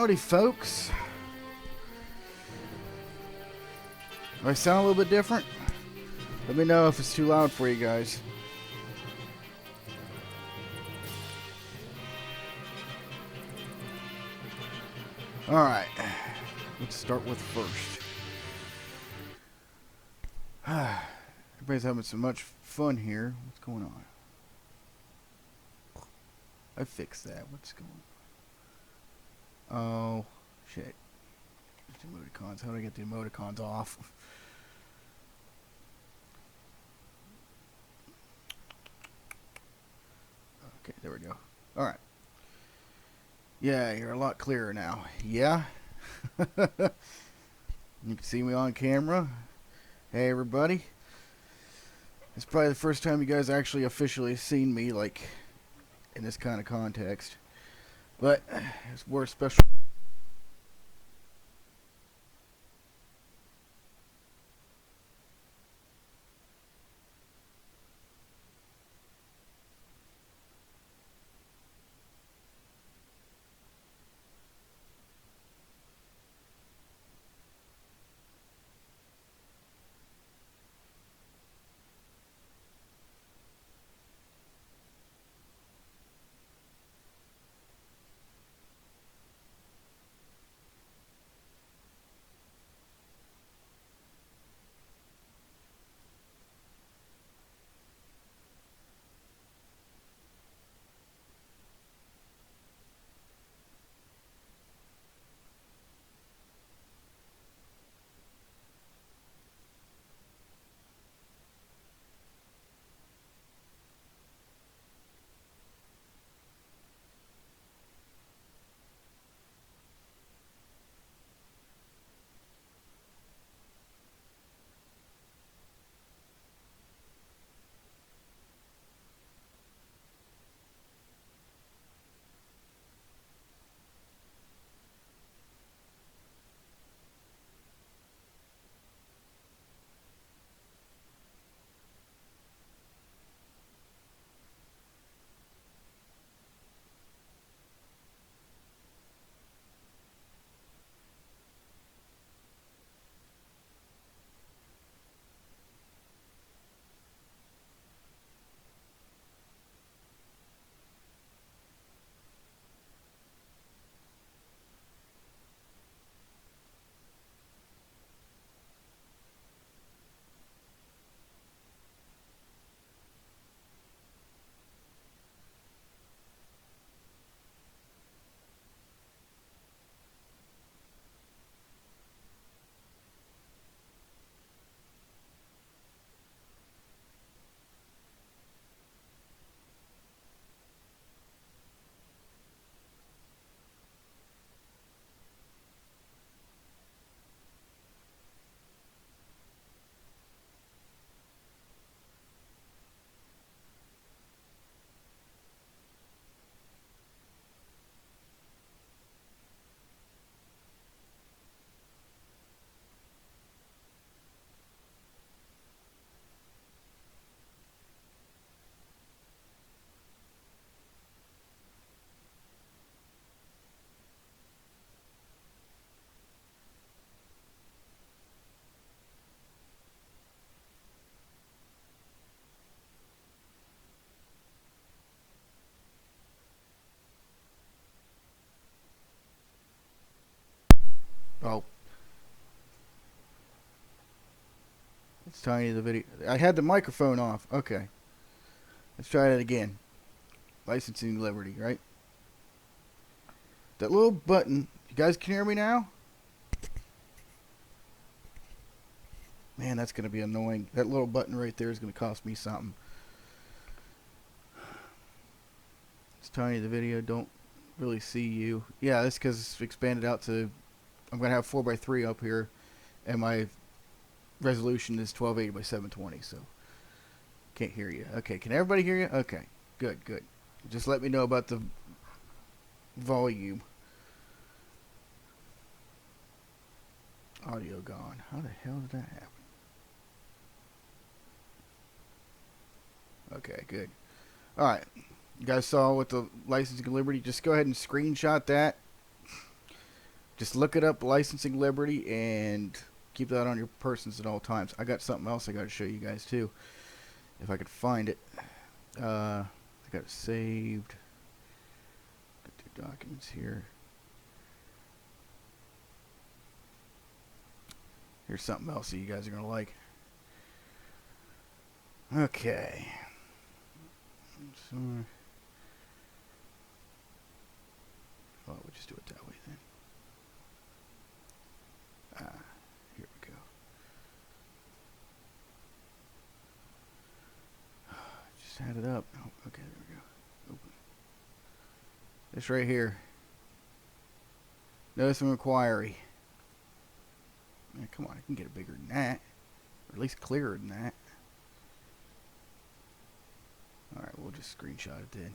Howdy, folks. Do I sound a little bit different? Let me know if it's too loud for you guys. Alright. Let's start with first. Everybody's having so much fun here. What's going on? I fixed that. What's going on? Oh, shit. Emoticons. How do I get the emoticons off? Okay, there we go. Alright. Yeah, you're a lot clearer now. Yeah? You can see me on camera. Hey, everybody. It's probably the first time you guys actually officially seen me, like, in this kind of context. But, it's more special. Oh. It's tiny, the video. I had the microphone off. Okay. Let's try it again. Licensing liberty, right? That little button. You guys can hear me now? Man, that's going to be annoying. That little button right there is going to cost me something. It's tiny, the video. Don't really see you. Yeah, that's because it's expanded out to... I'm going to have 4:3 up here. And my resolution is 1280 by 720, so... Can't hear you. Okay, can everybody hear you? Okay, good, good. Just let me know about the volume. Audio gone. How the hell did that happen? Okay, good. Alright. You guys saw with the licensing liberty. Just go ahead and screenshot that. Just look it up, licensing liberty, and keep that on your persons at all times. I got something else I got to show you guys too, if I could find it. I got it saved. Got two documents here. Here's something else that you guys are gonna like. Okay. So, well, we'll just do it that way then. Here we go. Just had it up. Oh, okay, there we go. Open. This right here. Notice of inquiry. Man, come on, I can get it bigger than that. Or at least clearer than that. Alright, we'll just screenshot it then.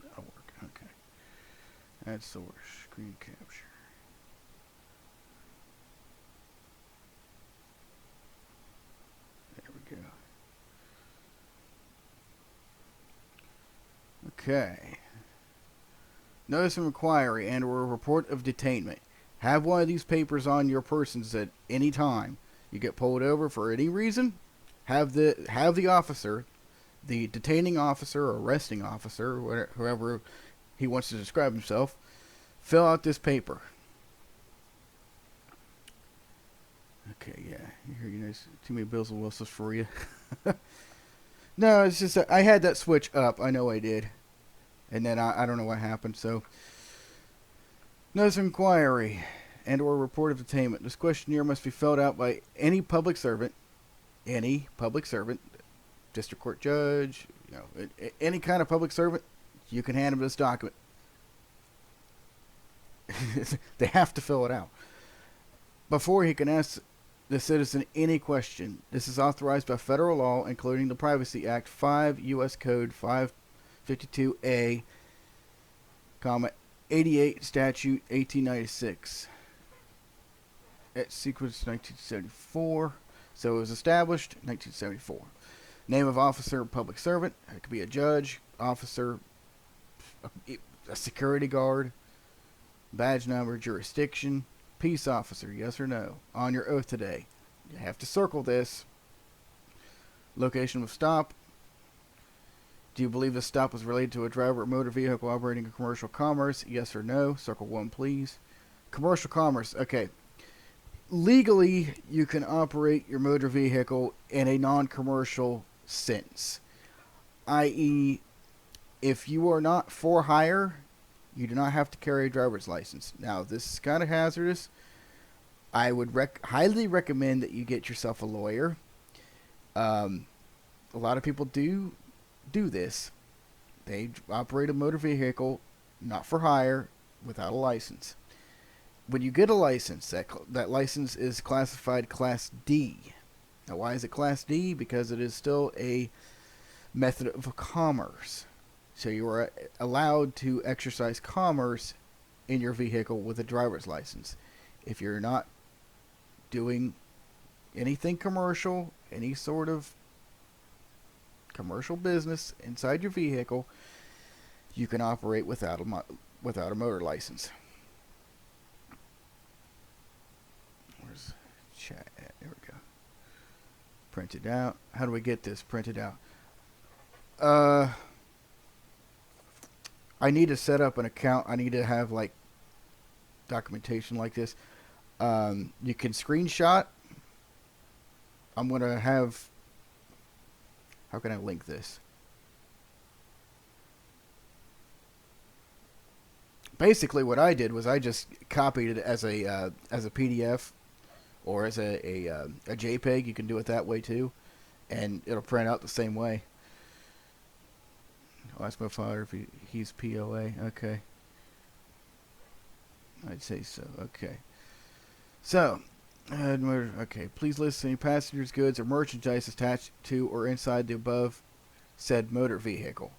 That'll work, okay. Add source, screen capture. There we go. Okay. Notice of inquiry and or a report of detainment. Have one of these papers on your persons at any time. You get pulled over for any reason, have the officer, the detaining officer or arresting officer, or whatever, whoever he wants to describe himself, fill out this paper. Okay, yeah. You know, too many bells and whistles for you. No, it's just that I had that switch up. I know I did. And then I don't know what happened, so. Notice of inquiry and or report of detainment. This questionnaire must be filled out by any public servant, district court judge, you know, any kind of public servant. You can hand them this document. They have to fill it out before he can ask the citizen any question. This is authorized by federal law, including the Privacy Act 5 U.S. Code 552A, 88 Statute 1896. At sequence 1974. So it was established 1974. Name of officer, public servant. It could be a judge, officer, a security guard, badge number, jurisdiction, peace officer, yes or no. On your oath today. You have to circle this. Location of stop. Do you believe the stop was related to a driver or motor vehicle operating in commercial commerce? Yes or no. Circle 1, please. Commercial commerce. Okay. Legally, you can operate your motor vehicle in a non-commercial sense. I.e., if you are not for hire, you do not have to carry a driver's license. Now, this is kind of hazardous. I would highly recommend that you get yourself a lawyer. A lot of people do this. They operate a motor vehicle, not for hire, without a license. When you get a license, that license is classified Class D. Now, why is it Class D? Because it is still a method of commerce. So you are allowed to exercise commerce in your vehicle with a driver's license. If you're not doing anything commercial, any sort of commercial business inside your vehicle, you can operate without a motor license. Where's chat at? There we go. Printed out. How do we get this printed out? I need to set up an account. I need to have like documentation like this. You can screenshot. I'm going to have... How can I link this? Basically, what I did was I just copied it as a PDF or as a JPEG. You can do it that way too, and it'll print out the same way. Oh, ask my father if he's POA. Okay. I'd say so. Okay. So, okay. Please list any passengers, goods, or merchandise attached to or inside the above said motor vehicle.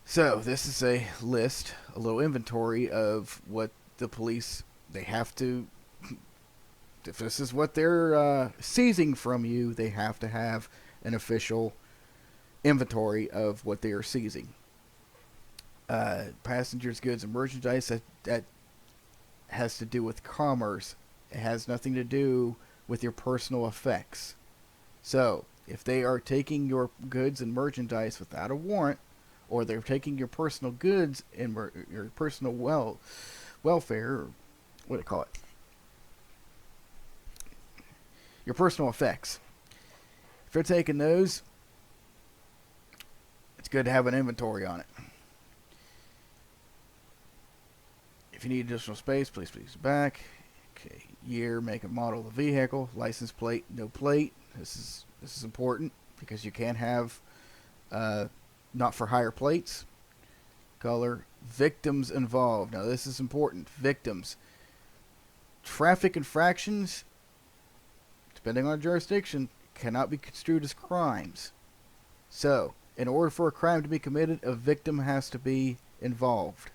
So, this is a list, a little inventory of what the police, they have to, if this is what they're seizing from you, they have to have an official inventory of what they are seizing. Passengers, goods, and merchandise, that has to do with commerce. It has nothing to do with your personal effects. So, if they are taking your goods and merchandise without a warrant, or they're taking your personal goods and your personal welfare, or what do they call it? Your personal effects. If they're taking those, it's good to have an inventory on it. If you need additional space, please use the back. Okay, year, make, and model of the vehicle, license plate, no plate. This is important because you can't have not for hire plates. Color, victims involved. Now this is important. Victims. Traffic infractions, depending on jurisdiction, cannot be construed as crimes. So, in order for a crime to be committed, a victim has to be involved.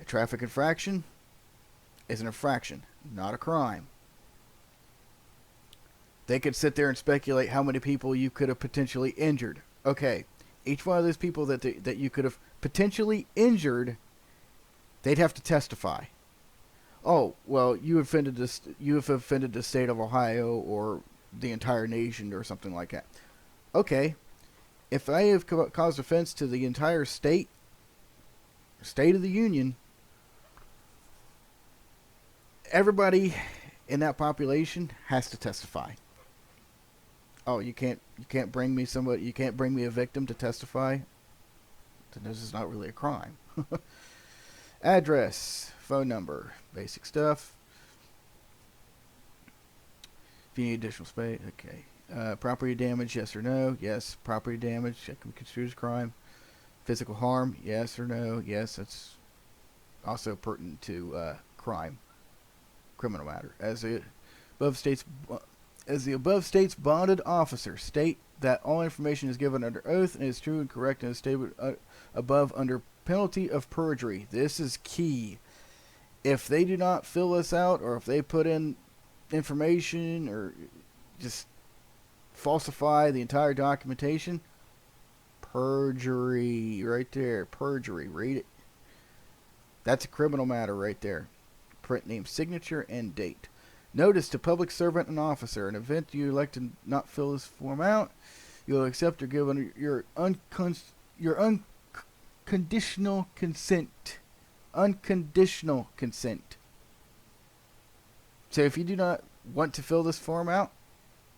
A traffic infraction is an infraction, not a crime. They could sit there and speculate how many people you could have potentially injured. Okay, each one of those people that you could have potentially injured, they'd have to testify. Oh, well, you have offended the state of Ohio or the entire nation or something like that. Okay, if I have caused offense to the entire state of the union, everybody in that population has to testify. Oh, you can't bring me somebody, you can't bring me a victim to testify? Then this is not really a crime. Address, phone number, basic stuff. If you need additional space, okay. Property damage, yes or no? Yes. Property damage, that can be construed as crime. Physical harm, yes or no? Yes, that's also pertinent to crime. Criminal matter. As the above states bonded officer, state that all information is given under oath and is true and correct and is stated above under penalty of perjury. This is key. If they do not fill this out, or if they put in information or just falsify the entire documentation, perjury right there. Perjury. Read it. That's a criminal matter right there. Print name, signature, and date. Notice to public servant and officer. In event you elect to not fill this form out, you will accept or give under your unconditional consent. Unconditional consent. So if you do not want to fill this form out,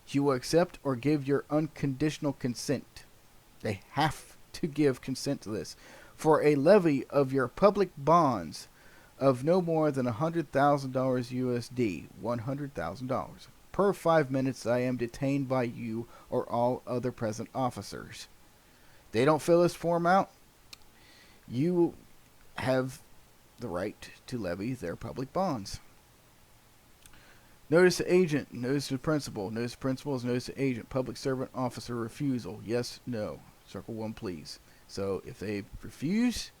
you will accept or give your unconditional consent. They have to give consent to this. For a levy of your public bonds of no more than $100,000 USD, $100,000, per 5 minutes I am detained by you or all other present officers. They don't fill this form out, you have the right to levy their public bonds. Notice to agent, notice to principal. Notice to principal is notice to agent. Public servant, officer, refusal. Yes, no. Circle 1, please. So if they refuse,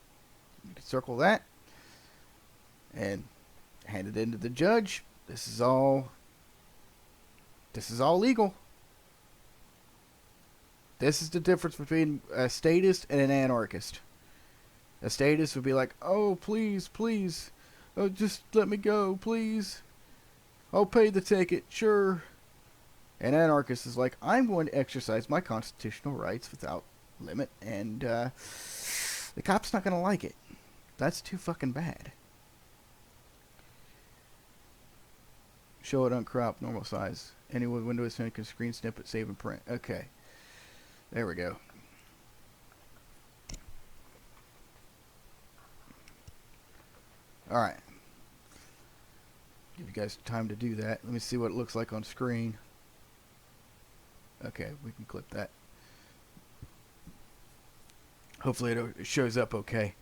you can circle that and hand it in to the judge. This is all legal. This is the difference between a statist and an anarchist. A statist would be like, oh, please, please, oh, just let me go, please. I'll pay the ticket, sure. An anarchist is like, I'm going to exercise my constitutional rights without limit, and the cop's not going to like it. That's too fucking bad. Show it uncropped, normal size. Any window is can screen snippet, save and print. Okay. There we go. Alright. Give you guys time to do that. Let me see what it looks like on screen. Okay, we can clip that. Hopefully it shows up okay.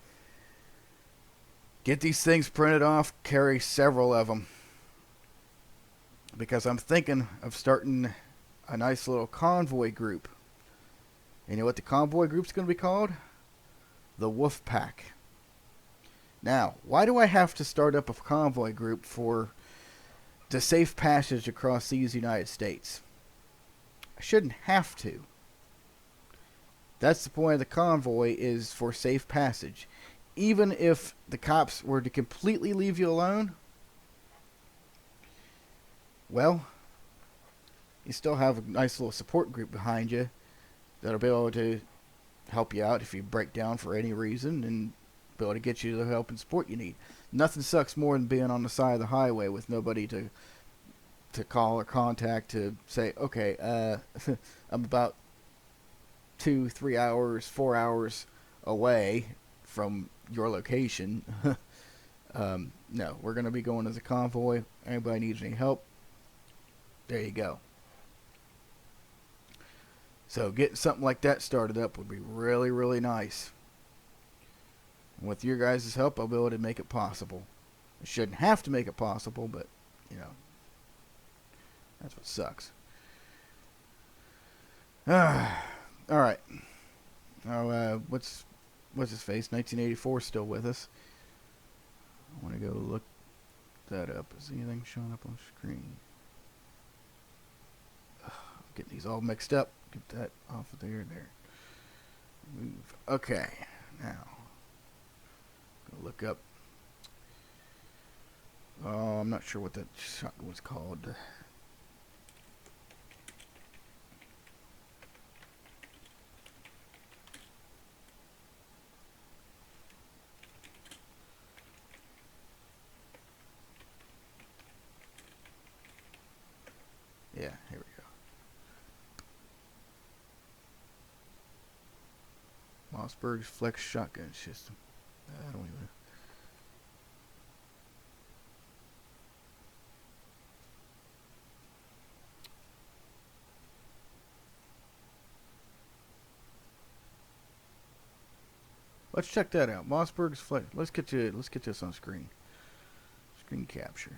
Get these things printed off. Carry several of them. Because I'm thinking of starting a nice little convoy group. And you know what the convoy group's going to be called? The Wolf Pack. Now, why do I have to start up a convoy group for the safe passage across these United States? I shouldn't have to. That's the point of the convoy, is for safe passage. Even if the cops were to completely leave you alone, well, you still have a nice little support group behind you that'll be able to help you out if you break down for any reason and be able to get you the help and support you need. Nothing sucks more than being on the side of the highway with nobody to call or contact to say, okay, I'm about 2, 3 hours, 4 hours away from your location. No, we're going to be going as a convoy. Anybody needs any help, there you go. So getting something like that started up would be really, really nice. And with your guys' help, I'll be able to make it possible. I shouldn't have to make it possible, but, you know, that's what sucks. Alright. Oh, what's his face? 1984 still with us. I want to go look that up. Is anything showing up on screen? I'm getting these all mixed up. Get that off of there. Move. Okay. Now, go look up. Oh, I'm not sure what that shotgun was called. Yeah, here we go. Mossberg's Flex Shotgun System. I don't even... Let's check that out. Mossberg's Flex... Let's get this on screen. Screen capture.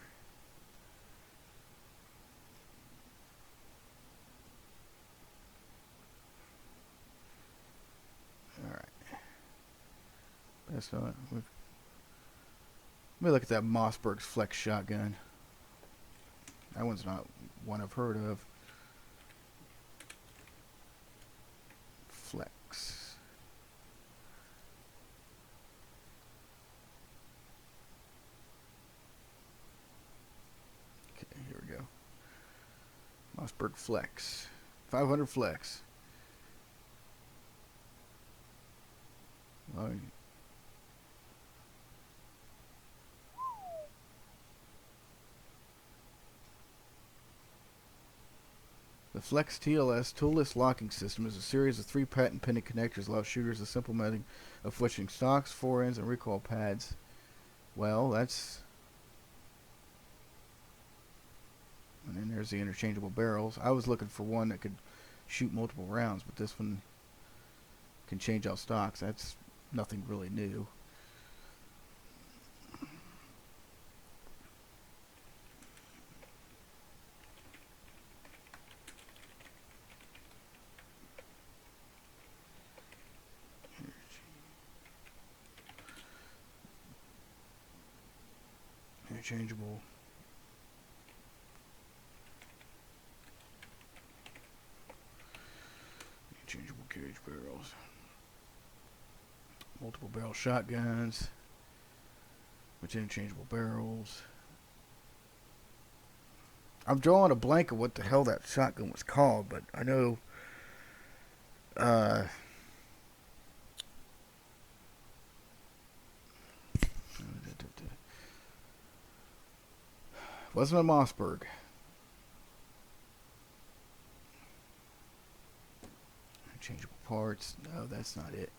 That's not. Let me look at that Mossberg's Flex shotgun. That one's not one I've heard of. Flex. Okay, here we go. Mossberg Flex. 500 Flex. Oh. The Flex TLS toolless locking system is a series of 3 patent-pending connectors that allow shooters a simple method of switching stocks, forends, and recoil pads. Well, that's... And then there's the interchangeable barrels. I was looking for one that could shoot multiple rounds, but this one can change out stocks. That's nothing really new. Interchangeable. Interchangeable carriage barrels. Multiple barrel shotguns with interchangeable barrels. I'm drawing a blank of what the hell that shotgun was called, but I know wasn't a Mossberg. Interchangeable parts. No, that's not it.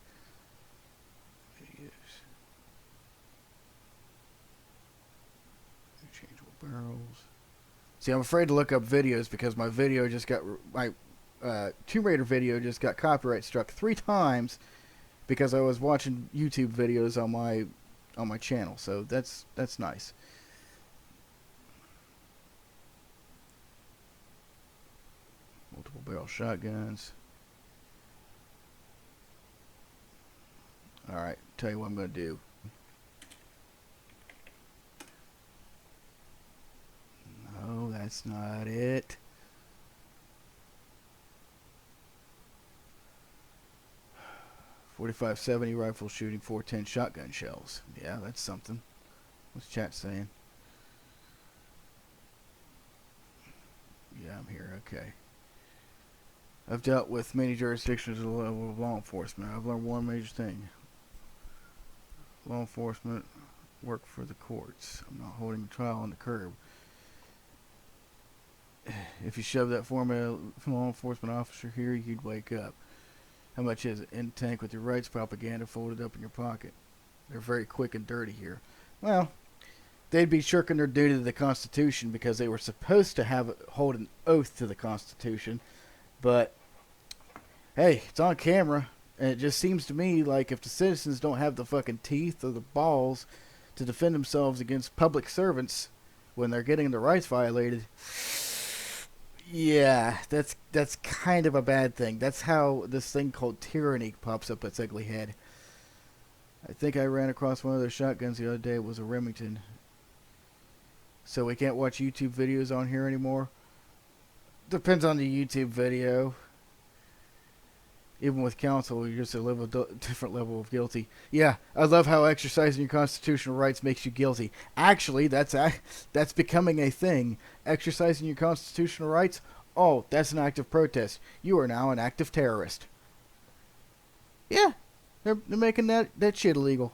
Interchangeable barrels. See, I'm afraid to look up videos because my video just got my Tomb Raider video just got copyright struck 3 times because I was watching YouTube videos on my channel. So that's nice. Multiple barrel shotguns. Alright, tell you what I'm going to do. That's not it. .45-70 rifle shooting, 410 shotgun shells. Yeah, that's something. What's chat saying? Yeah, I'm here. Okay. I've dealt with many jurisdictions at the level of law enforcement. I've learned one major thing. Law enforcement work for the courts. I'm not holding a trial on the curb. If you shove that form at a law enforcement officer here, you'd wake up. How much is it? In the tank with your rights propaganda folded up in your pocket. They're very quick and dirty here. Well, they'd be shirking their duty to the Constitution because they were supposed to hold an oath to the Constitution. But, hey, it's on camera. And it just seems to me like if the citizens don't have the fucking teeth or the balls to defend themselves against public servants when they're getting their rights violated, yeah, that's kind of a bad thing. That's how this thing called tyranny pops up its ugly head. I think I ran across one of those shotguns the other day. It was a Remington. So we can't watch YouTube videos on here anymore? Depends on the YouTube video. Even with counsel, you're just a different level of guilty. Yeah, I love how exercising your constitutional rights makes you guilty. Actually, that's becoming a thing. Exercising your constitutional rights? Oh, that's an act of protest. You are now an active terrorist. Yeah, they're making that shit illegal.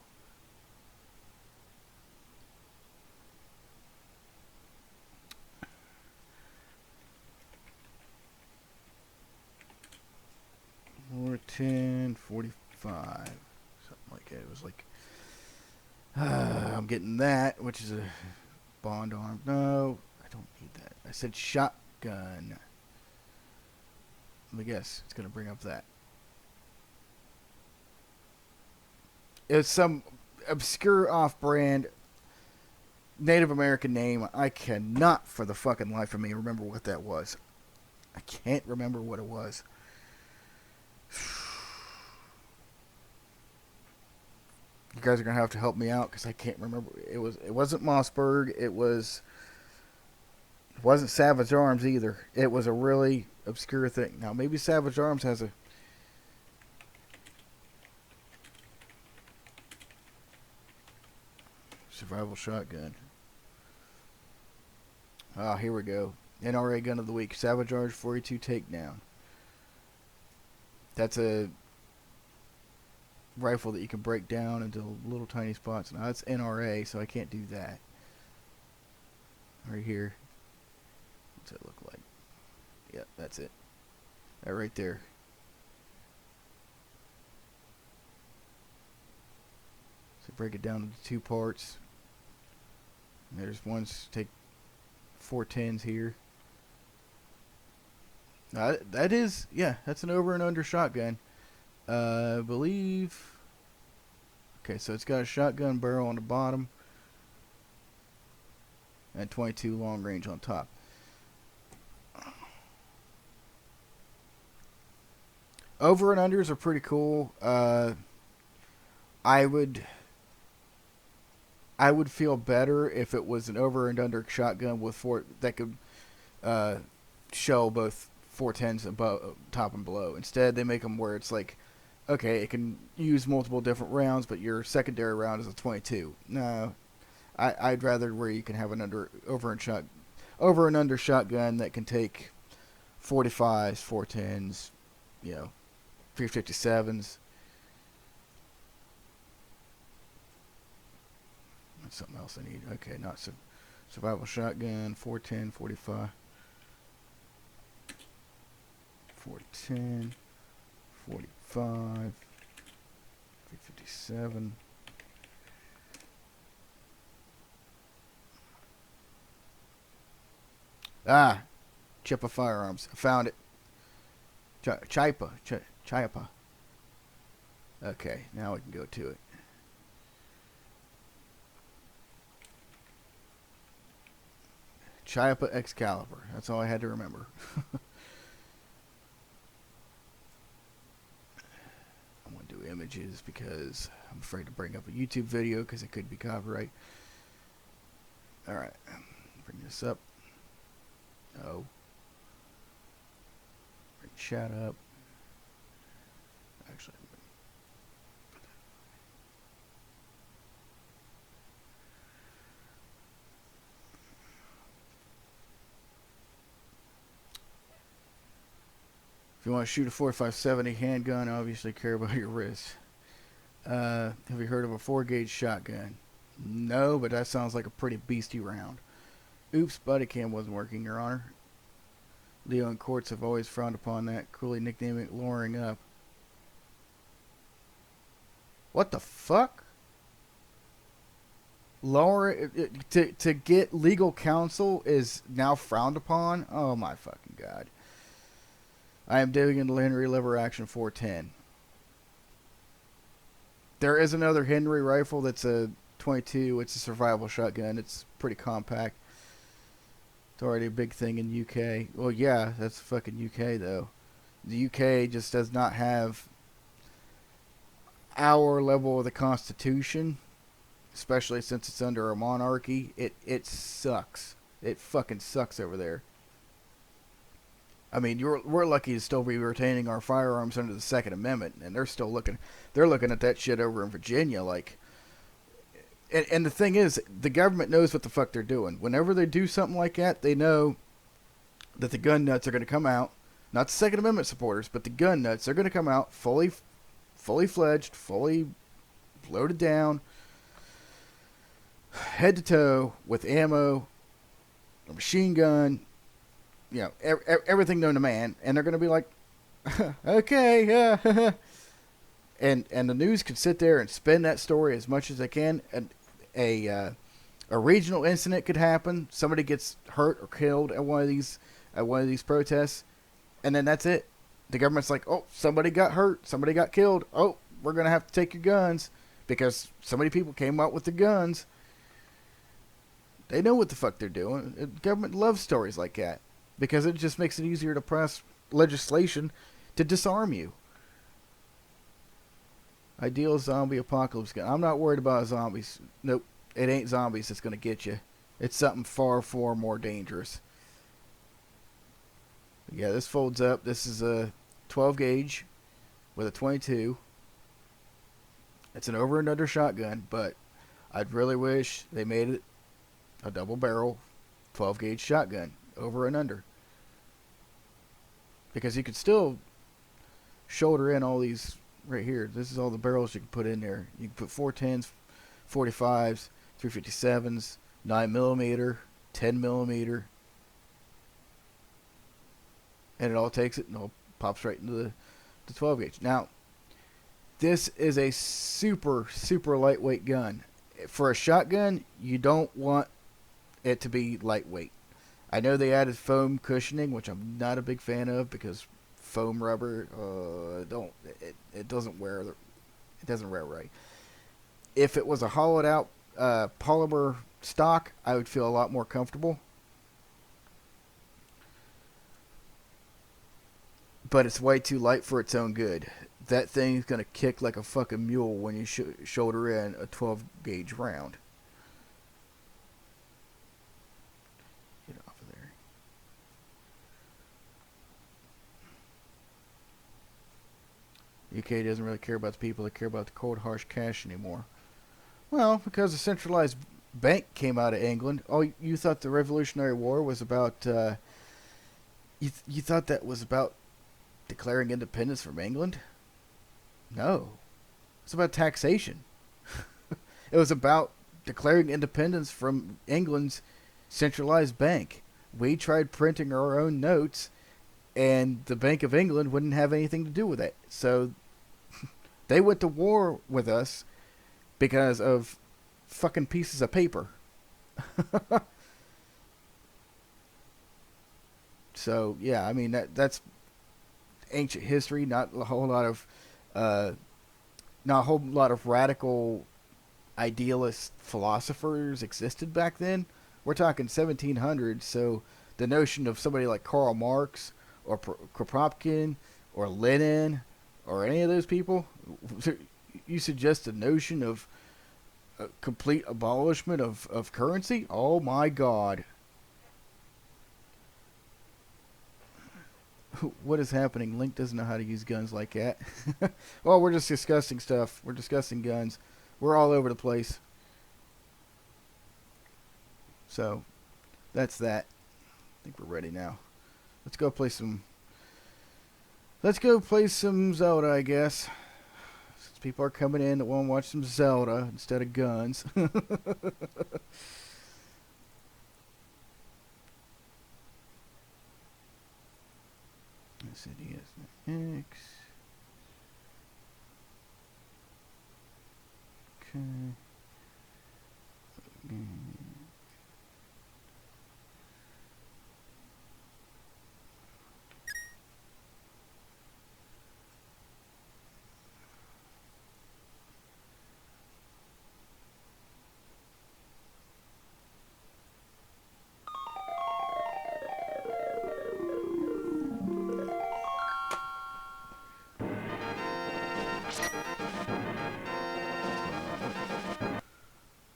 Or 10, 45, something like that. It was like, I'm getting that, which is a bond arm. No, I don't need that. I said shotgun. Let me guess. It's going to bring up that. It's some obscure off-brand Native American name. I cannot, for the fucking life of me, remember what that was. I can't remember what it was. You guys are gonna have to help me out because I can't remember. It wasn't Mossberg. It wasn't Savage Arms either. It was a really obscure thing. Now maybe Savage Arms has a survival shotgun. Ah, here we go. NRA gun of the week. Savage Arms 42 takedown. That's a rifle that you can break down into little tiny spots. Now that's NRA, so I can't do that. Right here. What's that look like? Yep, that's it. That right there. So break it down into two parts. And there's ones, take 410s here. Now that is, yeah, that's an over and under shotgun. I believe. Okay, so it's got a shotgun barrel on the bottom and 22 long range on top. Over and unders are pretty cool. I would feel better if it was an over and under shotgun with that could shell both 410s above, top and below. Instead, they make them where it's like, okay, it can use multiple different rounds, but your secondary round is a 22. No, I'd rather where you can have an over and under shotgun that can take 45s, 410s, 357s. That's something else I need. Okay, not survival shotgun, 410, 45, 410. 45, 357. Ah, Chipa Firearms. I found it. Chipa. Okay, now we can go to it. Chipa Excalibur. That's all I had to remember. Images because I'm afraid to bring up a YouTube video because it could be copyright. Alright, bring this up. Oh. Shut up. Actually, if you want to shoot a 4570 handgun, obviously care about your wrist. Have you heard of a 4-gauge shotgun? No, but that sounds like a pretty beastie round. Oops, body cam wasn't working, Your Honor. Leo and courts have always frowned upon that, cruelly nicknaming it lowering up. What the fuck? Lower to get legal counsel is now frowned upon? Oh my fucking god. I am digging into Henry Lever Action 410. There is another Henry rifle that's a 22. It's a survival shotgun. It's pretty compact. It's already a big thing in UK. Well, yeah, that's fucking UK though. The UK just does not have our level of the Constitution, especially since it's under a monarchy. It sucks. It fucking sucks over there. I mean, we're lucky to still be retaining our firearms under the Second Amendment, and they're looking at that shit over in Virginia like. And the thing is, the government knows what the fuck they're doing. Whenever they do something like that, they know that the gun nuts are going to come out. Not the Second Amendment supporters, but the gun nuts. They're going to come out fully fledged, fully loaded down, head to toe with ammo, a machine gun, you know, everything known to man. And they're going to be like, okay, and the news can sit there and spin that story as much as they can. And a regional incident could happen. Somebody gets hurt or killed at one of these protests, and then that's it. The government's like, oh, somebody got hurt, somebody got killed. Oh, we're gonna have to take your guns because so many people came out with the guns. They know what the fuck they're doing. The government loves stories like that because it just makes it easier to pass legislation to disarm you. Ideal zombie apocalypse gun. I'm not worried about zombies. Nope. It ain't zombies that's going to get you. It's something far, far more dangerous. But yeah, this folds up. This is a 12 gauge with a 22. It's an over and under shotgun, but I'd really wish they made it a double barrel 12 gauge shotgun, over and under. Because you could still shoulder in all these. Right here, this is all the barrels you can put in there. You can put 410s, 45s, 357s, 9mm, 10mm, and it all takes it and it all pops right into the 12 gauge. Now, this is a super, super lightweight gun. For a shotgun, you don't want it to be lightweight. I know they added foam cushioning, which I'm not a big fan of because foam rubber it doesn't wear right. If it was a hollowed out polymer stock, I would feel a lot more comfortable, but it's way too light for its own good. That thing's gonna kick like a fucking mule when you shoulder in a 12 gauge round. Get off of there. UK doesn't really care about the people, they care about the cold, harsh cash anymore. Well, because the centralized bank came out of England. Oh, you thought the Revolutionary War was about, you thought that was about declaring independence from England? No. It's about taxation. It was about declaring independence from England's centralized bank. We tried printing our own notes, and the Bank of England wouldn't have anything to do with it. So they went to war with us because of fucking pieces of paper. So yeah, I mean that's ancient history. Not a whole lot of radical idealist philosophers existed back then. We're talking 1700s, so the notion of somebody like Karl Marx or Kropotkin or Lenin or any of those people, you suggest a notion of a complete abolishment of currency? Oh my God. What is happening? Link doesn't know how to use guns like that. Well, we're just discussing stuff. We're discussing guns. We're all over the place. So, that's that. I think we're ready now. Let's go play some... Let's go play some Zelda, I guess. Since people are coming in that want to watch some Zelda instead of guns. SNES X. Okay.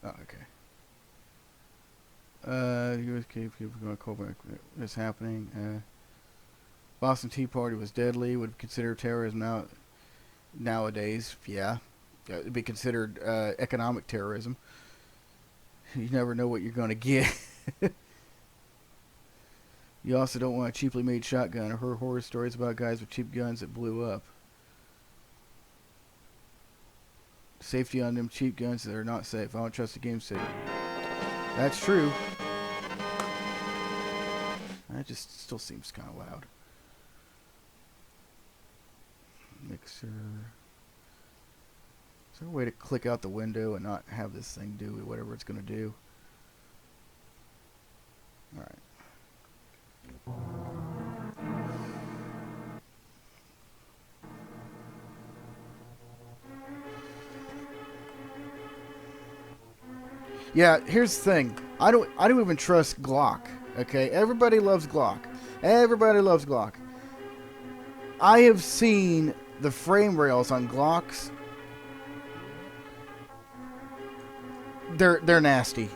Oh, okay. U.S. people going to call back. What's happening? Boston Tea Party was deadly. Would consider terrorism nowadays. Yeah, it'd be considered economic terrorism. You never know what you're going to get. You also don't want a cheaply made shotgun or heard horror stories about guys with cheap guns that blew up. Safety on them cheap guns that are not safe. I don't trust the game safe. That's true. That just still seems kind of loud. Mixer. Is there a way to click out the window and not have this thing do whatever it's going to do? Alright. Yeah, here's the thing. I don't even trust Glock. Okay, everybody loves Glock. Everybody loves Glock. I have seen the frame rails on Glocks. They're nasty.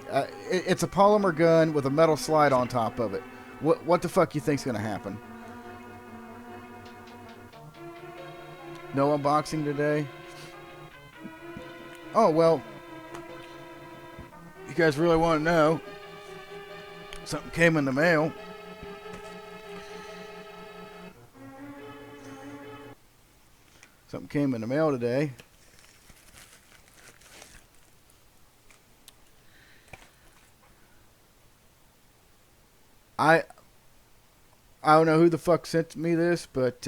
It's a polymer gun with a metal slide on top of it. What the fuck you think's gonna happen? No unboxing today? Oh well. You guys really want to know? Something came in the mail. Something came in the mail today. I don't know who the fuck sent me this, but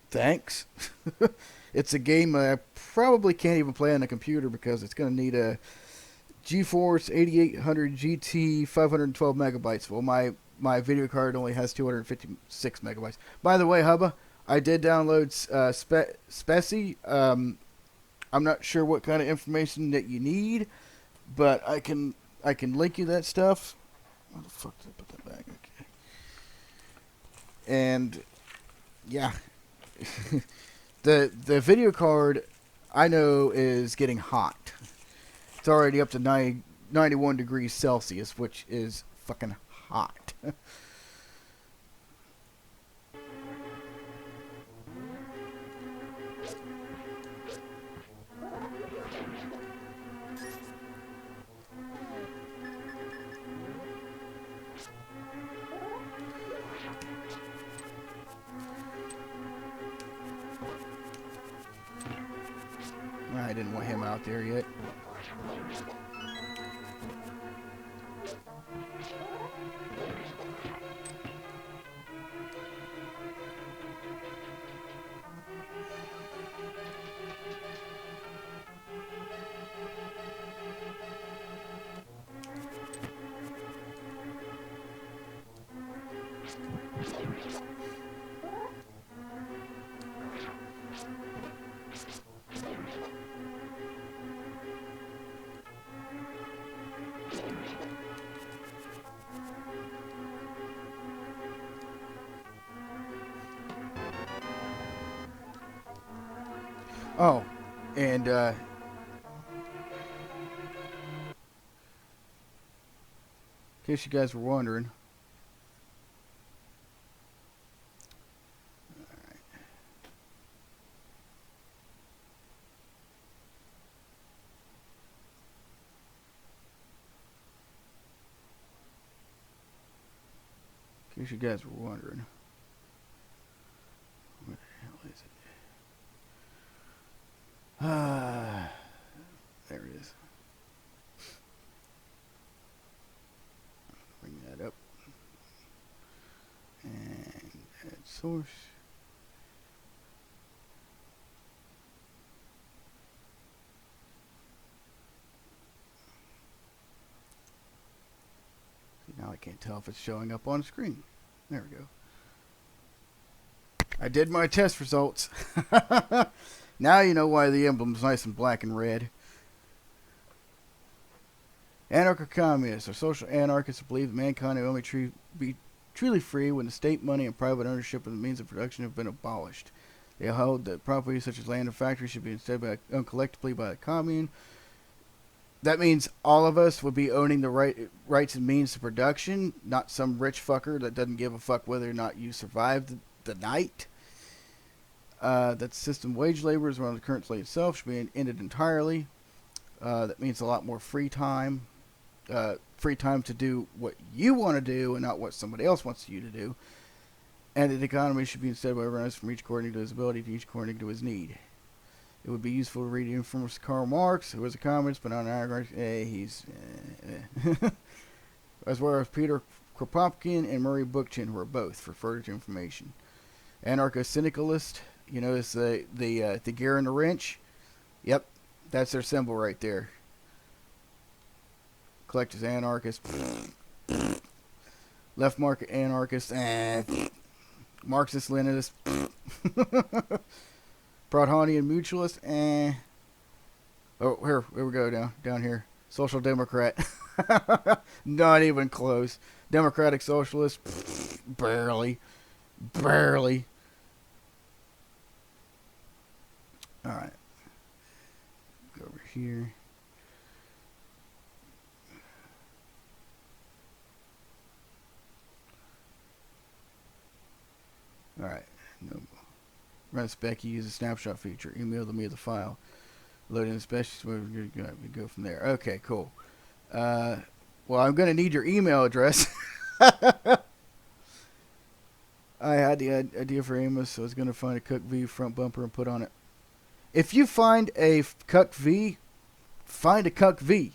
thanks. It's a game I probably can't even play on a computer because it's going to need a GeForce 8800 GT 512 megabytes. Well, my video card only has 256 megabytes. By the way, Hubba, I did download Specie. I'm not sure what kind of information that you need, but I can link you that stuff. Where the fuck did I put that back? Okay. And yeah, the video card I know is getting hot. It's already up to 91 degrees Celsius, which is fucking hot. I didn't want him out there yet. Oh, and in case you guys were wondering, In case you guys were wondering. Where the hell is it? There it is. Bring that up. And add source. See, now I can't tell if it's showing up on screen. There we go. I did my test results. Now you know why the emblem's nice and black and red. Anarcho-communists are social anarchists who believe that mankind will only be truly free when the state, money, and private ownership of the means of production have been abolished. They hold that property such as land and factories should be instead owned collectively by the commune. That means all of us would be owning the rights and means of production, not some rich fucker that doesn't give a fuck whether or not you survive the night. That system wage labor is around the current slave itself should be ended entirely. That means a lot more free time. Free time to do what you want to do and not what somebody else wants you to do. And the economy should be instead organized from each according to his ability to each according to his need. It would be useful to read the infamous Karl Marx, who was a communist, but not an anarchist. As well as Peter Kropotkin and Murray Bookchin, who are both, for further information. Anarcho-syndicalist, you notice the gear and the wrench? Yep, that's their symbol right there. Collectivist anarchist. Left market anarchist. Marxist Leninist. Proudhonian mutualist. Oh, here we go down here. Social Democrat. Not even close. Democratic Socialist. Barely. Alright. Go over here. Alright. No. Run a spec, you use the snapshot feature. Email me the file. Load in the spec, we're going to go from there. Okay, cool. Well, I'm going to need your email address. I had the idea for Amos, so I was going to find a Cuck V front bumper and put on it. If you find a Cuck V, find a Cuck V.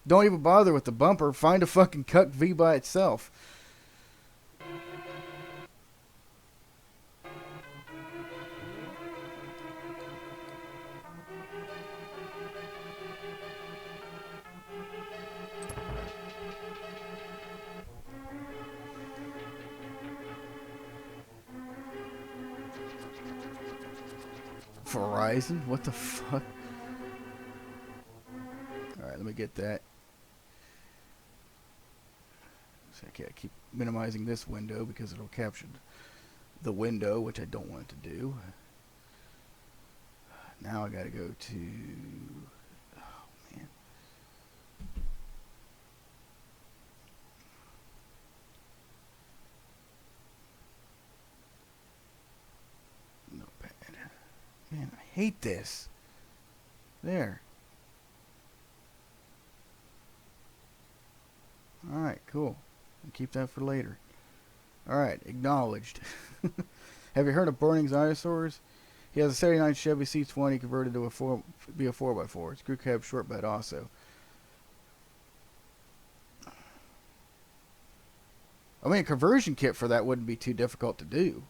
Don't even bother with the bumper. Find a fucking Cuck V by itself. Verizon? What the fuck? Alright, let me get that. Okay, I keep minimizing this window because it'll capture the window, which I don't want it to do. Now I gotta go to... Oh, man. Notepad. Man, I hate this. There. Alright, cool. I'll keep that for later. Alright, acknowledged. Have you heard of Burning's Dinosaurs? He has a 79 Chevy C20 converted to be a 4x4. It's crew cab short bed also. I mean, a conversion kit for that wouldn't be too difficult to do.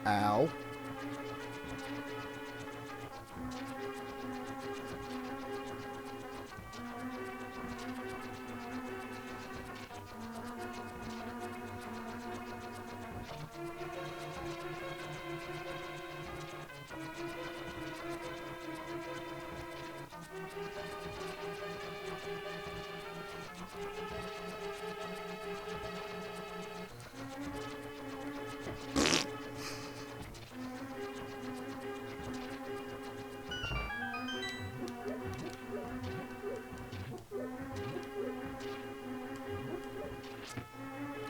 Ow.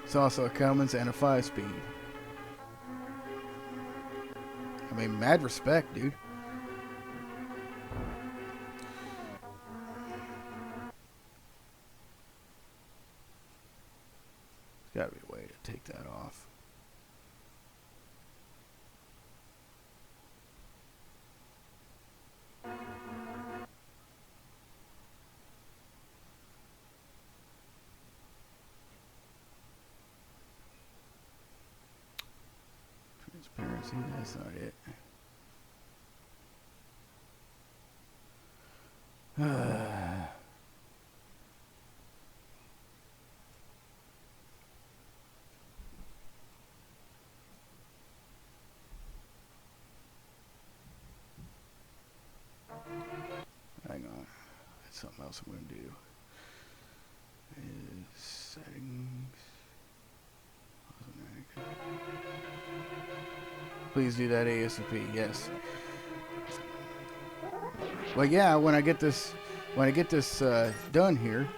It's also a Cummins and a 5-speed. I mean, mad respect, dude. take that off. Transparency, that's not it. Hang on. That's something else I'm going to do. Is settings. Please do that ASAP. Yes. Well, yeah. When I get this done here.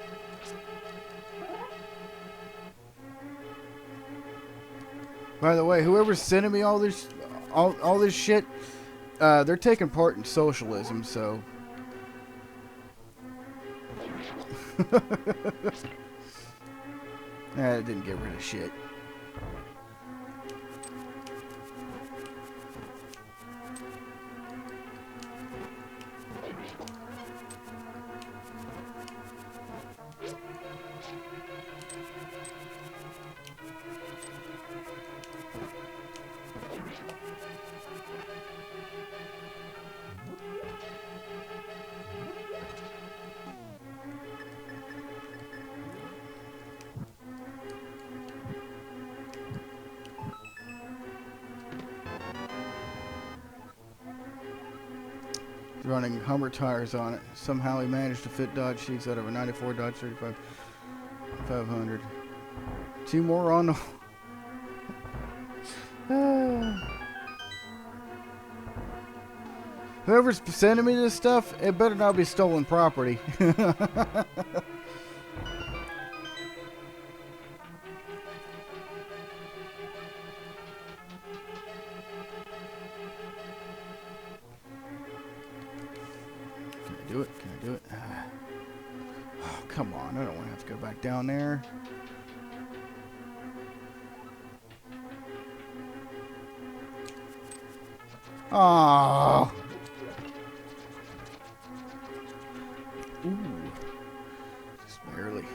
By the way, whoever's sending me all this shit, they're taking part in socialism, so. It didn't get rid of shit. Running Hummer tires on it. Somehow he managed to fit Dodge sheets out of a 94 Dodge 35 500. Two more on the... Whoever's sending me this stuff, it better not be stolen property. Do it? Can I do it? Oh, come on. I don't want to have to go back down there. Oh. Ooh. Just barely.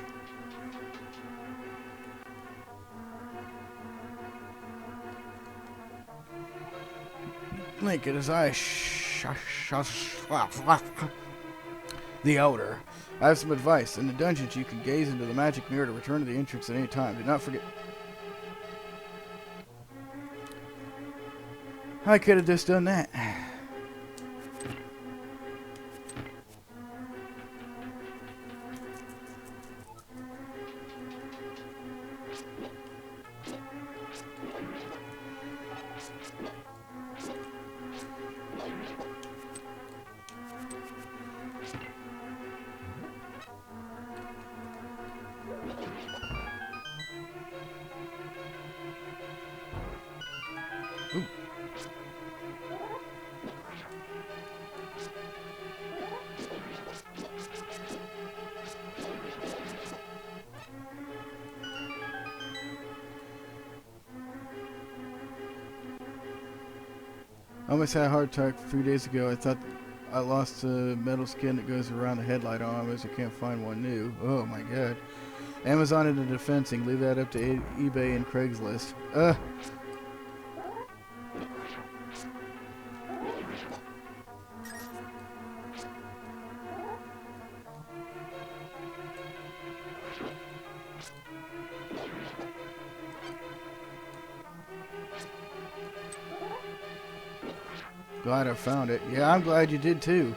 Blink at his eyes. The Elder. I have some advice. In the dungeons, you can gaze into the magic mirror to return to the entrance at any time. Do not forget. I could have just done that. Ooh. I almost had a heart attack a few days ago. I thought I lost a metal skin that goes around the headlight on. I almost can't find one new. Oh my god. Amazon into defensing. Leave that up to eBay and Craigslist. Glad I found it. Yeah, I'm glad you did too.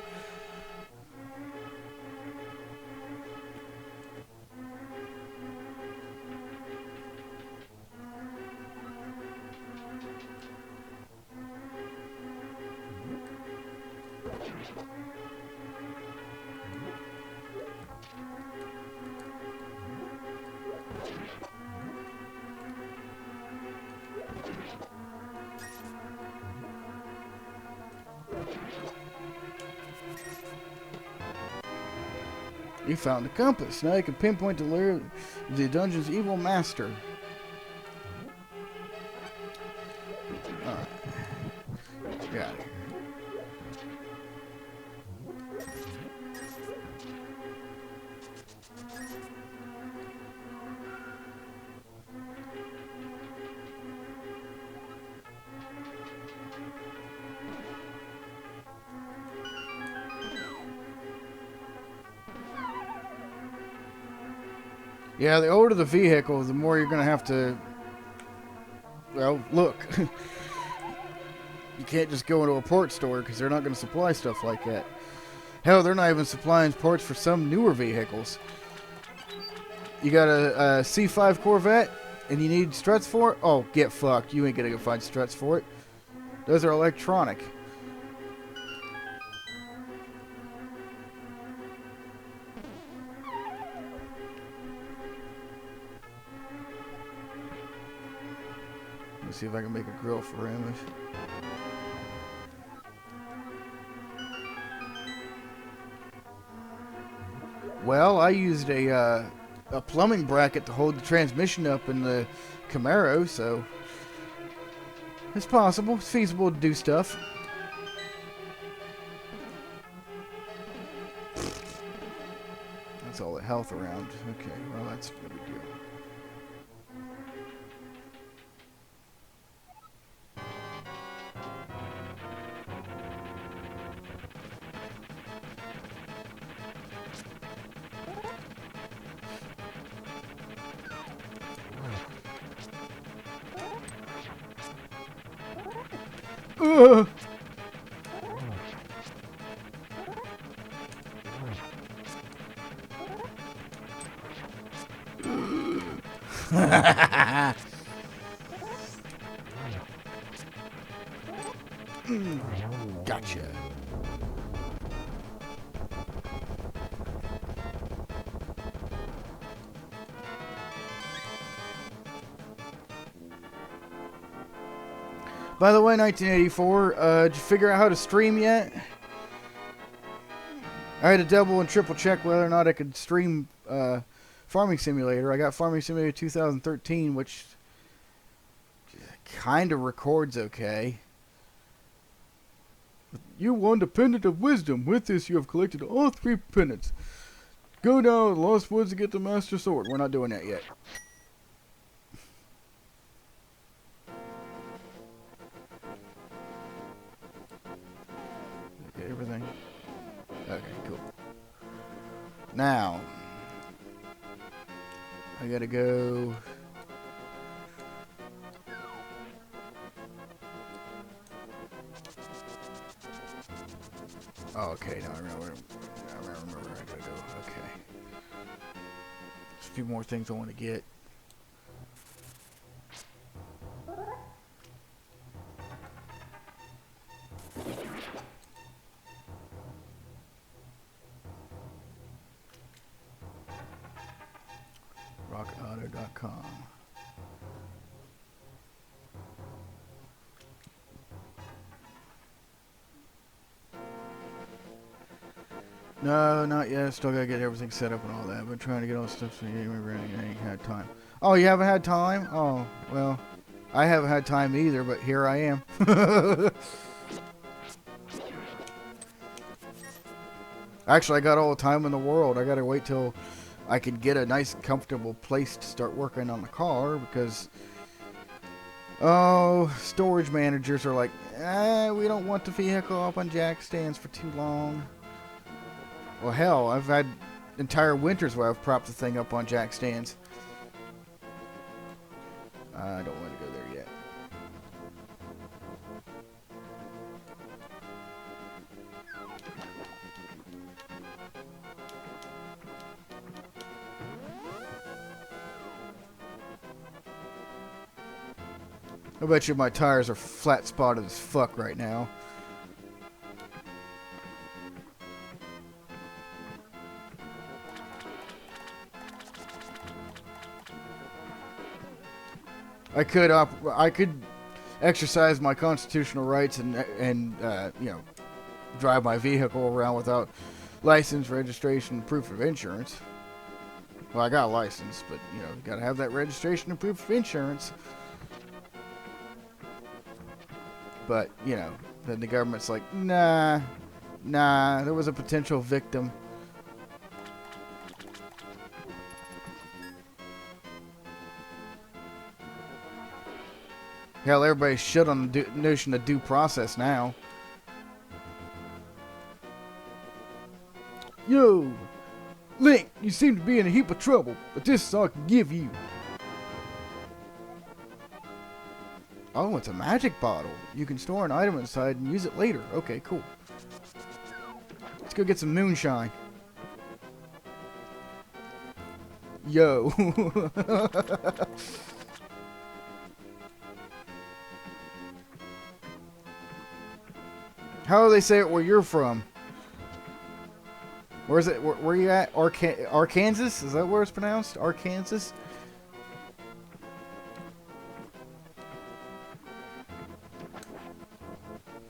You found the compass. Now you can pinpoint the lair of the dungeon's evil master. Alright. Get out of here. Yeah, the older the vehicle, the more you're going to have to, well, look. You can't just go into a port store because they're not going to supply stuff like that. Hell, they're not even supplying ports for some newer vehicles. You got a C5 Corvette and you need struts for it? Oh, get fucked. You ain't going to go find struts for it. Those are electronic. Let's see if I can make a grill for him. Well, I used a plumbing bracket to hold the transmission up in the Camaro, so it's possible. It's feasible to do stuff. That's all the health around. Okay, well, that's no big deal. Gotcha. By the way, 1984, did you figure out how to stream yet? I had to double and triple check whether or not I could stream Farming Simulator. I got Farming Simulator 2013, which kind of records okay. You won the Pendant of Wisdom. With this, you have collected all 3 pendants. Go down to the Lost Woods to get the Master Sword. We're not doing that yet. Okay, everything. Okay, cool. Now, I gotta go. Oh, okay, now I remember where I gotta go. Okay. There's a few more things I want to get. RockAuto.com. No, not yet. Still gotta get everything set up and all that. I've been trying to get all the stuff so you ain't had time. Oh, you haven't had time? Oh, well, I haven't had time either, but here I am. Actually, I got all the time in the world. I gotta wait till I can get a nice, comfortable place to start working on the car because, oh, storage managers are like, we don't want the vehicle up on jack stands for too long. Well, hell, I've had entire winters where I've propped the thing up on jack stands. I don't want to go there yet. I bet you my tires are flat spotted as fuck right now. I could exercise my constitutional rights and you know, drive my vehicle around without license, registration, proof of insurance. Well, I got a license, but you know, you gotta have that registration and proof of insurance. But, you know, then the government's like, nah, there was a potential victim. Hell, everybody's shit on the notion of due process now. Yo, Link, you seem to be in a heap of trouble, but this is all I can give you. Oh, it's a magic bottle. You can store an item inside and use it later. Okay, cool. Let's go get some moonshine. Yo. How do they say it where you're from? Where's it? Where you at? Arkansas? Is that where it's pronounced? Arkansas?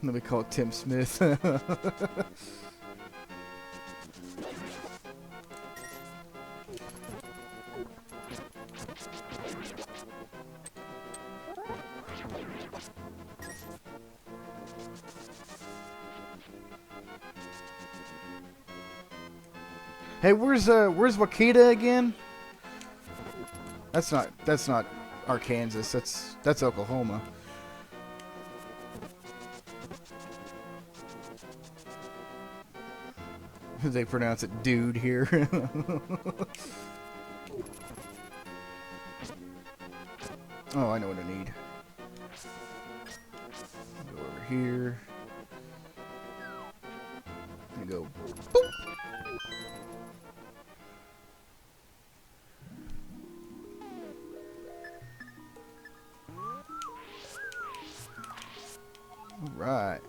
Let me call it Tim Smith. Hey, where's Wakita again? That's not Arkansas. That's Oklahoma. They pronounce it dude here. Oh, I know what I need. Go over here. And go. Boop. All right.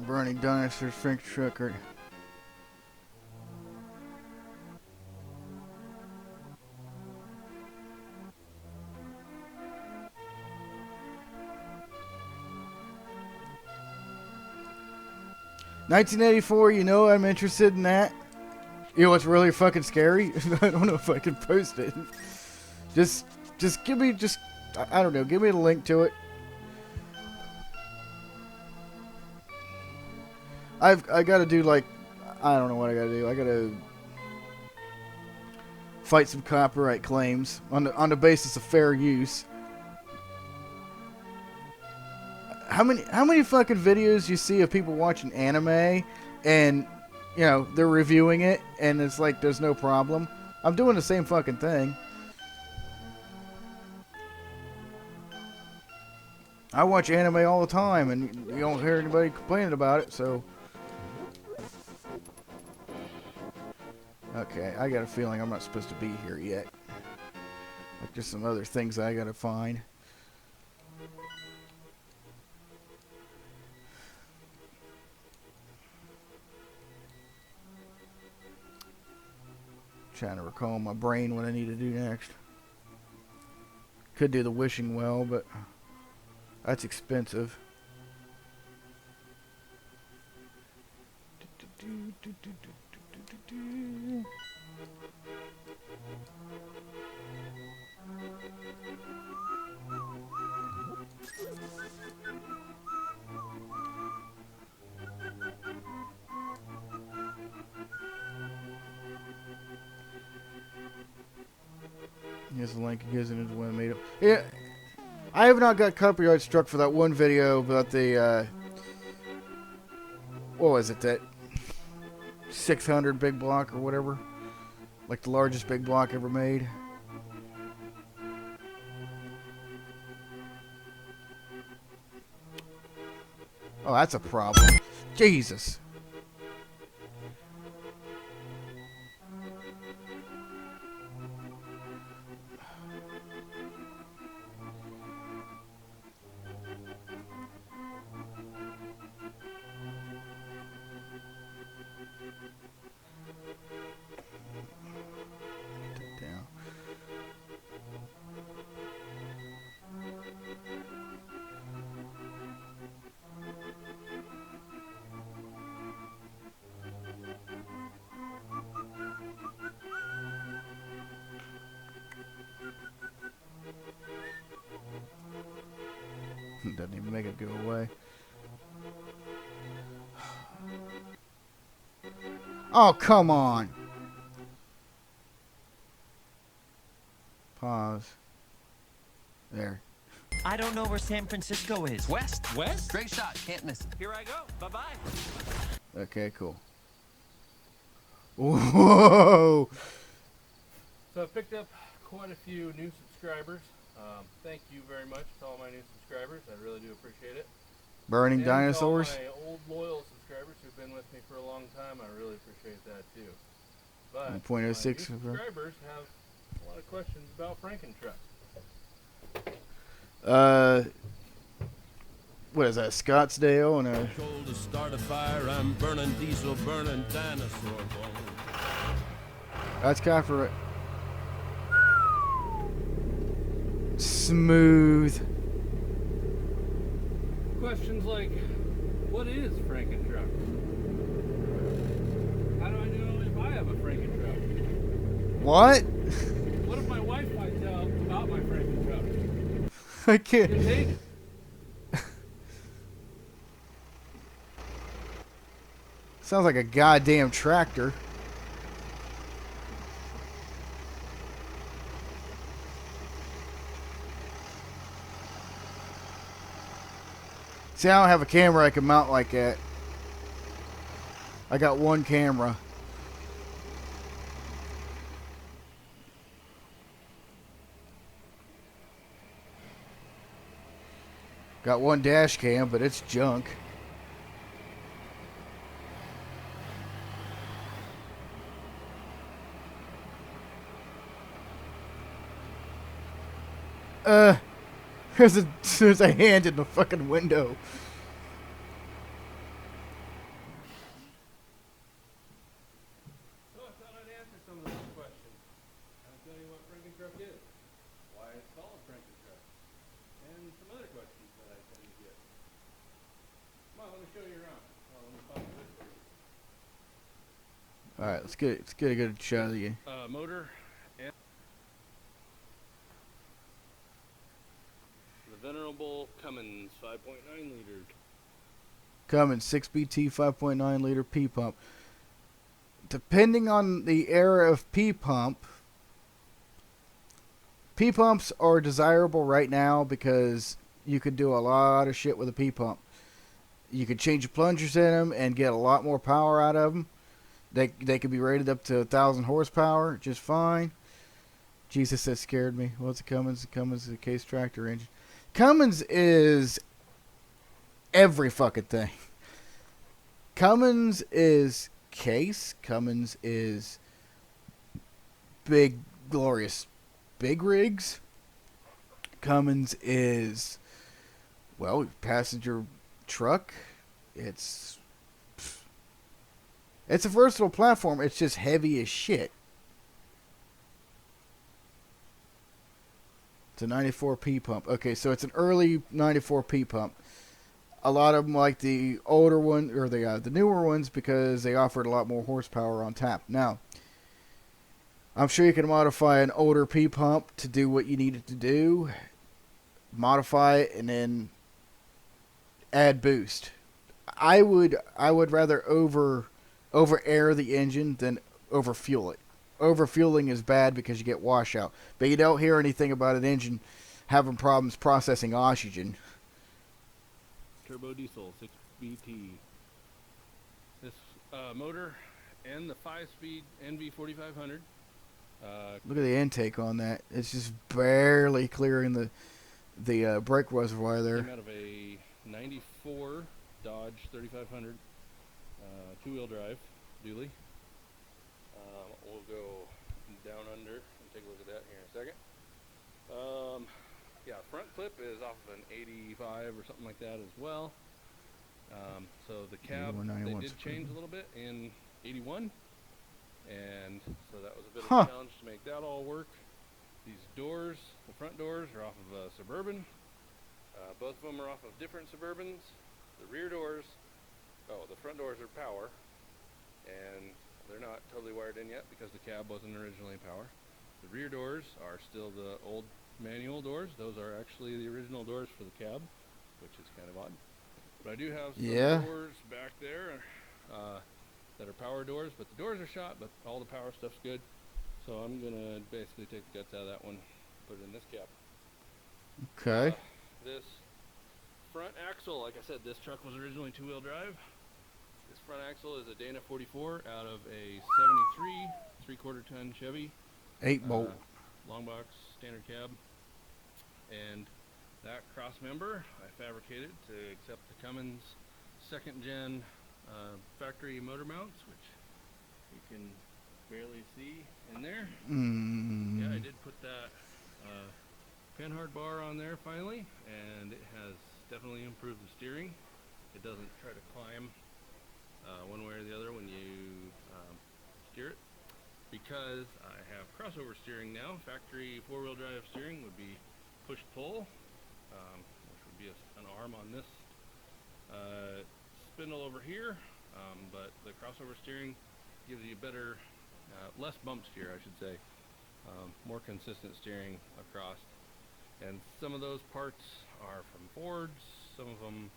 Burning dinosaurs, Frank Trucker. $19.84, you know I'm interested in that. You know what's really fucking scary? I don't know if I can post it. Just give me, I don't know, give me the link to it. I gotta do like, I don't know what I gotta do. I gotta fight some copyright claims on the basis of fair use. How many fucking videos you see of people watching anime and, you know, they're reviewing it and it's like there's no problem? I'm doing the same fucking thing. I watch anime all the time and you don't hear anybody complaining about it, so. Okay, I got a feeling I'm not supposed to be here yet. Like, just some other things I gotta find. Trying to recall in my brain what I need to do next. Could do the wishing well, but that's expensive. Here's the link. He gives it into one I made up. Yeah, I have not got copyright struck for that one video about the what was it, that 600 big block or whatever, like the largest big block ever made. Oh, that's a problem. Jesus. doesn't even make it go away. Oh, come on. Pause. There. I don't know where San Francisco is. West. Great shot. Can't miss it. Here I go. Bye-bye. Okay, cool. Whoa! So I picked up quite a few new subscribers. Thank you very much to all my new subscribers. I really do appreciate it. Burning And dinosaurs? to all my old loyal subscribers who've been with me for a long time, I really appreciate that too. But 1.06 my new subscribers have a lot of questions about Frankentruck. What is that, Scottsdale and a... Cold to start a fire, I'm burning diesel, burning dinosaur bones. That's kind for it. Smooth. Questions like, what is Frankentruck? How do I know if I have a Frankentruck? What? What if my wife finds out about my Frankentruck? I can't. Contagious. Sounds like a goddamn tractor. See, I don't have a camera I can mount like that. I got one camera. Got one dash cam, but it's junk. There's a hand in the fucking window. So I thought I'd answer some of those questions. I'll tell you what Frankentruck is, why it's called Frankentruck, and some other questions that I tend to get. Come on, let me show you around. Well, let me find a good for you. All right, let's get a good shot of you. Motor and the venerable Cummins 5.9 liter. Cummins 6BT 5.9 liter P pump. Depending on the era of P pumps are desirable right now because you could do a lot of shit with a P pump. You could change the plungers in them and get a lot more power out of them. They could be rated up to 1,000 horsepower just fine. Jesus, that scared me. What's a Cummins? Cummins is a case tractor engine. Cummins is every fucking thing. Cummins is case. Cummins is big, glorious big rigs. Cummins is, well, passenger truck. It's a versatile platform. It's just heavy as shit. It's a 94 P pump. Okay, so it's an early 94 P pump. A lot of them like the older one or the newer ones because they offered a lot more horsepower on tap. Now, I'm sure you can modify an older P pump to do what you need it to do. Modify it and then add boost. I would rather over air the engine than over fuel it. Over fueling is bad because you get washout, but you don't hear anything about an engine having problems processing oxygen. Turbo diesel 6BT. This motor and the 5-speed NV4500. Look at the intake on that. It's just barely clearing the brake reservoir there. Came out of a 94 Dodge 3500 two-wheel drive dually. We'll go down under and take a look at that here in a second. Yeah, front clip is off of an 85 or something like that as well. So the cab, they did change a little bit in 81. And so that was a bit of a challenge to make that all work. These doors, the front doors are off of a Suburban. Both of them are off of different Suburbans. The rear doors, the front doors are power. And they're not totally wired in yet because the cab wasn't originally power. The rear doors are still the old manual doors. Those are actually the original doors for the cab. which is kind of odd. But I do have some Yeah. doors back there that are power doors, but the doors are shot, but all the power stuff's good. So I'm going to basically take the guts out of that one, put it in this cab. Okay. This front axle, like I said, this truck was originally two-wheel drive. This front axle is a Dana 44 out of a 73 3/4 ton Chevy. 8-bolt. Long box, standard cab. And that cross member I fabricated to accept the Cummins second gen factory motor mounts, which you can barely see in there. Yeah, I did put that pinhard bar on there finally, and it has definitely improved the steering. It doesn't try to climb one way or the other when you steer it, because I have crossover steering now. Factory four-wheel drive steering would be push-pull, which would be an arm on this spindle over here, but the crossover steering gives you better, less bump steer, I should say, more consistent steering across. And some of those parts are from Fords, some of them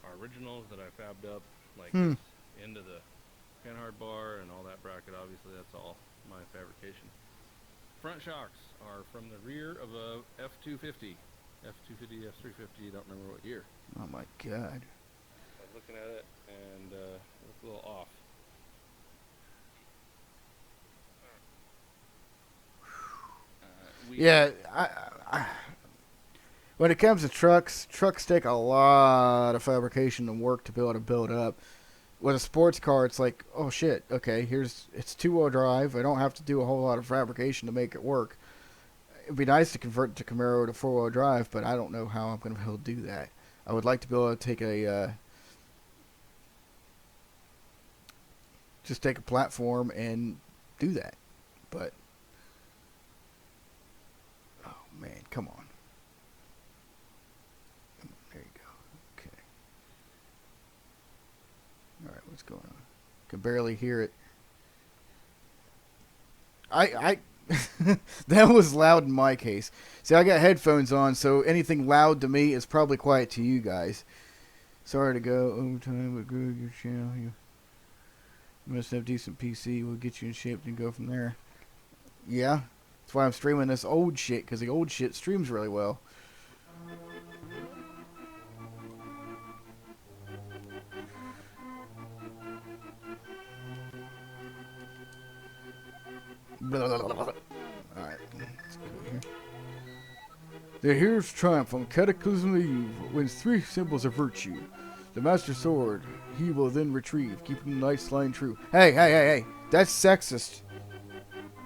are originals that I fabbed up, like this end of the pinhard bar and all that bracket. Obviously that's all my fabrication. Front shocks are from the rear of a F250, F350, don't remember what year. Oh my God. I was looking at it and it looked a little off. Yeah, when it comes to trucks take a lot of fabrication and work to be able to build up. With a sports car, it's like, oh shit, okay, it's two-wheel drive. I don't have to do a whole lot of fabrication to make it work. It'd be nice to convert it to Camaro to four-wheel drive, but I don't know how I'm going to be able to do that. I would like to be able to take just take a platform and do that, but oh man, come on. There you go. Okay. All right, what's going on? Can barely hear it. I that was loud in my case. See, I got headphones on, so anything loud to me is probably quiet to you guys. Sorry to go overtime, but good your channel. You must have decent PC. We'll get you in shape and go from there. Yeah, that's why I'm streaming this old shit, because the old shit streams really well. Alright, let's go here. The hero's triumph on Cataclysm of Eve wins 3 symbols of virtue. The Master Sword he will then retrieve, keeping the Knight's line true. Hey, that's sexist.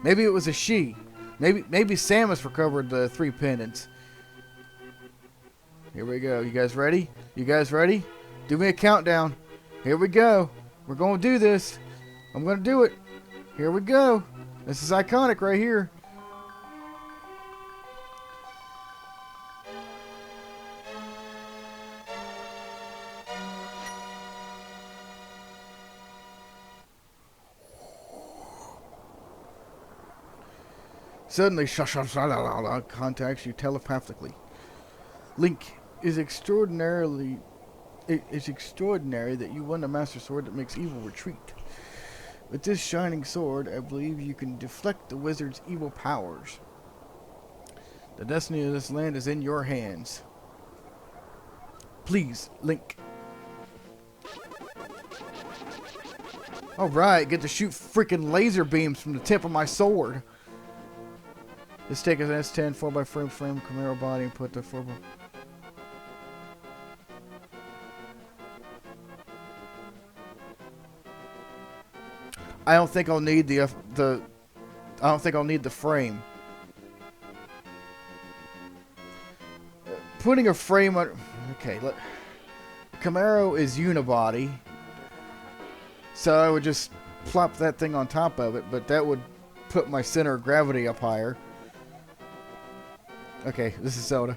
Maybe it was a she. Maybe Samus recovered the 3 pendants. Here we go. You guys ready? You guys ready? Do me a countdown. Here we go. We're going to do this. I'm going to do it. Here we go. This is iconic right here. Suddenly, contacts you telepathically. Link, it's extraordinary that you won a Master Sword that makes evil retreat. With this shining sword, I believe you can deflect the wizard's evil powers. The destiny of this land is in your hands. Please, Link. Alright, get to shoot freaking laser beams from the tip of my sword. Let's take an S10 4x frame Camaro body and put the 4x. I don't think I'll need I don't think I'll need the frame. Putting a frame on. Okay, look. Camaro is unibody, so I would just plop that thing on top of it, but that would put my center of gravity up higher. Okay, this is Zelda.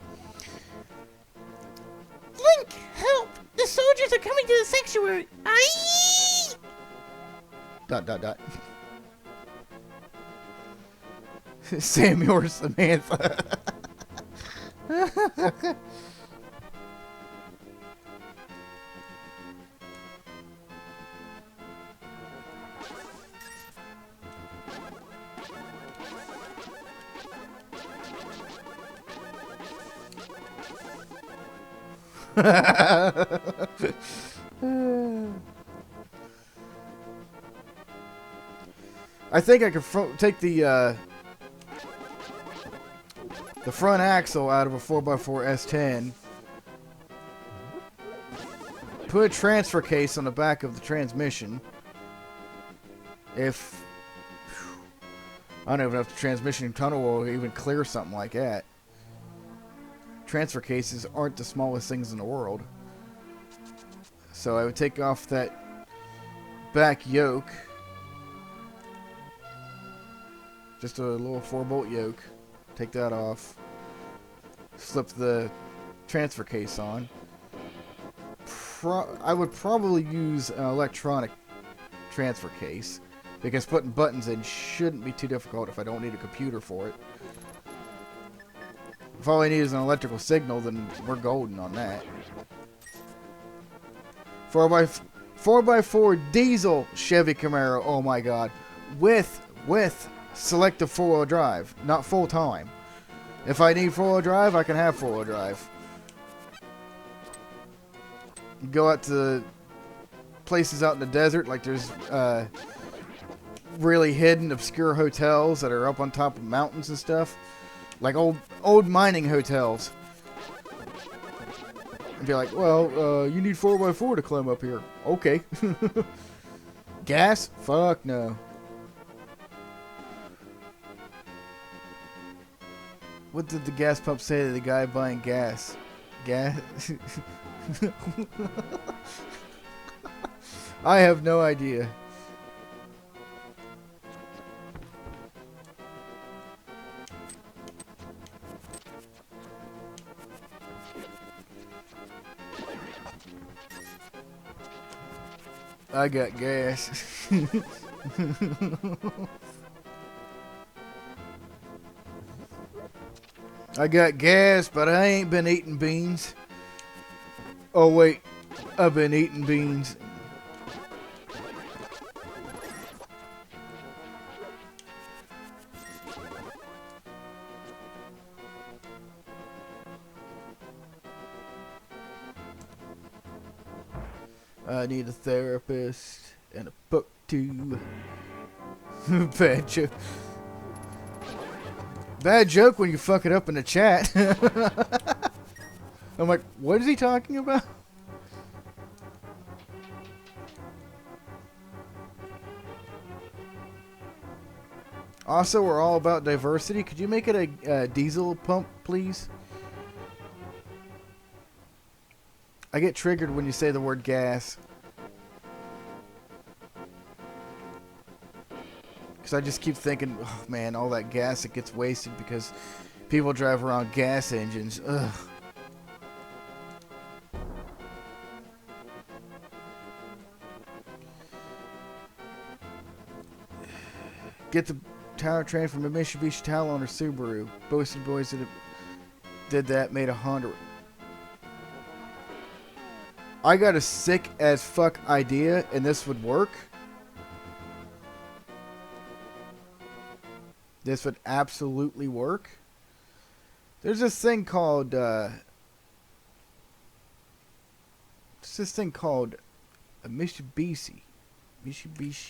Link, help! The soldiers are coming to the sanctuary. Aye! ... Samuel or Samantha. I think I could take the front axle out of a 4x4 S10. Put a transfer case on the back of the transmission. If I don't even know if the transmission tunnel will even clear something like that. Transfer cases aren't the smallest things in the world. So I would take off that back yoke. Just a little 4-bolt yoke. Take that off. Slip the transfer case on. I would probably use an electronic transfer case, because putting buttons in shouldn't be too difficult if I don't need a computer for it. If all I need is an electrical signal, then we're golden on that. 4x4 diesel Chevy Camaro, oh my god. With selective 4-wheel drive, not full time. If I need 4-wheel drive, I can have 4-wheel drive. Go out to places out in the desert, like there's really hidden, obscure hotels that are up on top of mountains and stuff, like old mining hotels. And be like, well, you need 4x4 to climb up here. Okay. Gas? Fuck no. What did the gas pump say to the guy buying gas? Gas? I have no idea. I got gas. I got gas, but I ain't been eating beans. Oh wait, I've been eating beans. I need a therapist and a book too. Bad joke. Bad joke when you fuck it up in the chat. I'm like, what is he talking about? Also, we're all about diversity. Could you make it a diesel pump, please? I get triggered when you say the word gas. Because I just keep thinking, oh man, all that gas that gets wasted because people drive around gas engines. Ugh. Get the tower train from a Mitsubishi Talon or Subaru. Boasted boys that did that made a Honda. I got a sick as fuck idea, and this would work. This would absolutely work. There's this thing called a Mitsubishi. Mitsubishi.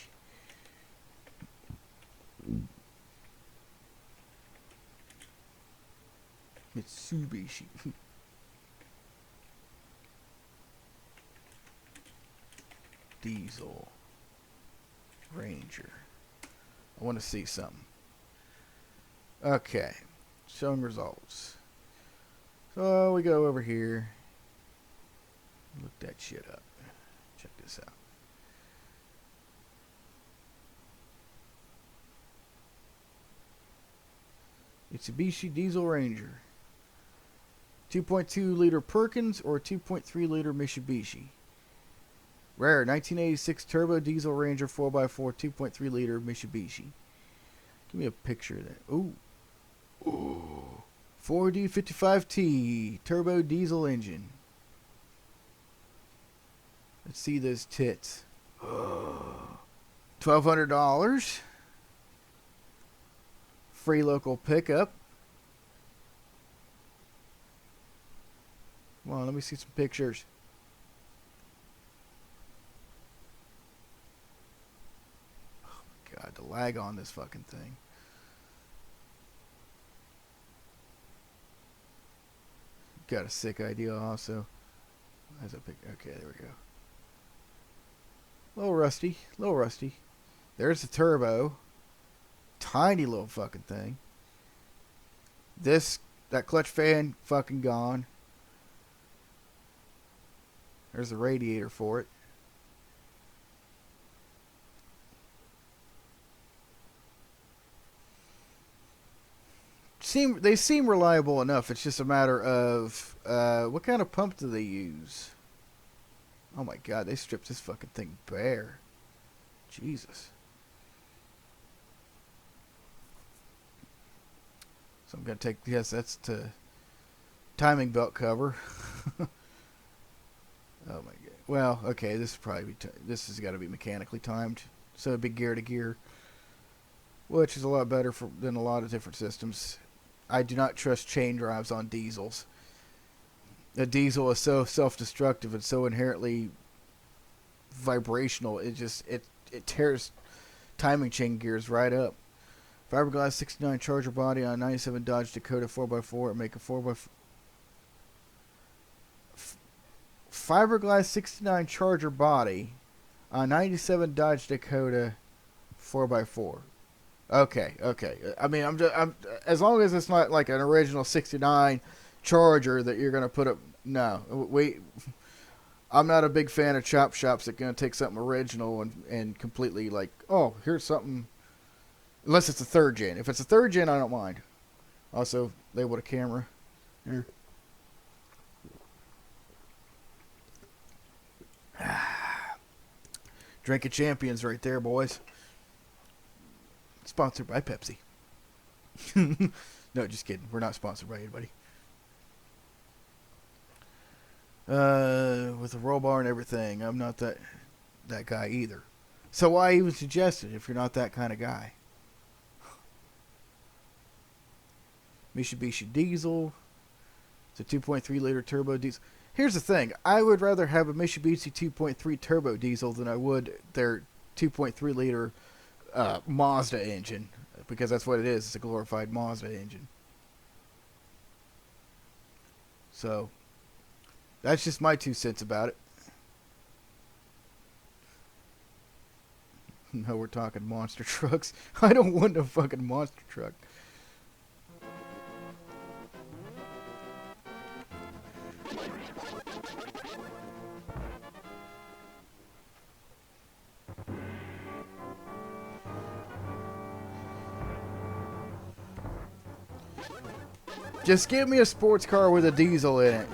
Diesel Ranger. I want to see something. Okay. Showing results. So we go over here. Look that shit up. Check this out. Mitsubishi Diesel Ranger. 2.2 liter Perkins or 2.3 liter Mitsubishi. Rare 1986 Turbo Diesel Ranger 4x4 2.3 liter Mitsubishi. Give me a picture of that. Ooh. Ooh. 4D55T Turbo Diesel engine. Let's see those tits. $1,200. Free local pickup. Come on, let me see some pictures. Oh, God, the lag on this fucking thing. Got a sick idea also. As a pic. Okay, there we go. A little rusty. A little rusty. There's the turbo. Tiny little fucking thing. That clutch fan fucking gone. There's the radiator for it. They seem reliable enough. It's just a matter of what kind of pump do they use? Oh my God, they stripped this fucking thing bare. Jesus. So I'm gonna take, yes, that's to timing belt cover. Oh my God. Well, okay, this is probably this has got to be mechanically timed. So it'd be gear to gear, which is a lot better than a lot of different systems. I do not trust chain drives on diesels. A diesel is so self-destructive and so inherently vibrational. It tears timing chain gears right up. Fiberglass 69 Charger body on a 97 Dodge Dakota 4x4 and make a 4x4. Fiberglass 69 Charger body on 97 Dodge Dakota 4x4. Okay. I mean, I'm as long as it's not like an original 69 Charger that you're gonna put up. No, I'm not a big fan of chop shops that gonna take something original and completely like, oh, here's something. Unless it's a third gen. If it's a third gen, I don't mind. Also, labeled a camera. Here. Drinking champions right there, boys. Sponsored by Pepsi. No, just kidding. We're not sponsored by anybody. With a roll bar and everything. I'm not that guy either. So why even suggest it if you're not that kind of guy? Mitsubishi diesel. It's a 2.3 liter turbo diesel. Here's the thing. I would rather have a Mitsubishi 2.3 turbo diesel than I would their 2.3 liter Mazda engine. Because that's what it is. It's a glorified Mazda engine. So, that's just my 2 cents about it. No, we're talking monster trucks. I don't want a fucking monster truck. Just give me a sports car with a diesel in it.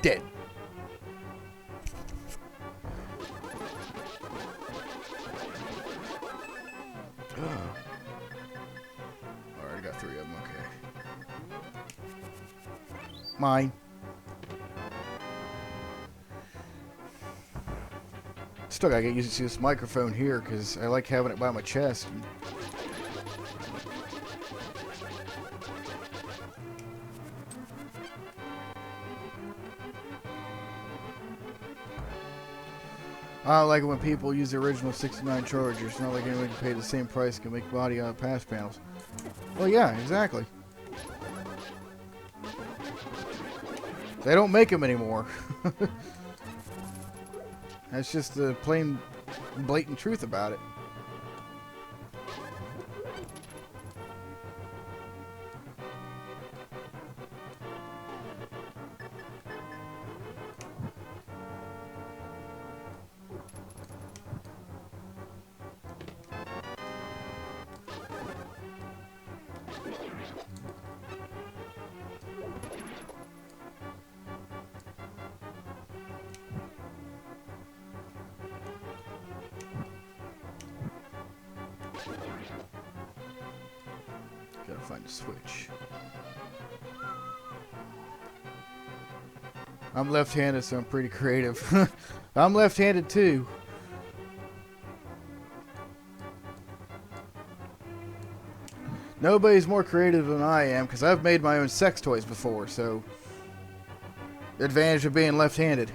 Dead. Alright, I got 3 of them, okay. Mine. Still gotta get used to this microphone here because I like having it by my chest. I don't like it when people use the original 69 Chargers. Not like anyone can pay the same price and can make body on pass panels. Well, yeah, exactly. They don't make them anymore. That's just the plain, blatant truth about it. Gotta find a switch. I'm left-handed, so I'm pretty creative. I'm left-handed too. Nobody's more creative than I am, because I've made my own sex toys before, so... The advantage of being left-handed.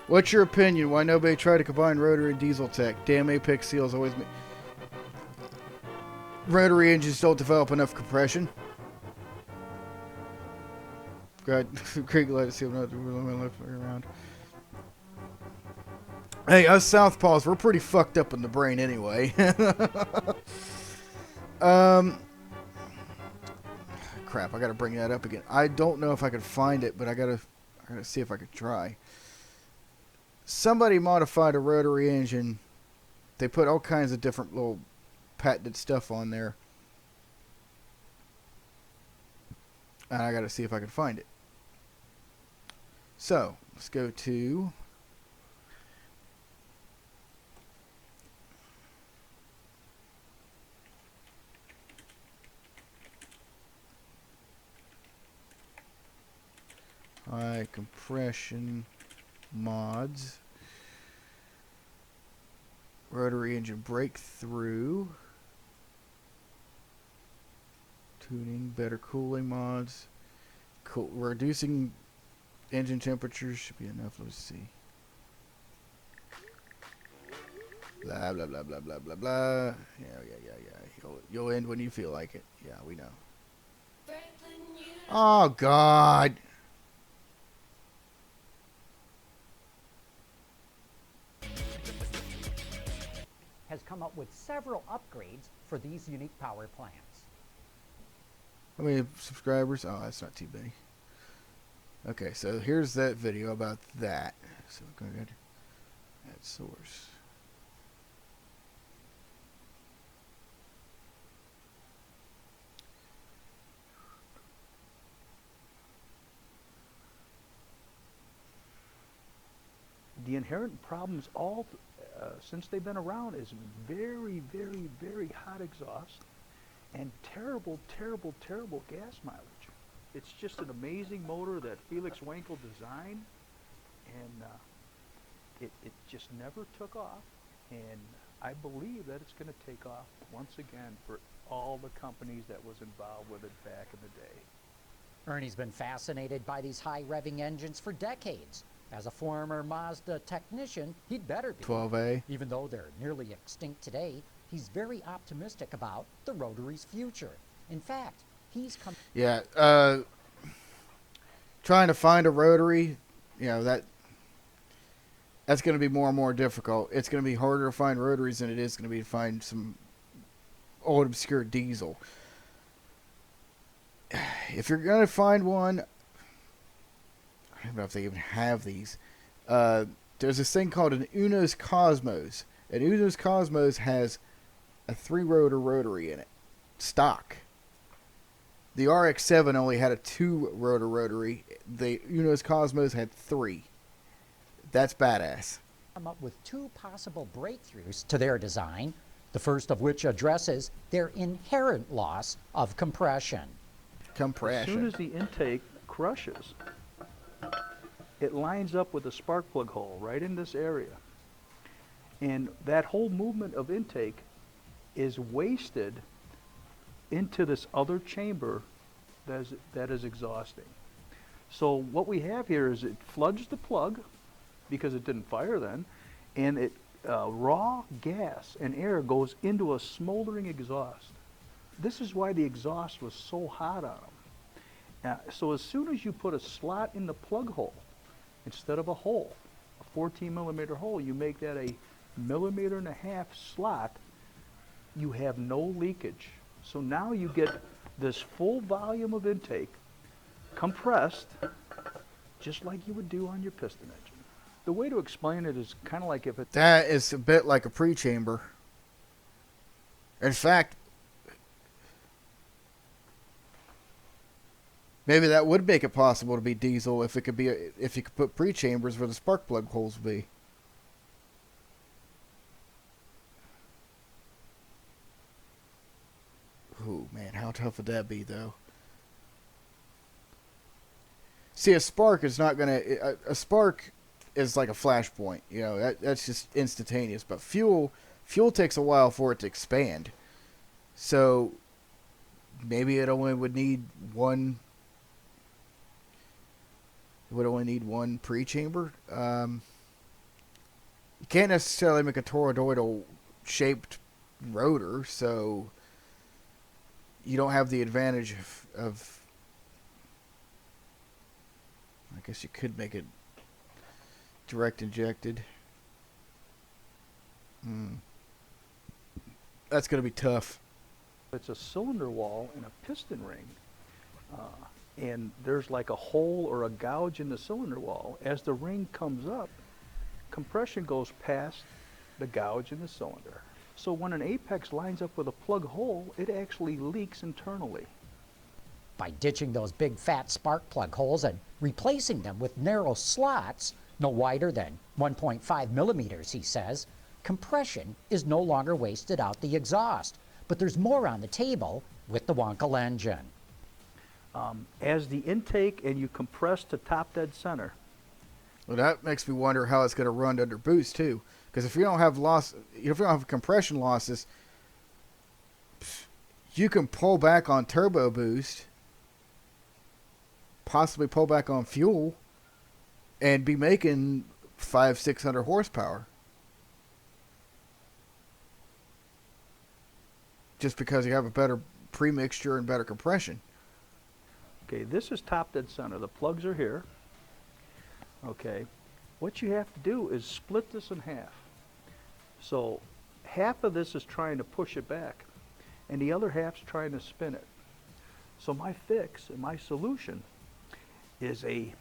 What's your opinion? Why nobody tried to combine rotary and diesel tech? Damn, Apex seals always... Rotary engines don't develop enough compression. God, Craig let us see not left around. Hey, us Southpaws, we're pretty fucked up in the brain anyway. Crap, I gotta bring that up again. I don't know if I could find it, but I gotta see if I could try. Somebody modified a rotary engine. They put all kinds of different little patented stuff on there. And I gotta see if I can find it. So, let's go to... high compression mods. Rotary engine breakthrough. Tuning, better cooling mods. Reducing engine temperatures should be enough. Let's see. Blah, blah, blah, blah, blah, blah, blah. Yeah. You'll end when you feel like it. Yeah, we know. Oh, God. Has come up with several upgrades for these unique power plants. How many subscribers? Oh, that's not too big. Okay, so here's that video about that. So go ahead. Add source. The inherent problems all since they've been around is very, very, very hot exhaust and terrible, terrible, terrible gas mileage. It's just an amazing motor that Felix Wankel designed, and it just never took off, and I believe that it's going to take off once again for all the companies that was involved with it back in the day. Ernie's been fascinated by these high revving engines for decades. As a former Mazda technician, he'd better be. 12A. Even though they're nearly extinct today, he's very optimistic about the rotary's future. In fact, he's come... Yeah, trying to find a rotary, you know, that's going to be more and more difficult. It's going to be harder to find rotaries than it is going to be to find some old obscure diesel. If you're going to find one, I don't know if they even have these. There's this thing called an Uno's Cosmos. And Uno's Cosmos has a 3-rotor rotary in it. Stock. The RX-7 only had a 2-rotor rotary. The Uno's Cosmos had 3. That's badass. Come up with 2 possible breakthroughs to their design, the first of which addresses their inherent loss of compression. As soon as the intake crushes, it lines up with a spark plug hole right in this area. And that whole movement of intake is wasted into this other chamber that is exhausting. So what we have here is it floods the plug because it didn't fire then, and it raw gas and air goes into a smoldering exhaust. This is why the exhaust was so hot on them. So as soon as you put a slot in the plug hole, instead of a hole, a 14 millimeter hole, you make that a 1.5 millimeter slot, you have no leakage. So now you get this full volume of intake compressed just like you would do on your piston engine. The way to explain it is kind of like if it... That is a bit like a pre-chamber. In fact, Maybe that would make it possible to be diesel if it could be if you could put pre-chambers where the spark plug holes would be. Ooh, man, how tough would that be, though? See, a spark is not gonna. A spark is like a flashpoint. You know, that's just instantaneous. But fuel takes a while for it to expand. So maybe it only would need one. It would only need one pre-chamber. You can't necessarily make a toroidal shaped rotor, so you don't have the advantage of I guess you could make it direct injected. That's going to be tough. It's a cylinder wall and a piston ring. And there's like a hole or a gouge in the cylinder wall. As the ring comes up, compression goes past the gouge in the cylinder. So when an apex lines up with a plug hole, it actually leaks internally. By ditching those big fat spark plug holes and replacing them with narrow slots, no wider than 1.5 millimeters, he says, compression is no longer wasted out the exhaust. But there's more on the table with the Wankel engine. As the intake and you compress to top dead center. Well, that makes me wonder how it's going to run under boost too. Because if you don't have compression losses, you can pull back on turbo boost, possibly pull back on fuel, and be making 500-600 horsepower. Just because you have a better premixture and better compression. Okay, this is top dead center. The plugs are here. Okay, what you have to do is split this in half. So half of this is trying to push it back, and the other half's trying to spin it. So my fix and my solution is a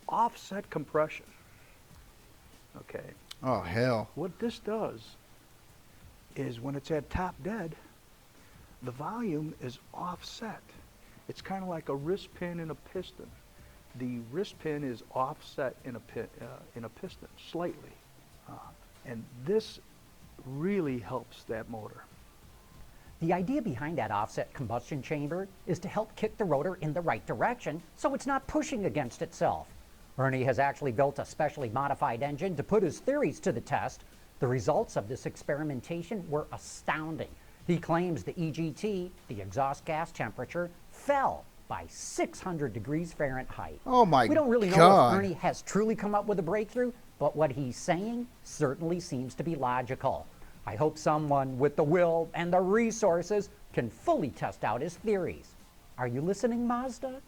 offset compression. Okay. Oh, hell. What this does is when it's at top dead, the volume is offset. It's kind of like a wrist pin in a piston. The wrist pin is offset in a piston slightly, and this really helps that motor. The idea behind that offset combustion chamber is to help kick the rotor in the right direction so it's not pushing against itself. Ernie has actually built a specially modified engine to put his theories to the test. The results of this experimentation were astounding. He claims the EGT, the exhaust gas temperature, fell by 600 degrees Fahrenheit. Oh my God. We don't really know if Ernie has truly come up with a breakthrough, but what he's saying certainly seems to be logical. I hope someone with the will and the resources can fully test out his theories. Are you listening, Mazda?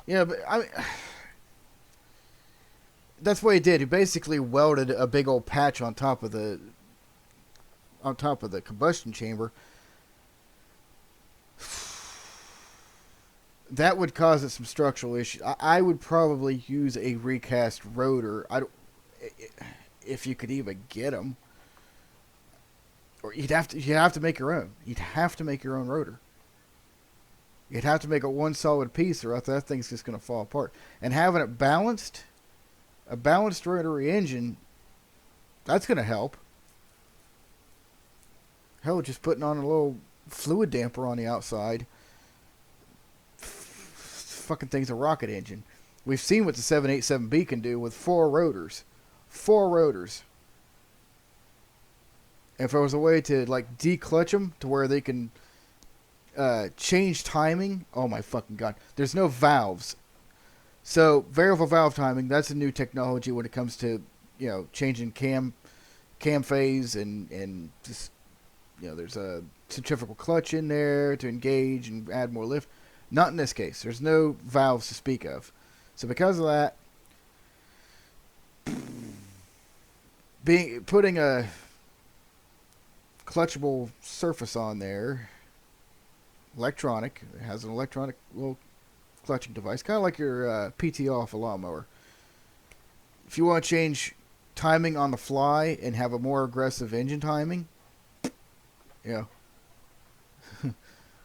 Yeah, but I mean, that's what he did. He basically welded a big old patch on top of the combustion chamber. That would cause it some structural issues. I would probably use a recast rotor. If you could even get them, or you'd have to make your own. You'd have to make your own rotor. You'd have to make it one solid piece, or else that thing's just going to fall apart. And having it balanced, a balanced rotary engine, that's going to help. Hell, just putting on a little fluid damper on the outside. Fucking thing's a rocket engine. We've seen what the 787B can do with 4 rotors. 4 rotors. If there was a way to like declutch them to where they can change timing, oh my fucking God. There's no valves. So variable valve timing, that's a new technology when it comes to, you know, changing cam phase and just, you know, there's a centrifugal clutch in there to engage and add more lift. Not in this case. There's no valves to speak of. So because of that, putting a clutchable surface on there, electronic, it has an electronic little clutching device, kind of like your PT off a lawnmower. If you want to change timing on the fly and have a more aggressive engine timing, You know,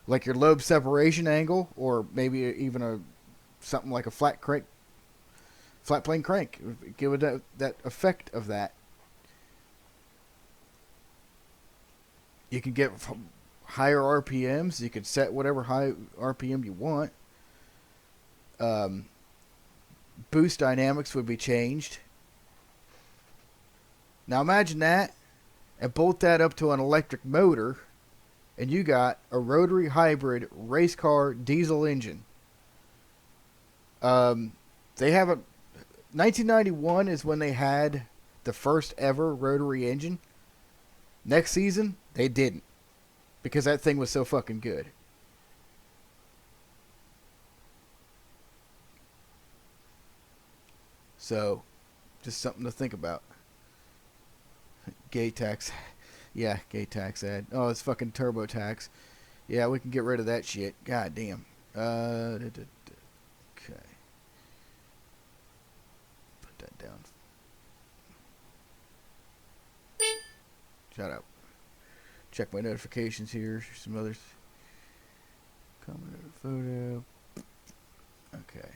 like your lobe separation angle, or maybe even something like a flat plane crank. Give it that effect of that. You can get higher RPMs. You can set whatever high RPM you want. Boost dynamics would be changed. Now imagine that, and bolt that up to an electric motor, and you got a rotary hybrid race car diesel engine. They have 1991 is when they had the first ever rotary engine. Next season, they didn't, because that thing was so fucking good. So, just something to think about. Gay tax. Yeah, gay tax ad. Oh, it's fucking TurboTax. Yeah, we can get rid of that shit. God damn. Okay. Put that down. Shut up. Check my notifications here. Some others. Comment photo. Okay.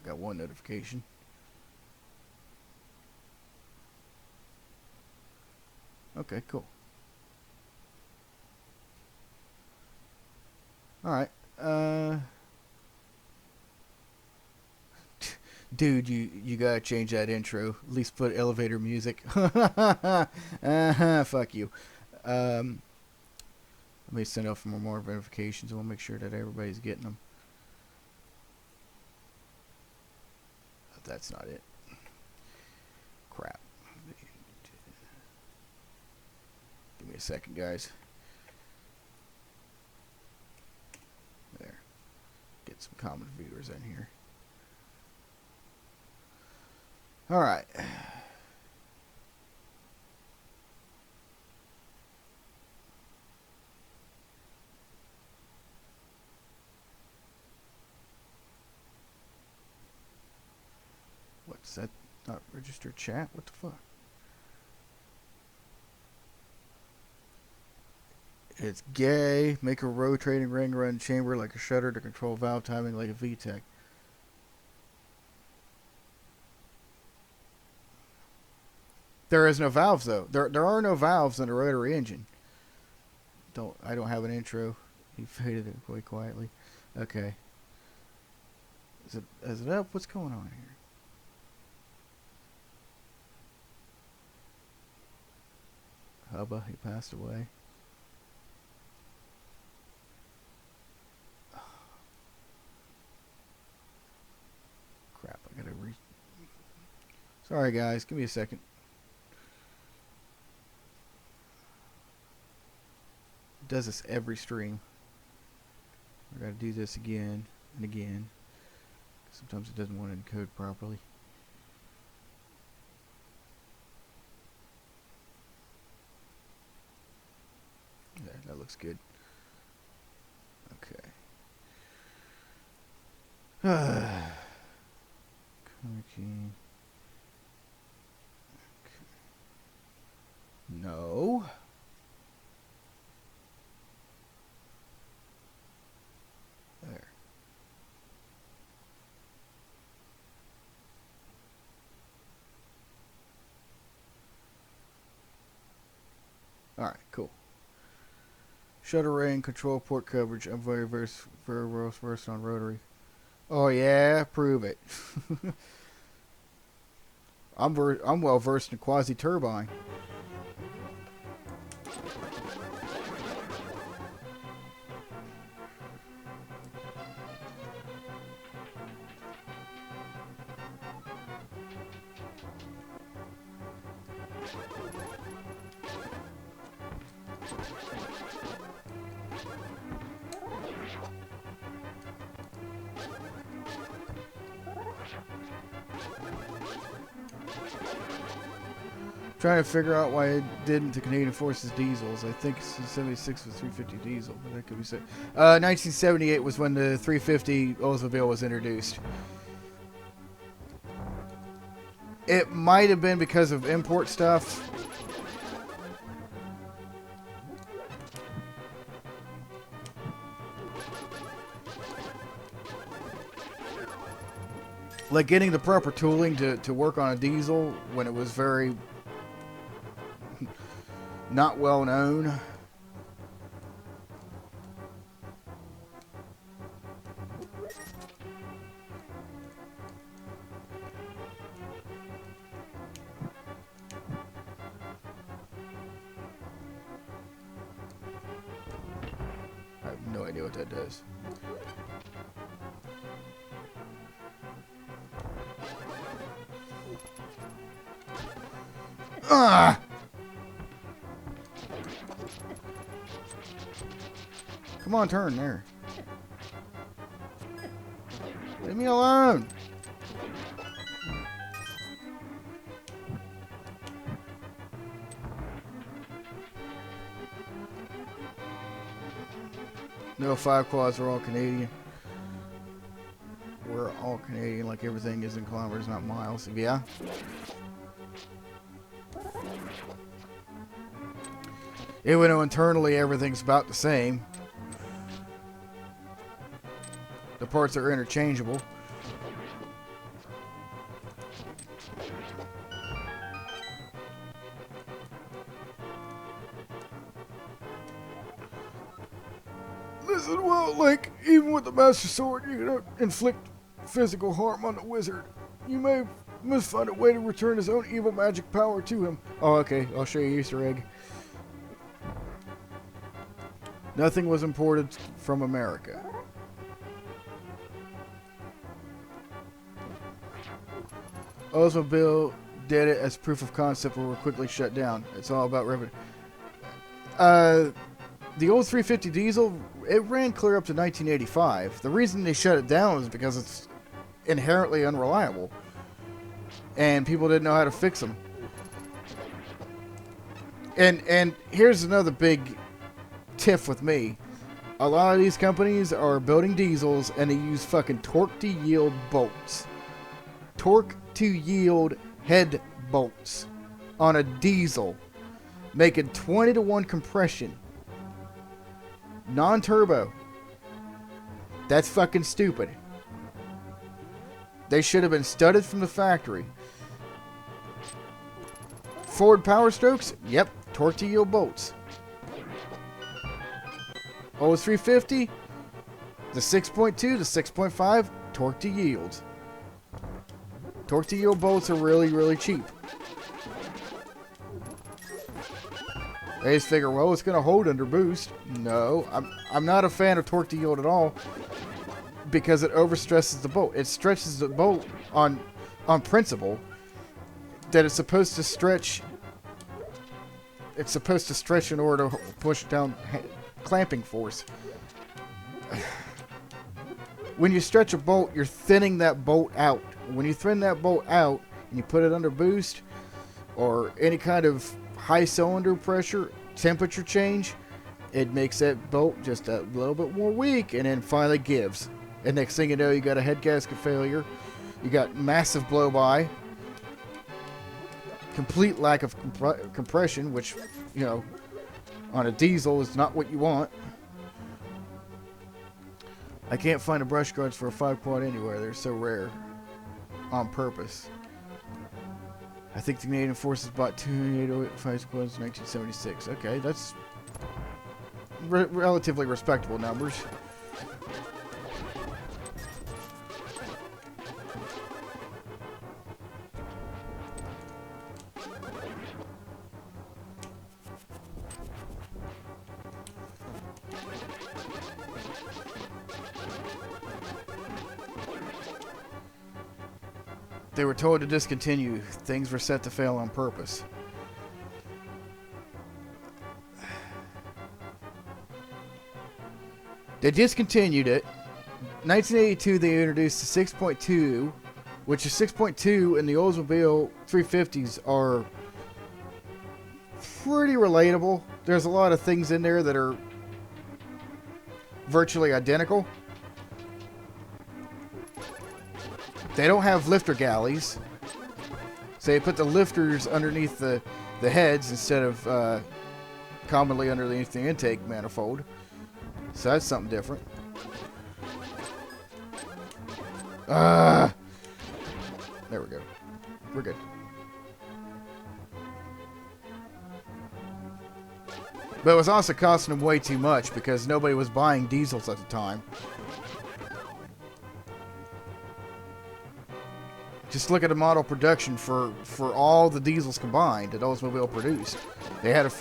Got one notification. Okay, cool. Alright. Dude, you gotta change that intro. At least put elevator music. Fuck you. Let me send out for more notifications. We'll make sure that everybody's getting them. That's not it. Crap. Give me a second, guys. There. Get some common viewers in here. Alright. What's that? Not registered chat? What the fuck? It's gay. Make a rotating ring around chamber like a shutter to control valve timing like a VTEC. There is no valves though. There are no valves in a rotary engine. I don't have an intro. He faded it quite quietly. Okay. Is it up? What's going on here? Hubba, he passed away. Crap, I gotta Sorry guys, give me a second. It does this every stream. I gotta do this again and again. Sometimes it doesn't want to encode properly. Yeah, that looks good. Okay. No. There. Alright, cool. Shutter ring, control port coverage. I'm very versed on rotary. Oh yeah, prove it. I'm well versed in quasi turbine. Trying to figure out why it didn't to Canadian Forces diesels. I think 76 was 350 diesel. But that could be said. 1978 was when the 350 Oldsmobile was introduced. It might have been because of import stuff. like getting the proper tooling to work on a diesel when it was very not well known. I have no idea what that does. Ah! Come on, turn there. Leave me alone. No, 5 quads are all Canadian. We're all Canadian, like everything is in kilometers, not miles. Yeah. Even though internally everything's about the same. The parts are interchangeable. Listen, well, like, even with the Master Sword, you cannot inflict physical harm on the wizard. You must find a way to return his own evil magic power to him. Oh, okay, I'll show you Easter egg. Nothing was imported from America. Oldsmobile did it as proof of concept, but were quickly shut down. It's all about revenue. The old 350 diesel, it ran clear up to 1985. The reason they shut it down was because it's inherently unreliable, and people didn't know how to fix them. And here's another big tiff with me. A lot of these companies are building diesels and they use fucking torque to yield bolts. Torque to yield head bolts on a diesel, making 20-to-1 compression. Non-turbo. That's fucking stupid. They should have been studded from the factory. Forward power strokes? Yep, torque to yield bolts. Old 350, the 6.2, the 6.5, torque to yield. Torque to yield bolts are really, really cheap. They just figure, well, it's going to hold under boost. No, I'm not a fan of torque to yield at all because it overstresses the bolt. It stretches the bolt on principle that it's supposed to stretch. It's supposed to stretch in order to push down clamping force. When you stretch a bolt, you're thinning that bolt out. When you thin that bolt out and you put it under boost or any kind of high cylinder pressure, temperature change, it makes that bolt just a little bit more weak and then finally gives. And next thing you know, you got a head gasket failure. You got massive blow-by. Complete lack of compression, which, you know, on a diesel is not what you want. I can't find a brush guards for a 5-quad anywhere. They're so rare. On purpose. I think the Canadian Forces bought 2 805 squads in 1976. Okay, that's relatively respectable numbers. They were told to discontinue. Things were set to fail on purpose. They discontinued it. 1982, they introduced the 6.2, which is 6.2 and the Oldsmobile 350s are pretty relatable. There's a lot of things in there that are virtually identical. They don't have lifter galleys. So they put the lifters underneath the heads instead of commonly underneath the intake manifold. So that's something different. There we go. We're good. But it was also costing them way too much because nobody was buying diesels at the time. Just look at the model production for all the diesels combined that Oldsmobile produced. They had a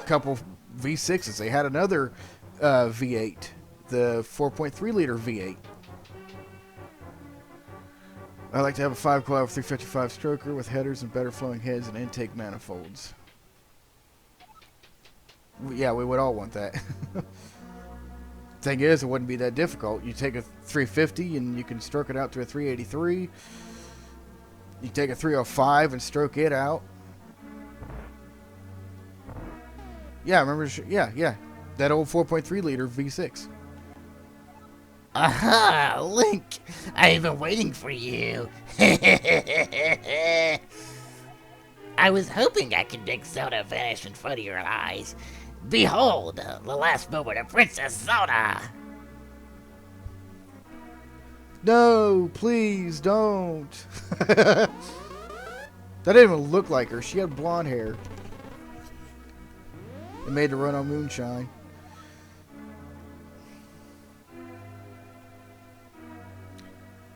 couple V6s. They had another V8, the 4.3 liter V8. I like to have a 5-coil 355 stroker with headers and better flowing heads and intake manifolds. Yeah, we would all want that. Thing is, it wouldn't be that difficult. You take a 350 and you can stroke it out to a 383. You take a 305 and stroke it out. Yeah, remember? Yeah. That old 4.3 liter V6. Aha, Link! I've been waiting for you. I was hoping I could make Zelda vanish in front of your eyes. Behold, the last moment of Princess Zelda! No, please don't. That didn't even look like her. She had blonde hair. It made her run on moonshine.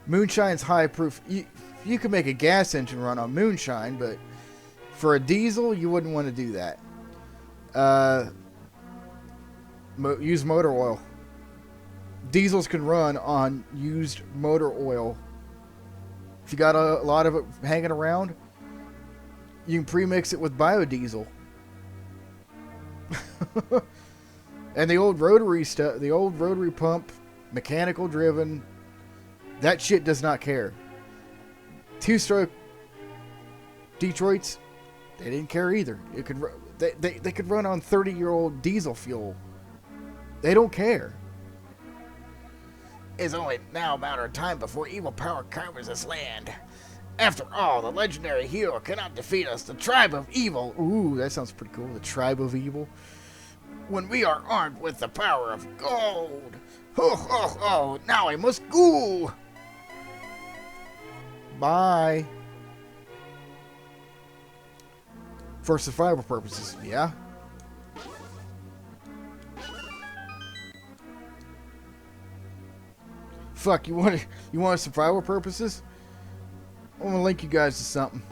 Moonshine's high proof. You can make a gas engine run on moonshine, but for a diesel, you wouldn't want to do that. Use motor oil. Diesels can run on used motor oil. If you got a lot of it hanging around, you can pre-mix it with biodiesel. And the old rotary stuff, the old rotary pump, mechanical driven, that shit does not care. Two-stroke Detroits, they didn't care either. It could they could run on 30-year-old diesel fuel. They don't care. It's only now a matter of time before evil power conquers this land. After all, the legendary hero cannot defeat us, the tribe of evil. Ooh, that sounds pretty cool. The tribe of evil. When we are armed with the power of gold. Ho, ho, ho, now I must go. Bye. For survival purposes, yeah. Fuck, you want survival purposes? I'm gonna link you guys to something.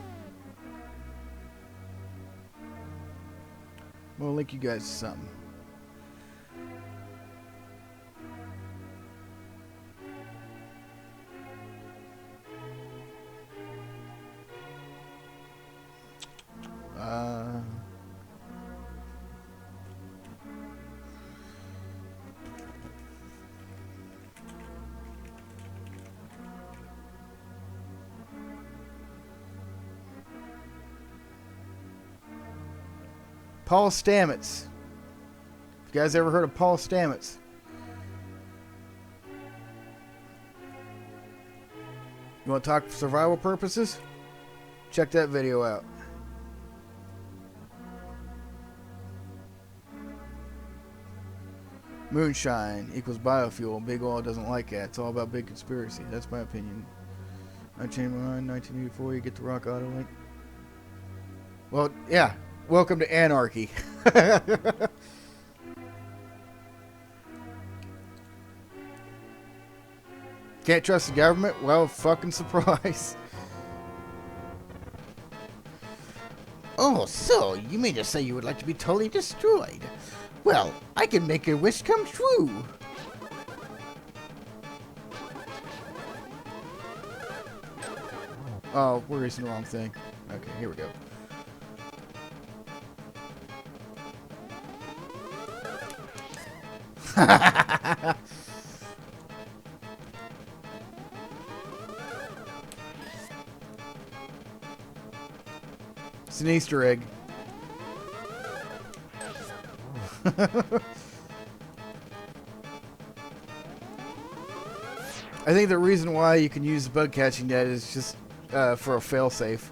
Paul Stamets. You guys ever heard of Paul Stamets? You want to talk survival purposes? Check that video out. Moonshine equals biofuel. Big oil doesn't like that. It's all about big conspiracy. That's my opinion. 1984, you get the Rock Auto link. Well, yeah. Welcome to anarchy. Can't trust the government? Well, fucking surprise. Oh, so you mean to say you would like to be totally destroyed? Well, I can make your wish come true. Oh, we're using the wrong thing. Okay, here we go. It's an Easter egg. I think the reason why you can use the bug catching net is just for a failsafe.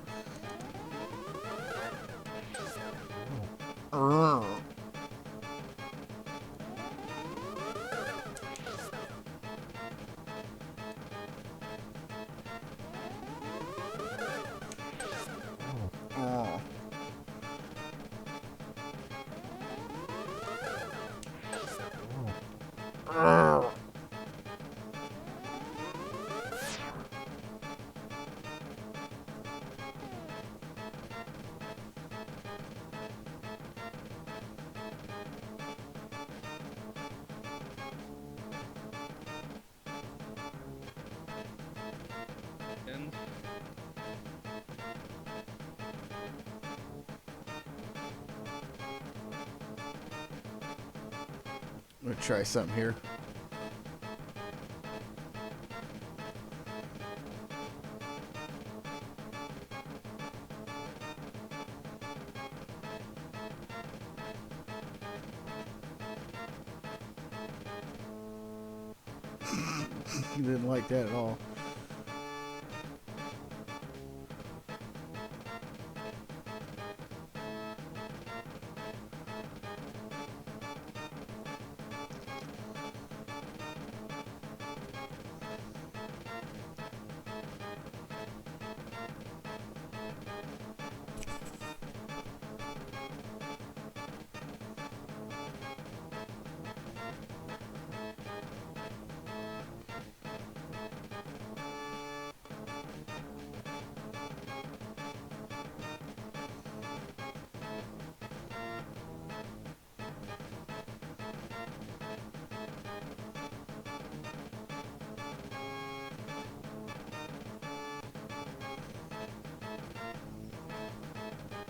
I'm gonna try something here. He didn't like that at all.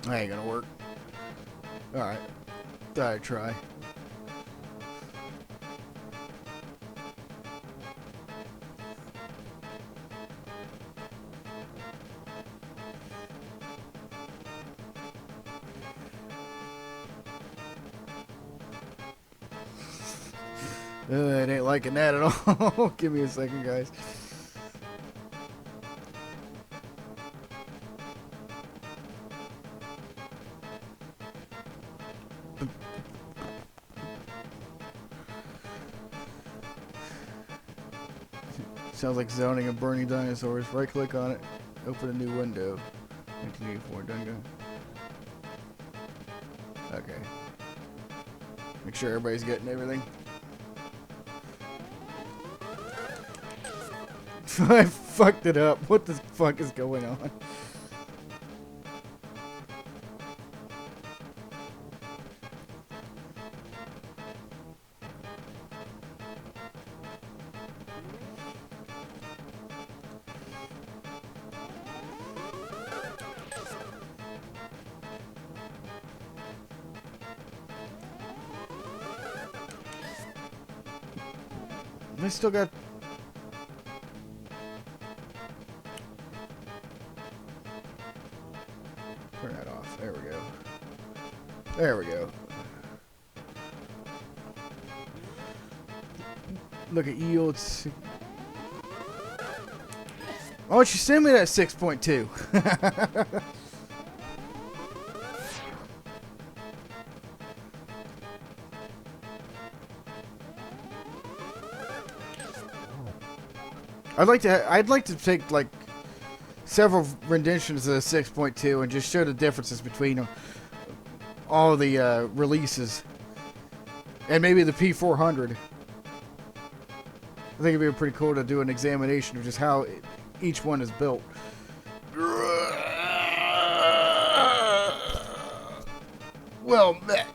That ain't gonna work. Alright. Thought I'd try. It ain't liking that at all. Give me a second, guys. Sounds like zoning and burning dinosaurs. Right click on it. Open a new window. 1984. Done go. Okay. Make sure everybody's getting everything. I fucked it up. What the fuck is going on? I still got... Turn that off. There we go. There we go. Look at yields. Why don't you send me that 6.2? I'd like to take like several renditions of the 6.2 and just show the differences between all the releases, and maybe the P400. I think it'd be pretty cool to do an examination of just how each one is built. Well met,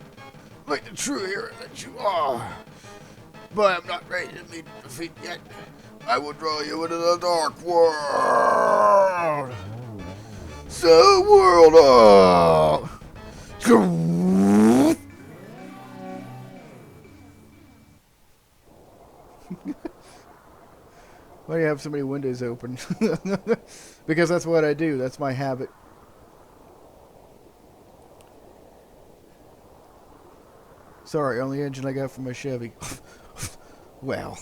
like the true hero that you are, but I'm not ready to meet defeat yet. I will draw you into the dark world. So world Why do you have so many windows open? Because that's what I do. That's my habit. Sorry, only engine I got from my Chevy. Well.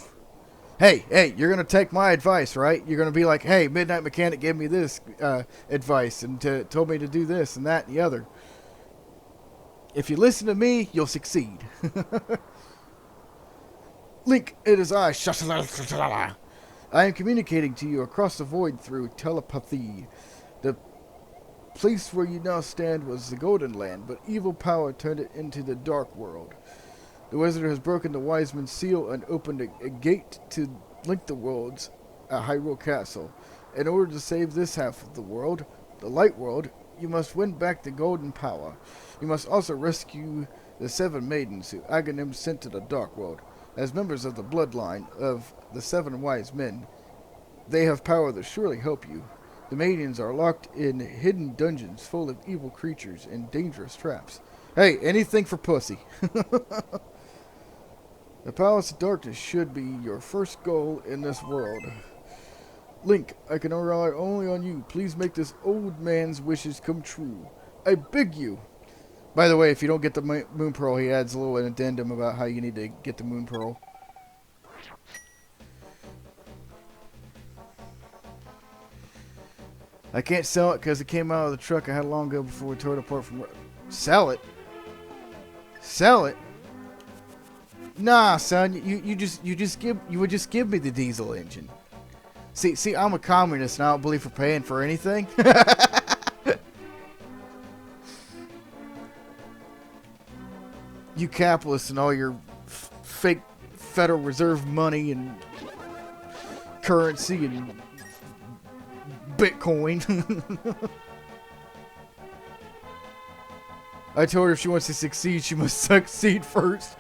Hey, you're going to take my advice, right? You're going to be like, hey, Midnight Mechanic gave me this advice and told me to do this and that and the other. If you listen to me, you'll succeed. Link, it is I. I am communicating to you across the void through telepathy. The place where you now stand was the Golden Land, but evil power turned it into the Dark World. The wizard has broken the wise man's seal and opened a gate to link the worlds at Hyrule Castle. In order to save this half of the world, the light world, you must win back the golden power. You must also rescue the 7 maidens who Aghanim sent to the Dark World. As members of the bloodline of the 7 wise men, they have power to surely help you. The maidens are locked in hidden dungeons full of evil creatures and dangerous traps. Hey, anything for pussy. The Palace of Darkness should be your first goal in this world. Link, I can rely only on you. Please make this old man's wishes come true. I beg you. By the way, if you don't get the Moon Pearl, he adds a little addendum about how you need to get the Moon Pearl. I can't sell it because it came out of the truck I had long ago before we tore it apart from... Sell it? Sell it? Nah, son, you would just give me the diesel engine. See, I'm a communist and I don't believe for paying for anything. You capitalists and all your fake Federal Reserve money and currency and Bitcoin. I told her if she wants to succeed, she must succeed first.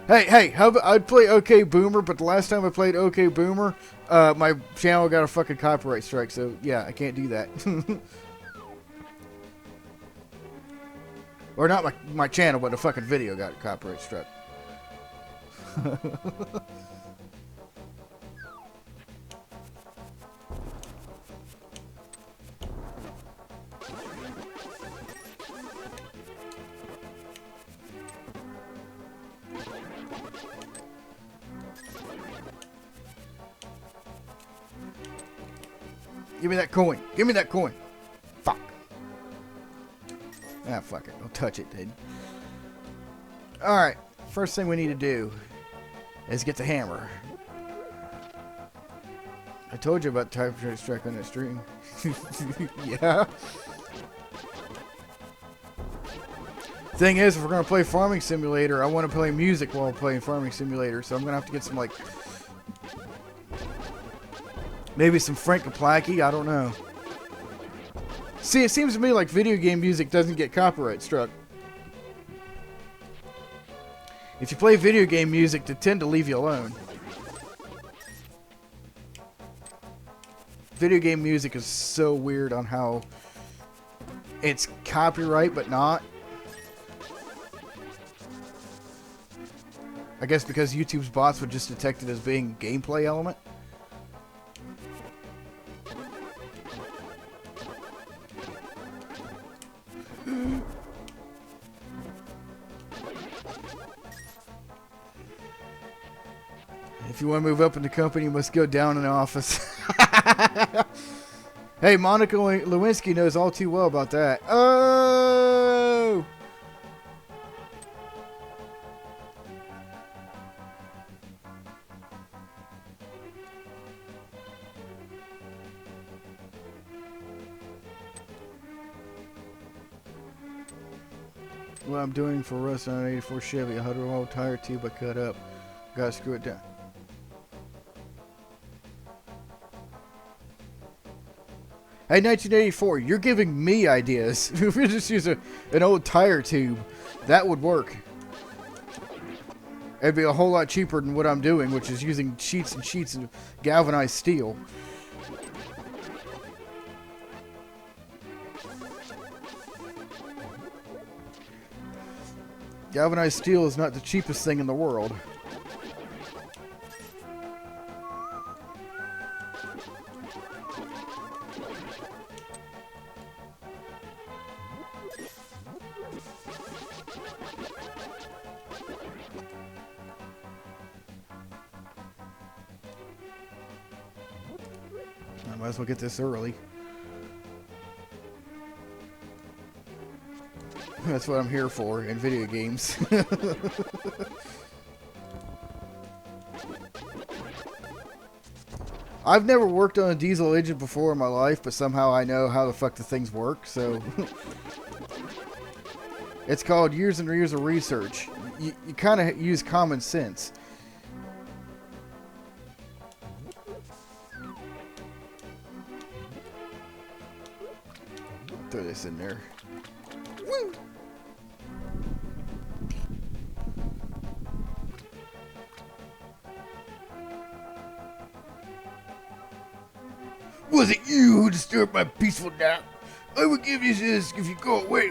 Hey, how about I'd play OK Boomer, but the last time I played OK Boomer, my channel got a fucking copyright strike, so yeah, I can't do that. Or not my channel, but the fucking video got a copyright struck. Give me that coin. Give me that coin. Fuck. Ah, fuck it. Don't touch it, dude. Alright. First thing we need to do is get the hammer. I told you about the type strike on that stream. Yeah. Thing is, if we're going to play Farming Simulator, I want to play music while playing Farming Simulator, so I'm going to have to get some, like... Maybe some Frank Kaplacki, I don't know. See, it seems to me like video game music doesn't get copyright struck. If you play video game music, they tend to leave you alone. Video game music is so weird on how it's copyright but not. I guess because YouTube's bots would just detect it as being a gameplay element. If you want to move up in the company, you must go down in the office. Hey, Monica Lewinsky knows all too well about that. Oh! What I'm doing for Rust on an 84 Chevy, a 100-roll tire tube I cut up. Gotta screw it down. Hey, 1984, you're giving me ideas. If we just use an old tire tube, that would work. It'd be a whole lot cheaper than what I'm doing, which is using sheets and sheets of galvanized steel. Galvanized steel is not the cheapest thing in the world. I might as well get this early. That's what I'm here for in video games. I've never worked on a diesel engine before in my life, but somehow I know how the fuck the things work, so... It's called years and years of research. You kind of use common sense. Throw this in there. Woo! Was it you who disturbed my peaceful nap? I will give you this if you go away.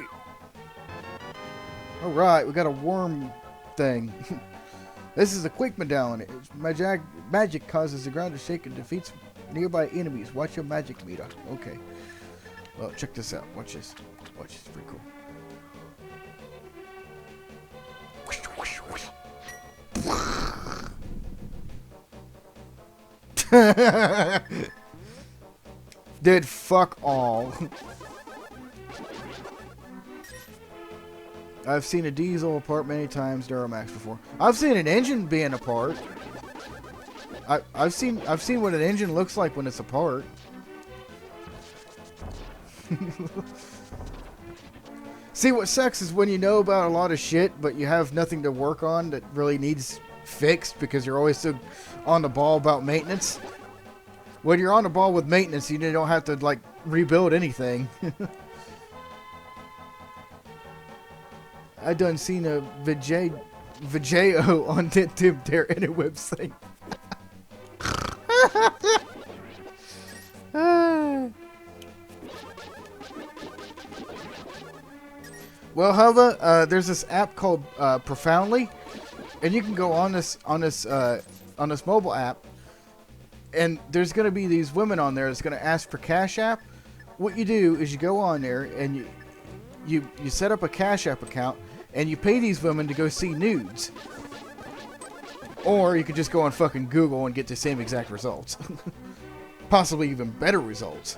Alright, we got a worm thing. This is a quick medallion. Magic causes the ground to shake and defeats nearby enemies. Watch your magic meter. Okay. Well, check this out. Watch this. Watch this. Pretty cool. Did fuck all. I've seen a diesel apart many times, Duramax before. I've seen an engine being apart. I've seen what an engine looks like when it's apart. See, what sucks is when you know about a lot of shit, but you have nothing to work on that really needs fixed because you're always so on the ball about maintenance. When you're on the ball with maintenance, you don't have to, like, rebuild anything. I done seen a Vijay on their internet website. Well, Hava, there's this app called Profoundly, and you can go on this mobile app, and there's going to be these women on there that's going to ask for Cash App. What you do is you go on there and you set up a Cash App account, and you pay these women to go see nudes. Or you could just go on fucking Google and get the same exact results. Possibly even better results.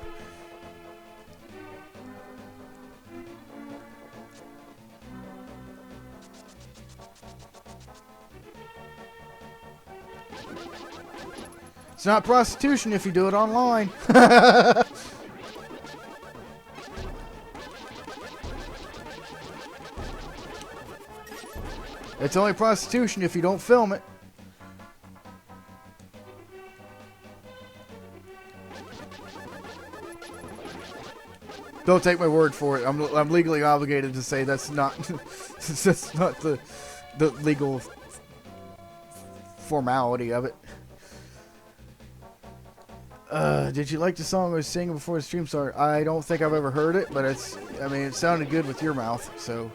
It's not prostitution if you do it online. It's only prostitution if you don't film it. Don't take my word for it. I'm legally obligated to say that's not that's not the legal formality of it. Did you like the song I was singing before the stream started? I don't think I've ever heard it, but it sounded good with your mouth, so.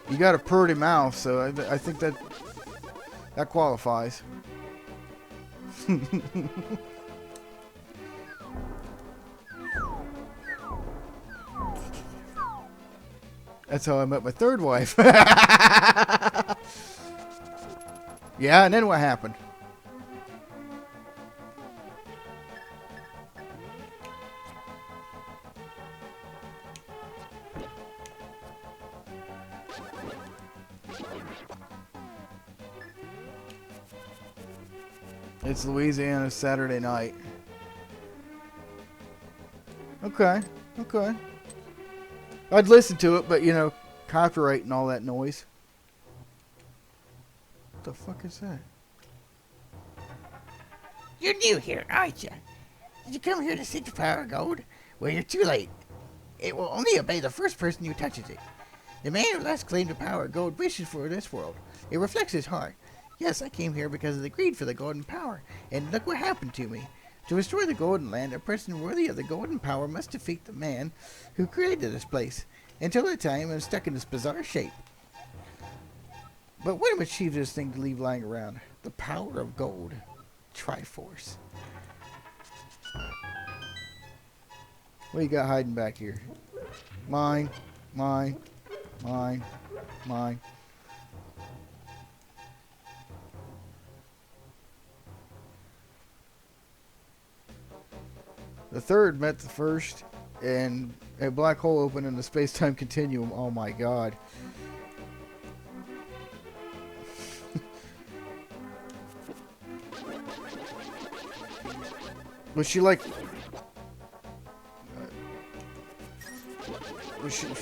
You got a purty mouth, so I think that qualifies. That's how I met my third wife. Yeah, and then what happened? It's Louisiana Saturday night. Okay, okay. I'd listen to it, but you know, copyright and all that noise. What the fuck is that? You're new here, aren't you? Did you come here to seek the power of gold? Well, you're too late. It will only obey the first person who touches it. The man who last claimed the power of gold wishes for this world. It reflects his heart. Yes, I came here because of the greed for the golden power, and look what happened to me. To restore the golden land, a person worthy of the golden power must defeat the man who created this place. Until that time, I'm stuck in this bizarre shape. But what a mischievous thing to leave lying around. The power of gold. Triforce. What you got hiding back here? Mine, mine, mine, mine. The third met the first, and a black hole opened in the space-time continuum. Oh my god. Was she like...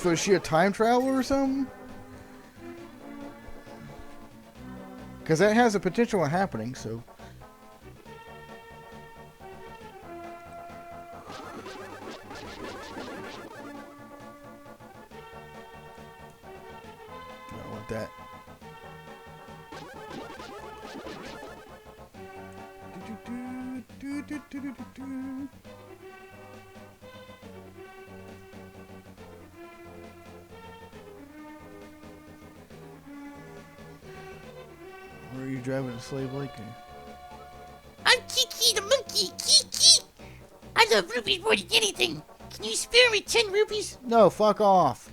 Was she a time traveler or something? Because that has a potential of happening, so... That. Or are you driving a slave like me? I'm Kiki the monkey. Kiki. I love rupees more than anything. Can you spare me 10 rupees? No, fuck off.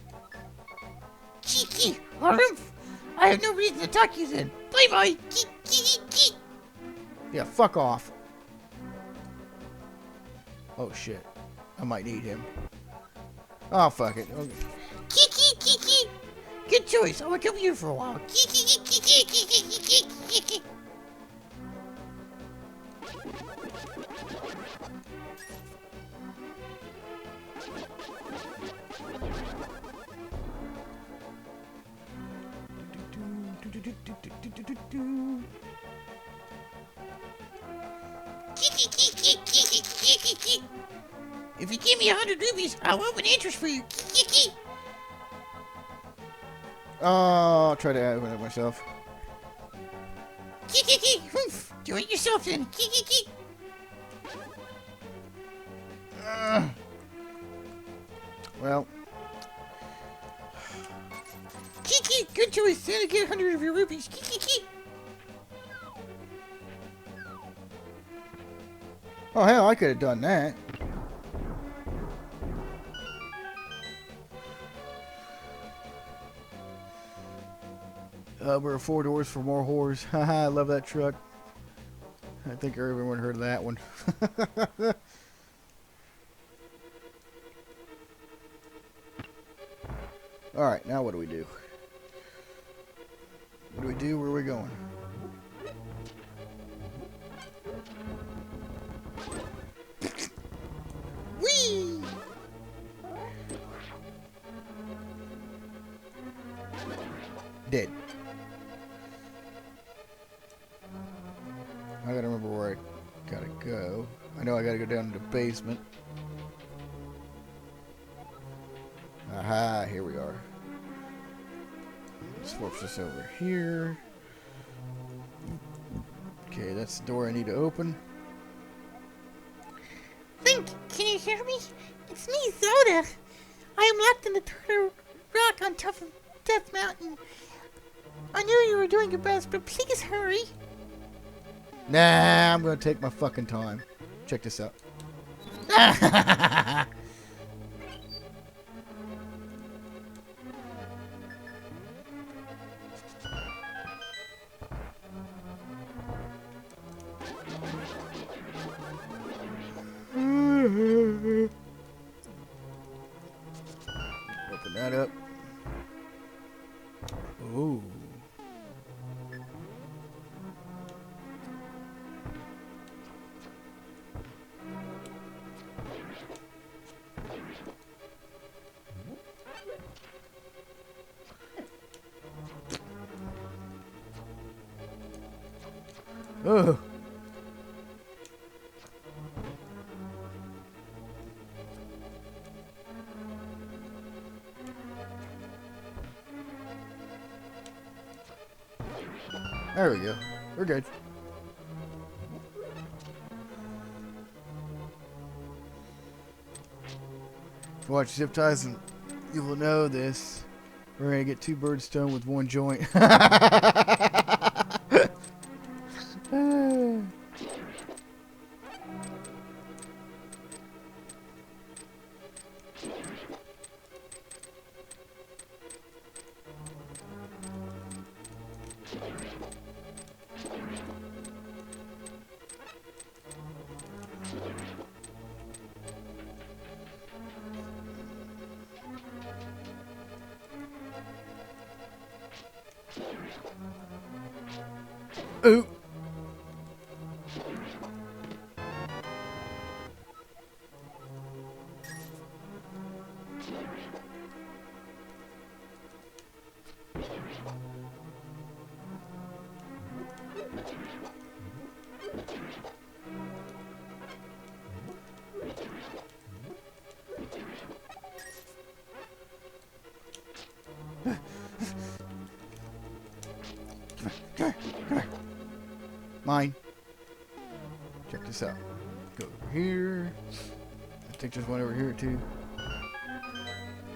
Kiki. Harumph. I have no reason to talk to you then. Bye bye. Kiki. Yeah, fuck off. Oh shit. I might need him. Oh, fuck it. Okay. Kiki. Good choice. I'm gonna come here for a while. Kiki. If you give me 100 rupees, I'll open interest for you. Oh, I'll try to open it myself. Do it yourself then. Well. Kiki, good choice. Santa get 100 of your rupees. Kiki. Oh, hell, I could have done that. We're 4 doors for more whores. Haha, I love that truck. I think everyone heard of that one. Alright, now what do we do? What do we do? Where are we going? Whee! Dead. I gotta remember where I gotta go. I know I gotta go down to the basement. Aha, here we are. Let's switch this over here. Okay, that's the door I need to open. Link, can you hear me? It's me, Zelda. I am locked in the turtle rock on top of Death Mountain. I knew you were doing your best, but please hurry. Nah, I'm gonna take my fucking time. Check this out. Open that up. Ooh. Ugh. There we go. We're good. If you watch Zip Ties, and you will know this. We're gonna get 2 birds stoned with 1 joint. Ooh. Come here. Mine. Check this out. Go over here. I think there's one over here too.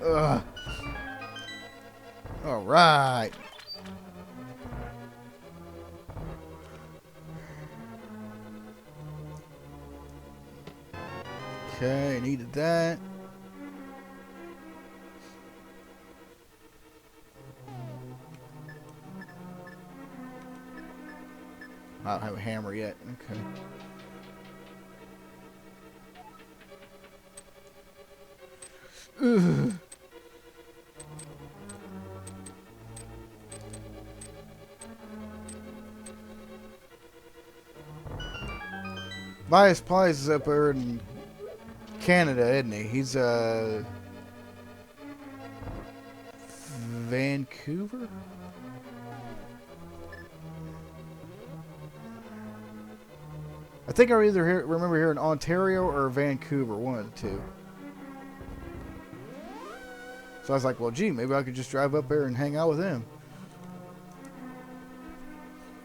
Ugh. All right. Okay, I needed that. I don't have a hammer yet. Okay. Ugh. Bias Plies is up there in Canada, isn't he? He's Vancouver? I think I either remember here in Ontario or Vancouver, one of the two. So I was like, well, gee, maybe I could just drive up there and hang out with him.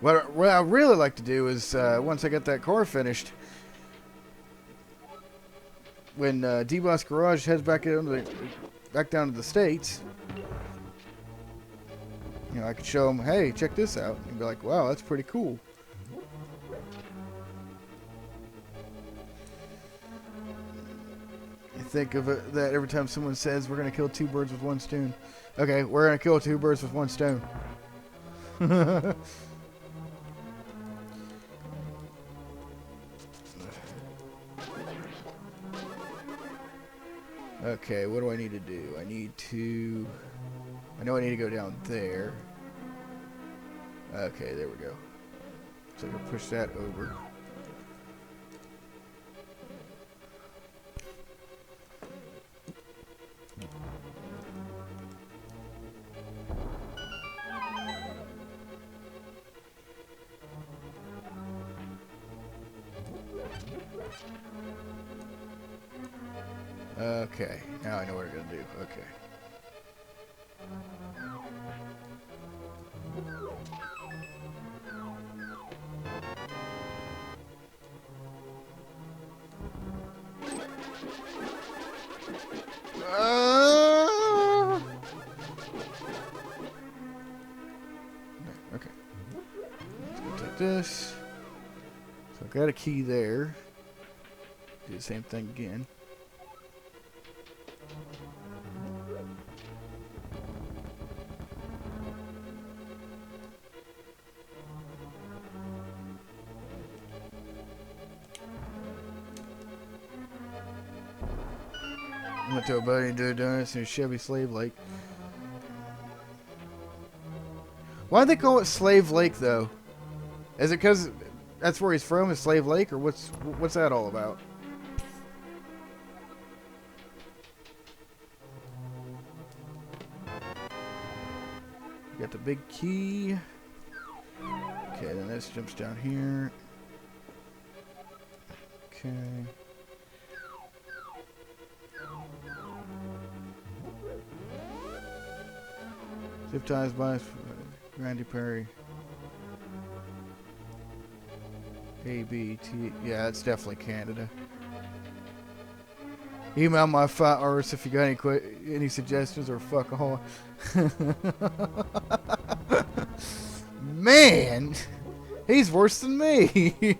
What I'd really like to do is, once I get that car finished, when D-Boss Garage heads back down to the States, you know, I could show him, hey, check this out. And be like, wow, that's pretty cool. You think of it that every time someone says we're going to kill two birds with one stone. Okay, we're going to kill two birds with one stone. Okay, what do I need to do? I know I need to go down there. Okay, there we go. So I can push that over. Okay, now I know what we're gonna do. Okay. Okay. Let's go take this. So I've got a key there. Do the same thing again. I went to a buddy and did donuts in Chevy Slave Lake. Why do they call it Slave Lake though? Is it because that's where he's from, is Slave Lake, or what's that all about? Got the big key. Okay, then this jumps down here. Okay. Zip ties by Randy Perry. A, B, T. Yeah, it's definitely Canada. Email my fat arse if you got any suggestions or fuck all. Man, he's worse than me.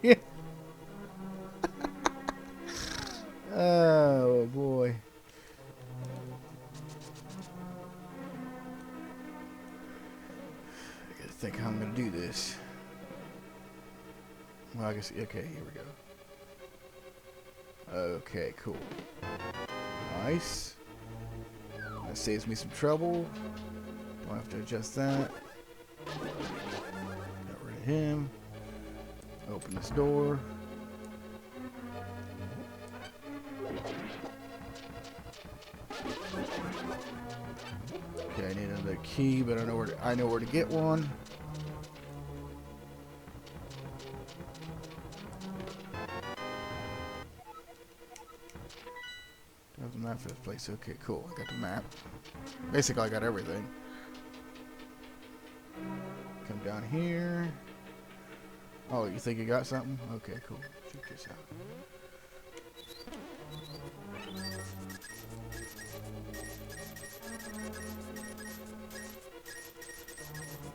Oh boy. I gotta think how I'm gonna do this. Well, I guess, okay, here we go. Okay, cool. Nice. That saves me some trouble. Don't have to adjust that. Got rid of him. Open this door. Okay, I need another key, but I know where to get one. Do I have the map for this place? Okay, cool. I got the map. Basically, I got everything. Come down here. Oh, you think you got something? Okay, cool. Check this out.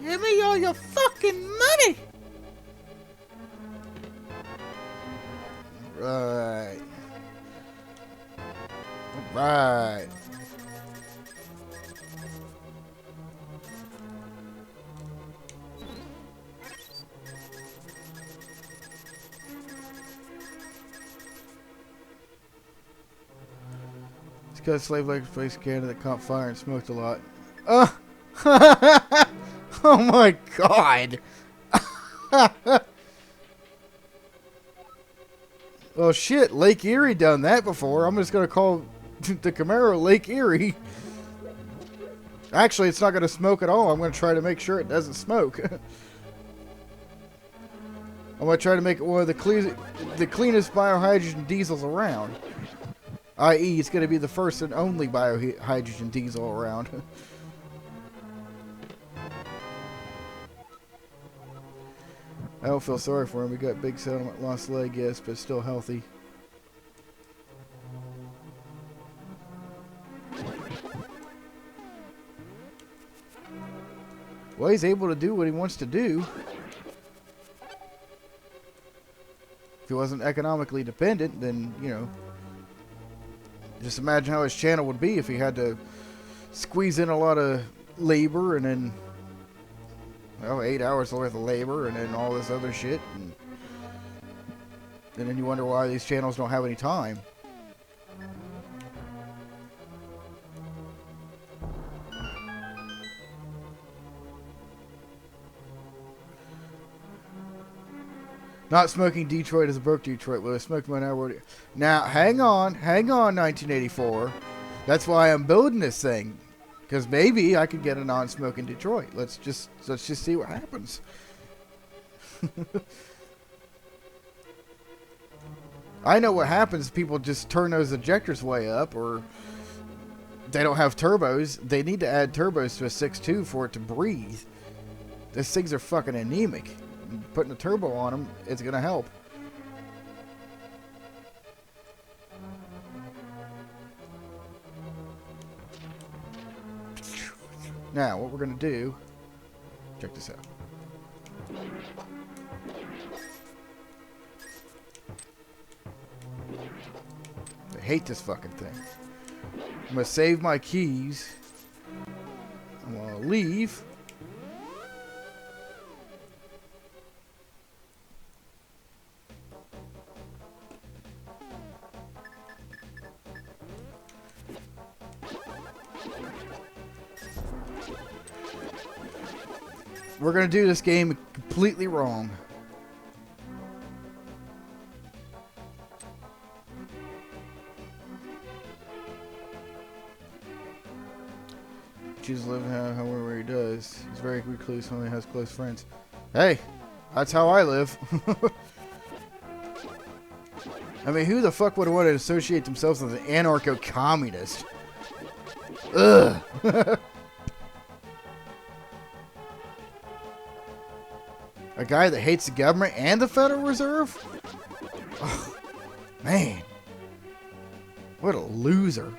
Give me all your fucking money! Right. Right. It's got a slave like place Canada that caught fire and smoked a lot. Oh my god. Well, shit, Lake Erie done that before. I'm just going to call the Camaro Lake Erie. Actually, it's not going to smoke at all. I'm going to try to make sure it doesn't smoke. I'm going to try to make it one of the cleanest biohydrogen diesels around. I.e., it's going to be the first and only biohydrogen diesel around. I don't feel sorry for him. We got big settlement, lost leg, yes, but still healthy. Well, he's able to do what he wants to do. If he wasn't economically dependent, then, you know, just imagine how his channel would be if he had to squeeze in a lot of labor and then, well, 8 hours worth of labor and then all this other shit. And then you wonder why these channels don't have any time. Not smoking Detroit is a broke Detroit. Well, I smoked my now, hang on, 1984. That's why I'm building this thing, because maybe I could get a non-smoking Detroit. Let's just see what happens. I know what happens. People just turn those ejectors way up, or they don't have turbos. They need to add turbos to a 6.2 for it to breathe. These things are fucking anemic. Putting a turbo on them, it's going to help. Now, what we're going to do, check this out. I hate this fucking thing. I'm going to save my keys. I'm going to leave. We're going to do this game completely wrong. Choose to live however he does. He's very recluse, only has close friends. Hey, that's how I live. I mean, who the fuck would want to associate themselves with an anarcho-communist? Ugh. A guy that hates the government and the Federal Reserve? Oh, man. What a loser.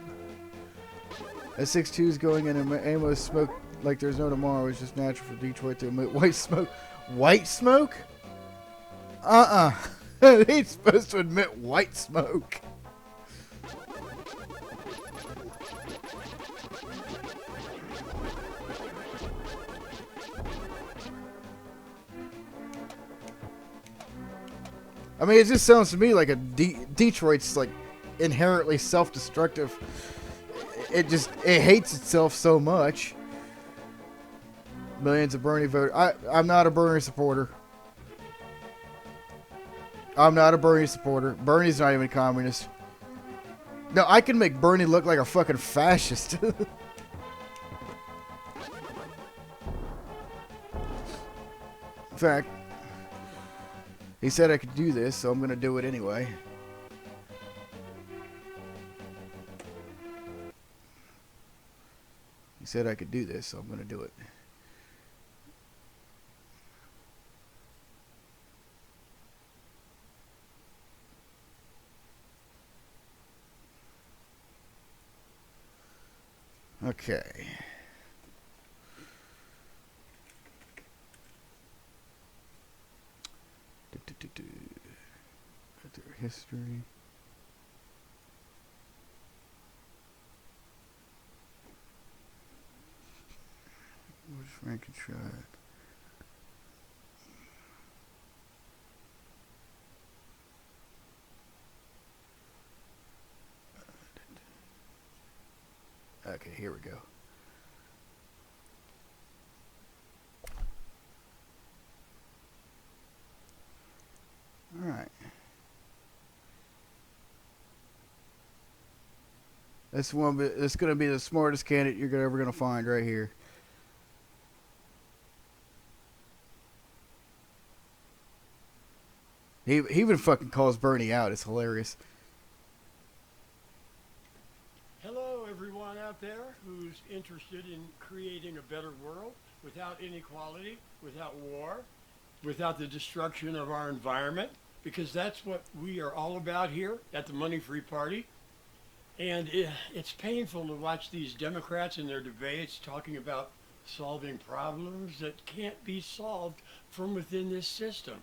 That 6.2 is going in and ammo smoke like there's no tomorrow. It's just natural for Detroit to emit white smoke. White smoke? They ain't supposed to emit white smoke. I mean, it just sounds to me like Detroit's like inherently self-destructive. It hates itself so much. Millions of Bernie voters. I'm not a Bernie supporter. I'm not a Bernie supporter. Bernie's not even a communist. No, I can make Bernie look like a fucking fascist. In fact, he said I could do this, so I'm going to do it anyway. He said I could do this, so I'm going to do it. Okay. History. Frankenstein. Okay, here we go. All right. This one, it's going to be the smartest candidate you're ever going to find right here. He even fucking calls Bernie out. It's hilarious. Hello, everyone out there who's interested in creating a better world without inequality, without war, without the destruction of our environment, because that's what we are all about here at the Money Free Party. And it's painful to watch these Democrats in their debates talking about solving problems that can't be solved from within this system.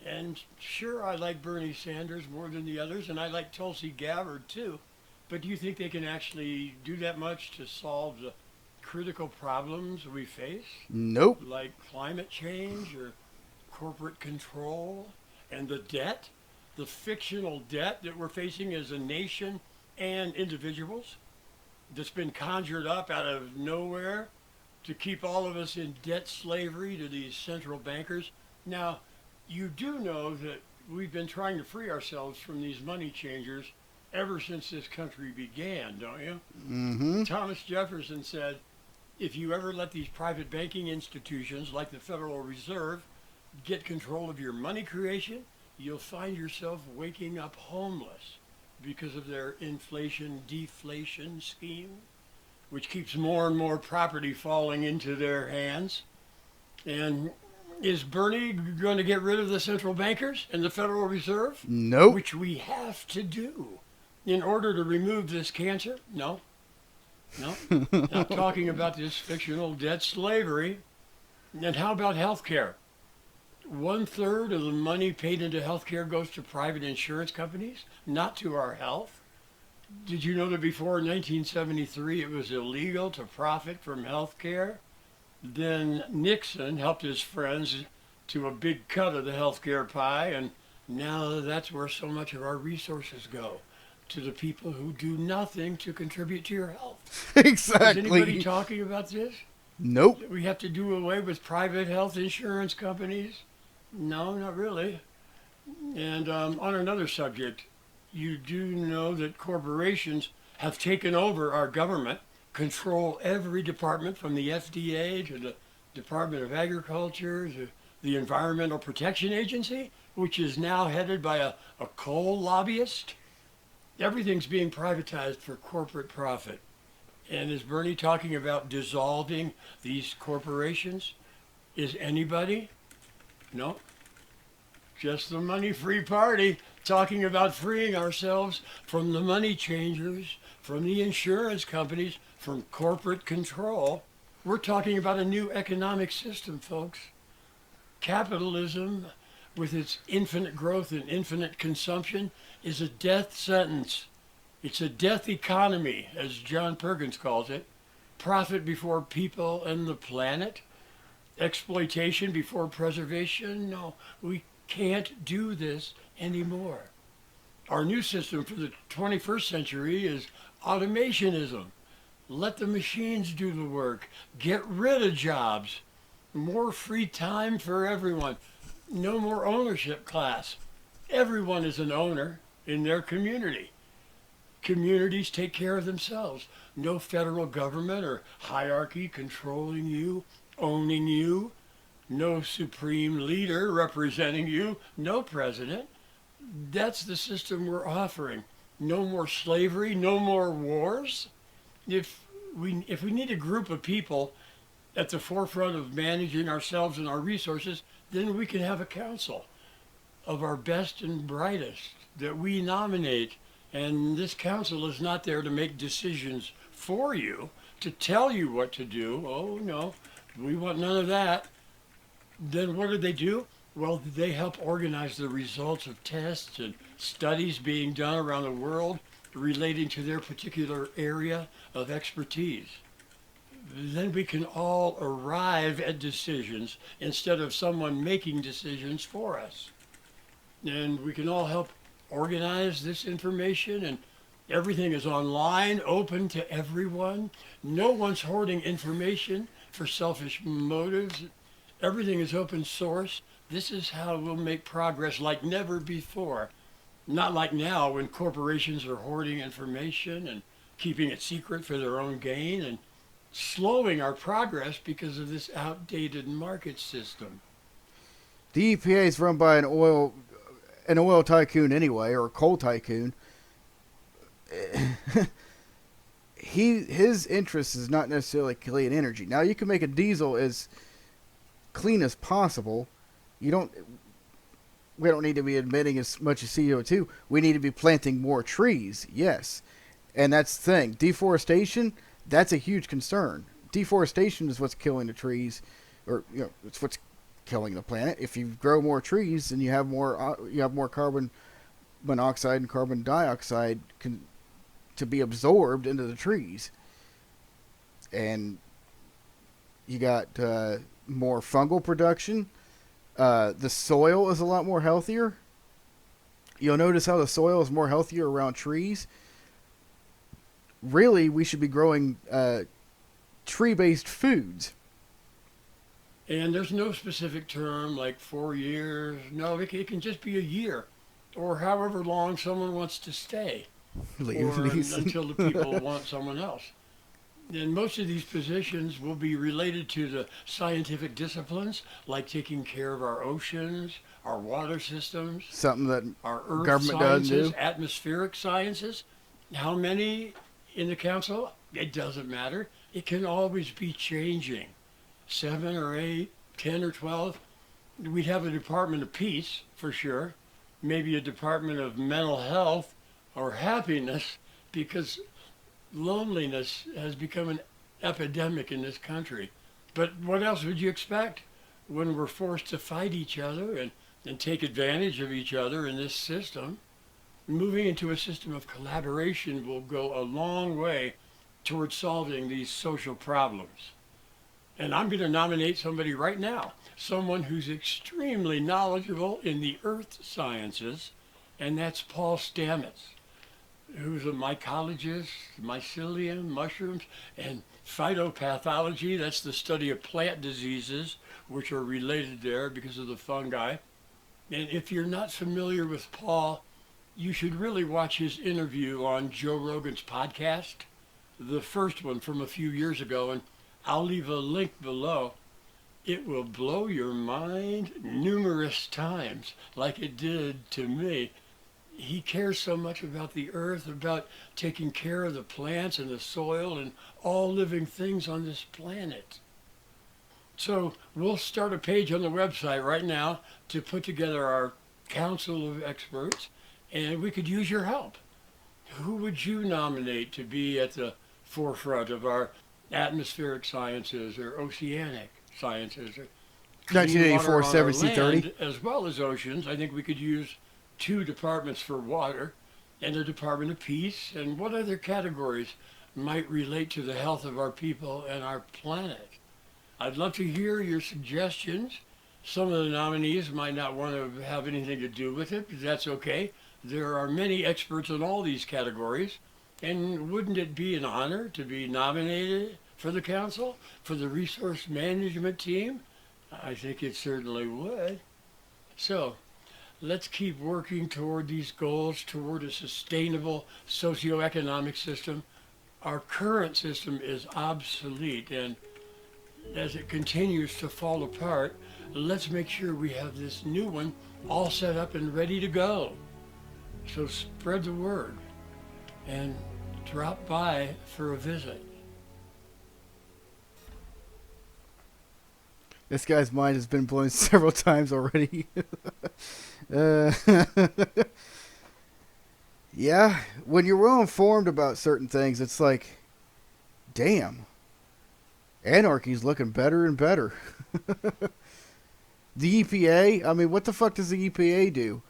And sure, I like Bernie Sanders more than the others, and I like Tulsi Gabbard too. But do you think they can actually do that much to solve the critical problems we face? Nope. Like climate change or corporate control and the debt, the fictional debt that we're facing as a nation and individuals that's been conjured up out of nowhere to keep all of us in debt slavery to these central bankers. Now, you do know that we've been trying to free ourselves from these money changers ever since this country began, don't you? Mm-hmm. Thomas Jefferson said, if you ever let these private banking institutions like the Federal Reserve get control of your money creation, you'll find yourself waking up homeless because of their inflation-deflation scheme, which keeps more and more property falling into their hands. And is Bernie going to get rid of the central bankers and the Federal Reserve? Nope. Which we have to do in order to remove this cancer? No. Not talking about this fictional debt slavery. And how about health care? 1/3 of the money paid into health care goes to private insurance companies, not to our health. Did you know that before 1973 it was illegal to profit from health care? Then Nixon helped his friends to a big cut of the health care pie, and now that's where so much of our resources go, to the people who do nothing to contribute to your health. Exactly. Is anybody talking about this? Nope. We have to do away with private health insurance companies? No, not really. And on another subject, you do know that corporations have taken over our government, control every department from the FDA to the Department of Agriculture to the Environmental Protection Agency, which is now headed by a coal lobbyist. Everything's being privatized for corporate profit. And is Bernie talking about dissolving these corporations? Is anybody? No. Just the Money Free Party talking about freeing ourselves from the money changers, from the insurance companies, from corporate control. We're talking about a new economic system, folks. Capitalism, with its infinite growth and infinite consumption, is a death sentence. It's a death economy, as John Perkins calls it. Profit before people and the planet. Exploitation before preservation. No, we can't do this anymore. Our new system for the 21st century is automationism. Let the machines do the work. Get rid of jobs. More free time for everyone. No more ownership class. Everyone is an owner in their community. Communities take care of themselves. No federal government or hierarchy controlling you, owning you. No supreme leader representing you. No president. That's the system we're offering. No more slavery, no more wars. If we need a group of people at the forefront of managing ourselves and our resources, then we can have a council of our best and brightest that we nominate. And this council is not there to make decisions for you, to tell you what to do. Oh, no, we want none of that. Then what do? Well, they help organize the results of tests and studies being done around the world relating to their particular area of expertise. then we can all arrive at decisions instead of someone making decisions for us. And we can all help organize this information, and everything is online, open to everyone. No one's hoarding information for selfish motives. Everything is open source. This is how we'll make progress like never before. Not like now when corporations are hoarding information and keeping it secret for their own gain and slowing our progress because of this outdated market system. The EPA is run by an oil tycoon anyway, or a coal tycoon. His interest is not necessarily clean energy. Now you can make a diesel as clean as possible. We don't need to be emitting as much as CO2. We need to be planting more trees, yes. And that's the thing. Deforestation, that's a huge concern. Deforestation is what's killing the trees, or it's what's killing the planet. If you grow more trees, then you have more carbon monoxide and carbon dioxide to be absorbed into the trees. And you got more fungal production. The soil is a lot more healthier. You'll notice how the soil is more healthier around trees. Really, we should be growing tree-based foods. And there's no specific term like 4 years. No, it can just be a year or however long someone wants to stay. Or until the people want someone else. And most of these positions will be related to the scientific disciplines, like taking care of our oceans, our water systems, something that our earth government sciences, doesn't do. atmospheric sciences. How many in the council? It doesn't matter. It can always be changing. 7 or 8, 10 or 12. We'd have a Department of Peace, for sure. Maybe a Department of Mental Health or Happiness, because loneliness has become an epidemic in this country. But what else would you expect when we're forced to fight each other and take advantage of each other in this system? Moving into a system of collaboration will go a long way towards solving these social problems. And I'm going to nominate somebody right now, someone who's extremely knowledgeable in the earth sciences, and that's Paul Stamets, who's a mycologist, mycelium, mushrooms, and phytopathology. That's the study of plant diseases, which are related there because of the fungi. And if you're not familiar with Paul, you should really watch his interview on Joe Rogan's podcast, the first one from a few years ago, and I'll leave a link below. It will blow your mind numerous times, like it did to me. He cares so much about the earth, about taking care of the plants and the soil and all living things on this planet. So we'll start a page on the website right now to put together our council of experts, and we could use your help. Who would you nominate to be at the forefront of our atmospheric sciences or oceanic sciences? Or 1984 70-30. As well as oceans. I think we could use 2 departments for water and a Department of Peace. And what other categories might relate to the health of our people and our planet? I'd love to hear your suggestions. Some of the nominees might not want to have anything to do with it, but that's okay. There are many experts in all these categories. And wouldn't it be an honor to be nominated for the council, for the resource management team? I think it certainly would. So let's keep working toward these goals, toward a sustainable socioeconomic system. Our current system is obsolete, and as it continues to fall apart, let's make sure we have this new one all set up and ready to go. So spread the word and drop by for a visit. This guy's mind has been blown several times already. Yeah, when you're well informed about certain things, it's like, damn, anarchy's looking better and better. The EPA, I mean, what the fuck does the EPA do?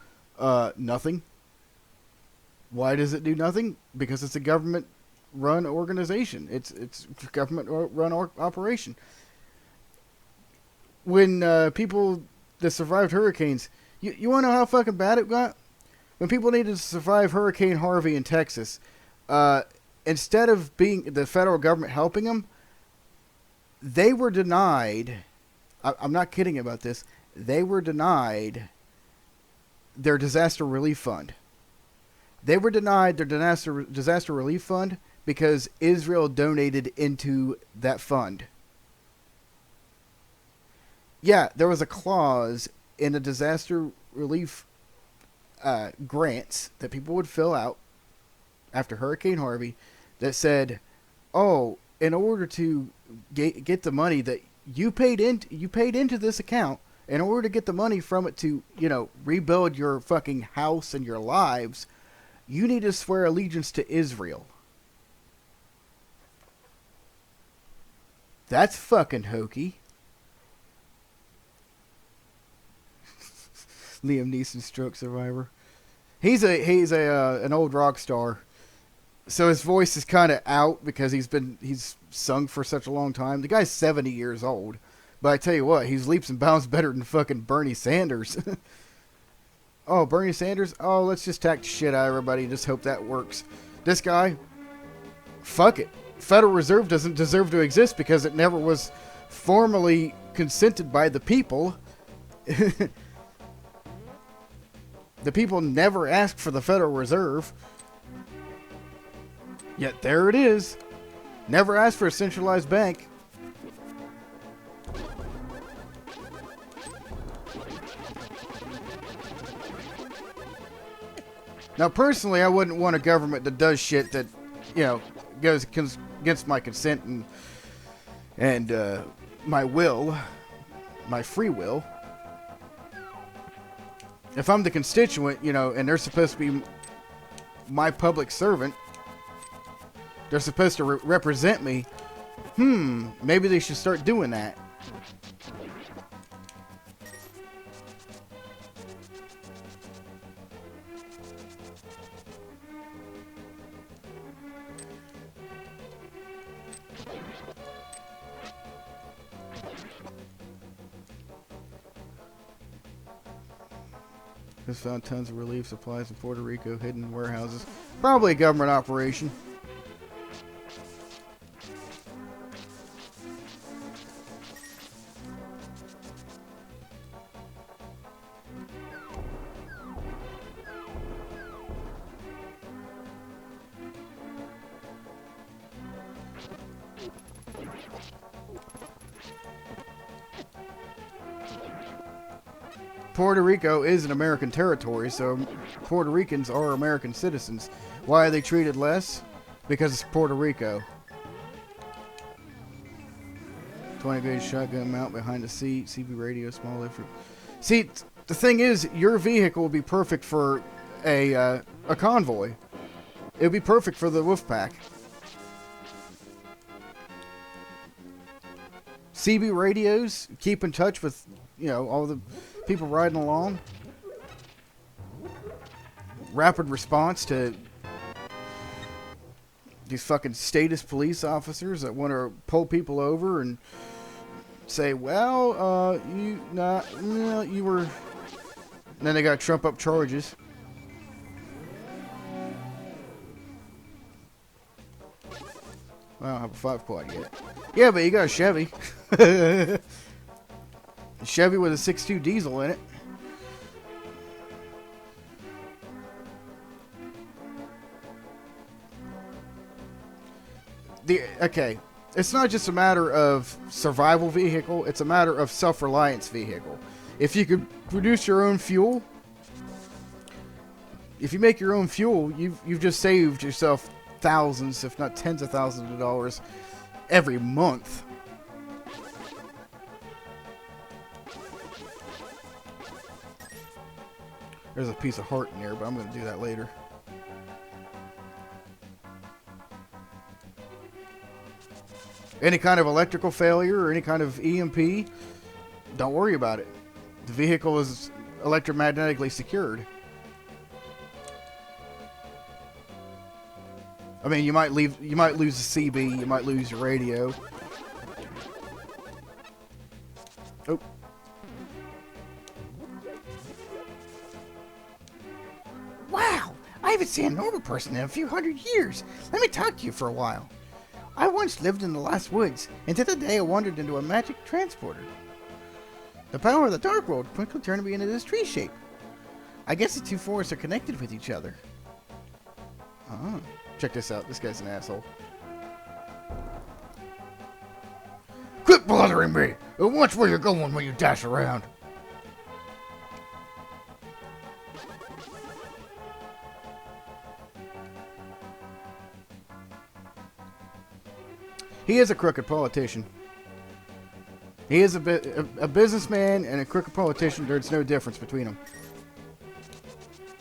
Nothing. Why does it do nothing? Because it's a government run organization. It's government run operation. When people that survived hurricanes, you want to know how fucking bad it got? When people needed to survive Hurricane Harvey in Texas, instead of being the federal government helping them, they were denied. I'm not kidding about this. They were denied their disaster relief fund. They were denied their disaster relief fund because Israel donated into that fund. Yeah, there was a clause in the disaster relief grants that people would fill out after Hurricane Harvey that said, "Oh, in order to get the money that you paid into this account, in order to get the money from it to, rebuild your fucking house and your lives, you need to swear allegiance to Israel." That's fucking hokey. Liam Neeson stroke survivor. He's an old rock star, so his voice is kind of out because he's sung for such a long time. The guy's 70 years old, but I tell you what, he's leaps and bounds better than fucking Bernie Sanders. Oh, Bernie Sanders? Oh, let's just tack the shit out of everybody and just hope that works. This guy, fuck it. Federal Reserve doesn't deserve to exist because it never was formally consented by the people. The people never asked for the Federal Reserve. Yet there it is. Never asked for a centralized bank. Now, personally, I wouldn't want a government that does shit that, goes against my consent and my will, my free will. If I'm the constituent, and they're supposed to be my public servant, they're supposed to represent me, maybe they should start doing that. Has found tons of relief supplies in Puerto Rico, hidden in warehouses. Probably a government operation. Puerto Rico is an American territory, so Puerto Ricans are American citizens. Why are they treated less? Because it's Puerto Rico. 20 gauge shotgun mount behind the seat, CB radio, small lift. See, the thing is, your vehicle would be perfect for a convoy. It would be perfect for the wolf pack. CB radios, keep in touch with, all the people riding along. Rapid response to these fucking statist police officers that want to pull people over and say, well, you were... And then they got to trump up charges. Well, I don't have a 5 quad yet. Yeah, but you got a Chevy. Chevy with a 6.2 diesel in it. Okay, it's not just a matter of survival vehicle, it's a matter of self-reliance vehicle. If you could produce your own fuel, if you make your own fuel, you've just saved yourself thousands, if not tens of thousands of dollars every month. There's a piece of heart in there, but I'm going to do that later. Any kind of electrical failure or any kind of EMP, don't worry about it. The vehicle is electromagnetically secured. I mean, you might lose the CB, you might lose your radio. Oh. Wow, I haven't seen a normal person in a few hundred years. Let me talk to you for a while. I once lived in the last woods, until the day I wandered into a magic transporter. The power of the dark world quickly turned me into this tree shape. I guess the two forests are connected with each other. Oh. Check this out. This guy's an asshole. Quit bothering me! And watch where you're going when you dash around. He is a crooked politician. He is a businessman and a crooked politician. There's no difference between them.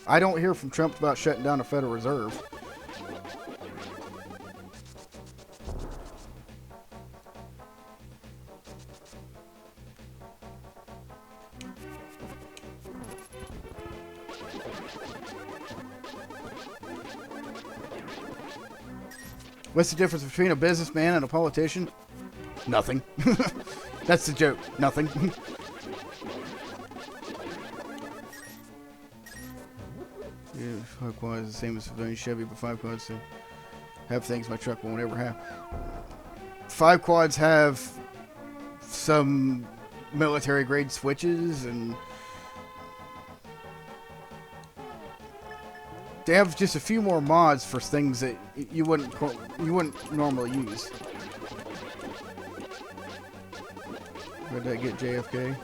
I don't hear from Trump about shutting down the Federal Reserve. What's the difference between a businessman and a politician? Nothing. That's the joke. Nothing. Yeah, 5 quads is the same as a Chevy, but 5 quads have things my truck won't ever have. 5 quads have some military grade switches, and they have just a few more mods for things that you wouldn't normally use. Where did I get JFK?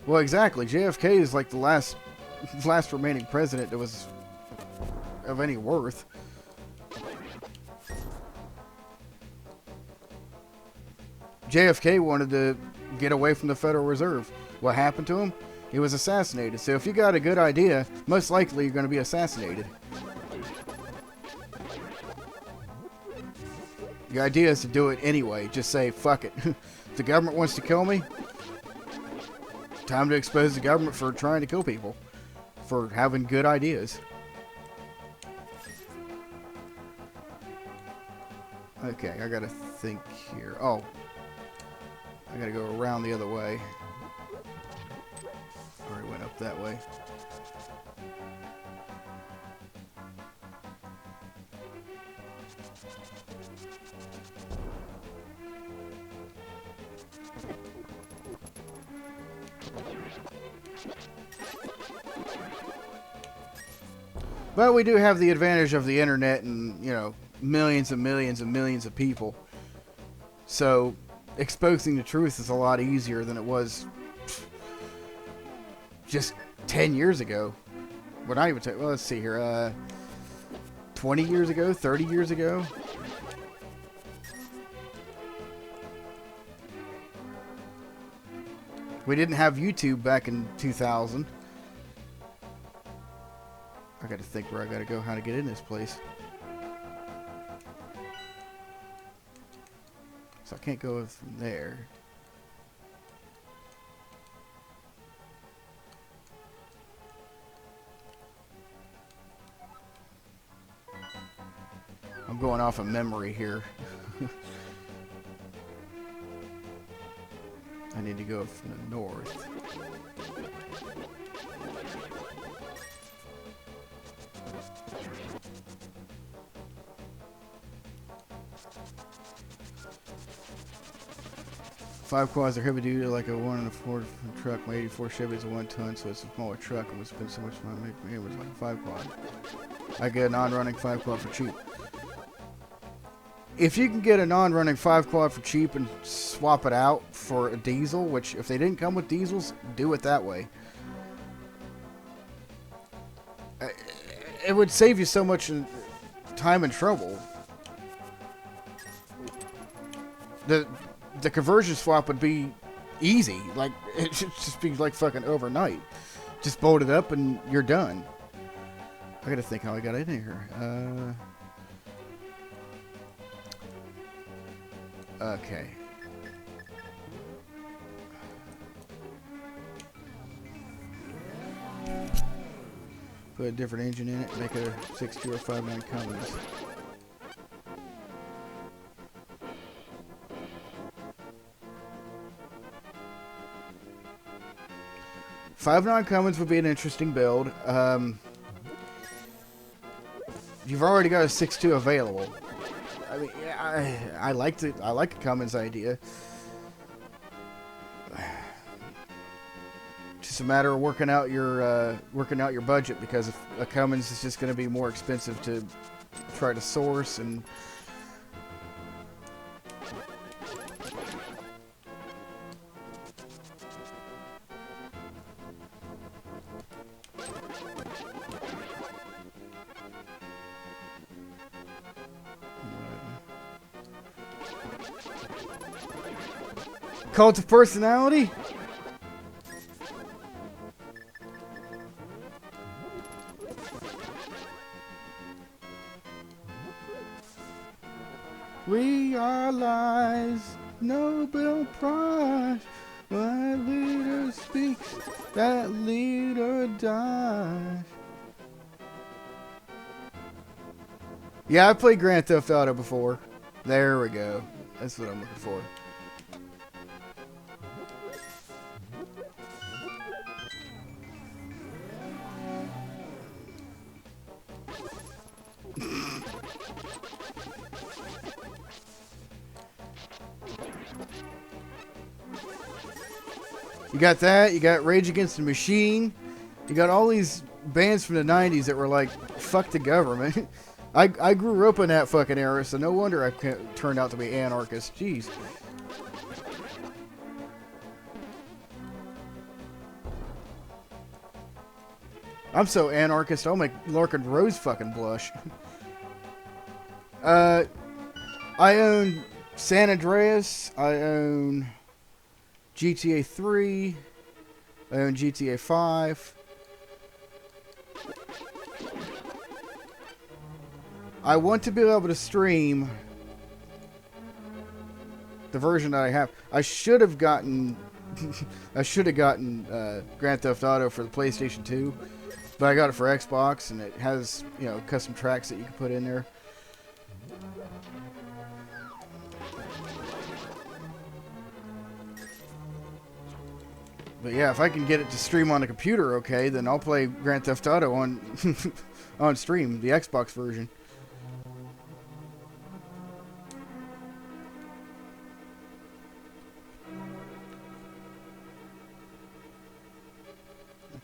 Well, exactly. JFK is like the last remaining president that was of any worth. JFK wanted to get away from the Federal Reserve. What happened to him? He was assassinated. So if you got a good idea, most likely you're going to be assassinated. The idea is to do it anyway. Just say, fuck it. If the government wants to kill me, time to expose the government for trying to kill people. For having good ideas. Okay, I gotta think here. Oh. I gotta go around the other way. Already went up that way. But we do have the advantage of the internet and, you know, millions and millions and millions of people. So, exposing the truth is a lot easier than it was just 10 years ago. Well, not even well, let's see here. 20 years ago? 30 years ago? We didn't have YouTube back in 2000. I gotta think where I gotta go, how to get in this place. So I can't go from there. I'm going off of memory here. I need to go from the north. Five quads are heavy duty, like a 1 and a 4 truck. My 84 Chevy is a 1 ton, so it's a smaller truck, and we spend so much money making it was like a 5 quad. I get a non-running 5 quad for cheap. If you can get a non-running 5 quad for cheap and swap it out for a diesel, which if they didn't come with diesels, do it that way. It would save you so much time and trouble. The conversion swap would be easy. Like, it should just be like fucking overnight. Just bolt it up and you're done. I gotta think how I got in here. Okay. Put a different engine in it. Make it a 6.2 or 5.9 Cummins. .5.9 Cummins would be an interesting build. You've already got a 6.2 available. I mean, I like a Cummins idea. Just a matter of working out your budget, because if a Cummins is just going to be more expensive to try to source and. Cult of personality? Realize Nobel Prize. What leader speaks, that leader dies. Yeah, I played Grand Theft Auto before. There we go. That's what I'm looking for. You got that, you got Rage Against the Machine, you got all these bands from the 90s that were like, fuck the government. I grew up in that fucking era, so no wonder I turned out to be anarchist. Jeez. I'm so anarchist, I'll make Larkin Rose fucking blush. I own San Andreas, I own GTA 3, I own GTA 5. I want to be able to stream the version that I have. I should have gotten Grand Theft Auto for the PlayStation 2, but I got it for Xbox, and it has, you know, custom tracks that you can put in there. But yeah, if I can get it to stream on the computer, okay, then I'll play Grand Theft Auto on on stream, the Xbox version.